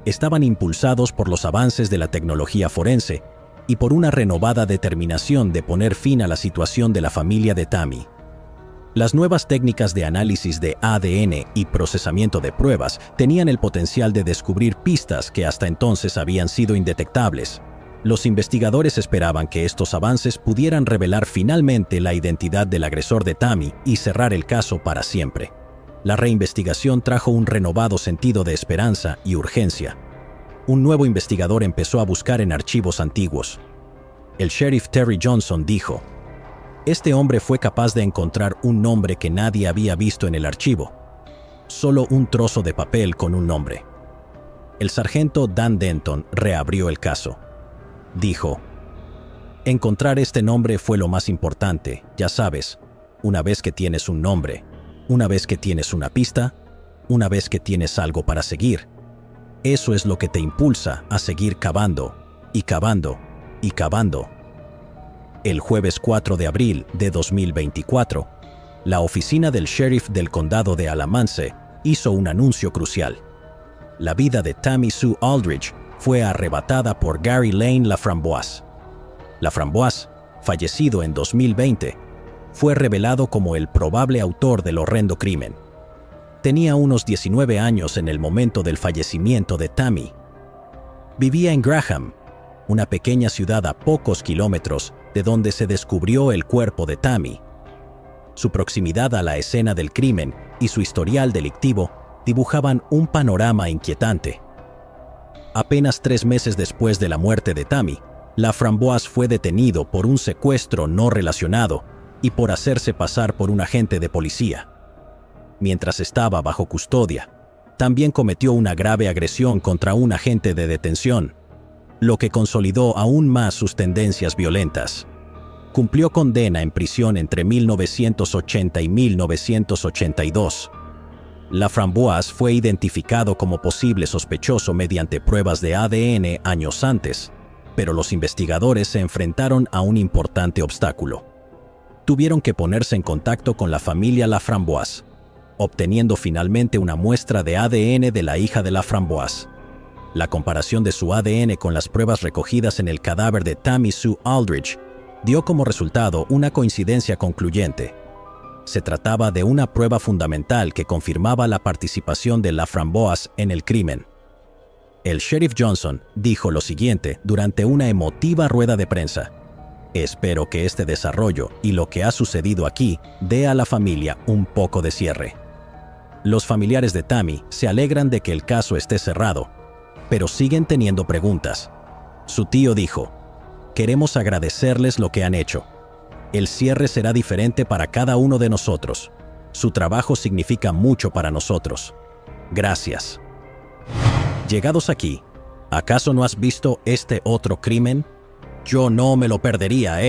Estaban impulsados por los avances de la tecnología forense y por una renovada determinación de poner fin a la situación de la familia de Tammy. Las nuevas técnicas de análisis de ADN y procesamiento de pruebas tenían el potencial de descubrir pistas que hasta entonces habían sido indetectables. Los investigadores esperaban que estos avances pudieran revelar finalmente la identidad del agresor de Tammy y cerrar el caso para siempre. La reinvestigación trajo un renovado sentido de esperanza y urgencia. Un nuevo investigador empezó a buscar en archivos antiguos. El sheriff Terry Johnson dijo: "Este hombre fue capaz de encontrar un nombre que nadie había visto en el archivo. Solo un trozo de papel con un nombre". El sargento Dan Denton reabrió el caso. Dijo: "Encontrar este nombre fue lo más importante, ya sabes, una vez que tienes un nombre, una vez que tienes una pista, una vez que tienes algo para seguir. Eso es lo que te impulsa a seguir cavando, y cavando, y cavando". El jueves 4 de abril de 2024, la oficina del sheriff del condado de Alamance hizo un anuncio crucial. La vida de Tammy Sue Aldridge fue arrebatada por Gary Lane Laframboise. Laframboise, fallecido en 2020, fue revelado como el probable autor del horrendo crimen. Tenía unos 19 años en el momento del fallecimiento de Tammy. Vivía en Graham, una pequeña ciudad a pocos kilómetros de donde se descubrió el cuerpo de Tammy. Su proximidad a la escena del crimen y su historial delictivo dibujaban un panorama inquietante. Apenas 3 meses después de la muerte de Tammy, Laframboise fue detenido por un secuestro no relacionado y por hacerse pasar por un agente de policía. Mientras estaba bajo custodia, también cometió una grave agresión contra un agente de detención, lo que consolidó aún más sus tendencias violentas. Cumplió condena en prisión entre 1980 y 1982. Laframboise fue identificado como posible sospechoso mediante pruebas de ADN años antes, pero los investigadores se enfrentaron a un importante obstáculo. Tuvieron que ponerse en contacto con la familia Laframboise, obteniendo finalmente una muestra de ADN de la hija de Laframboise. La comparación de su ADN con las pruebas recogidas en el cadáver de Tammy Sue Aldridge dio como resultado una coincidencia concluyente. Se trataba de una prueba fundamental que confirmaba la participación de Laframboise en el crimen. El sheriff Johnson dijo lo siguiente durante una emotiva rueda de prensa: "Espero que este desarrollo y lo que ha sucedido aquí dé a la familia un poco de cierre. Los familiares de Tammy se alegran de que el caso esté cerrado, pero siguen teniendo preguntas". Su tío dijo: "Queremos agradecerles lo que han hecho. El cierre será diferente para cada uno de nosotros. Su trabajo significa mucho para nosotros. Gracias". Llegados aquí, ¿acaso no has visto este otro crimen? Yo no me lo perdería,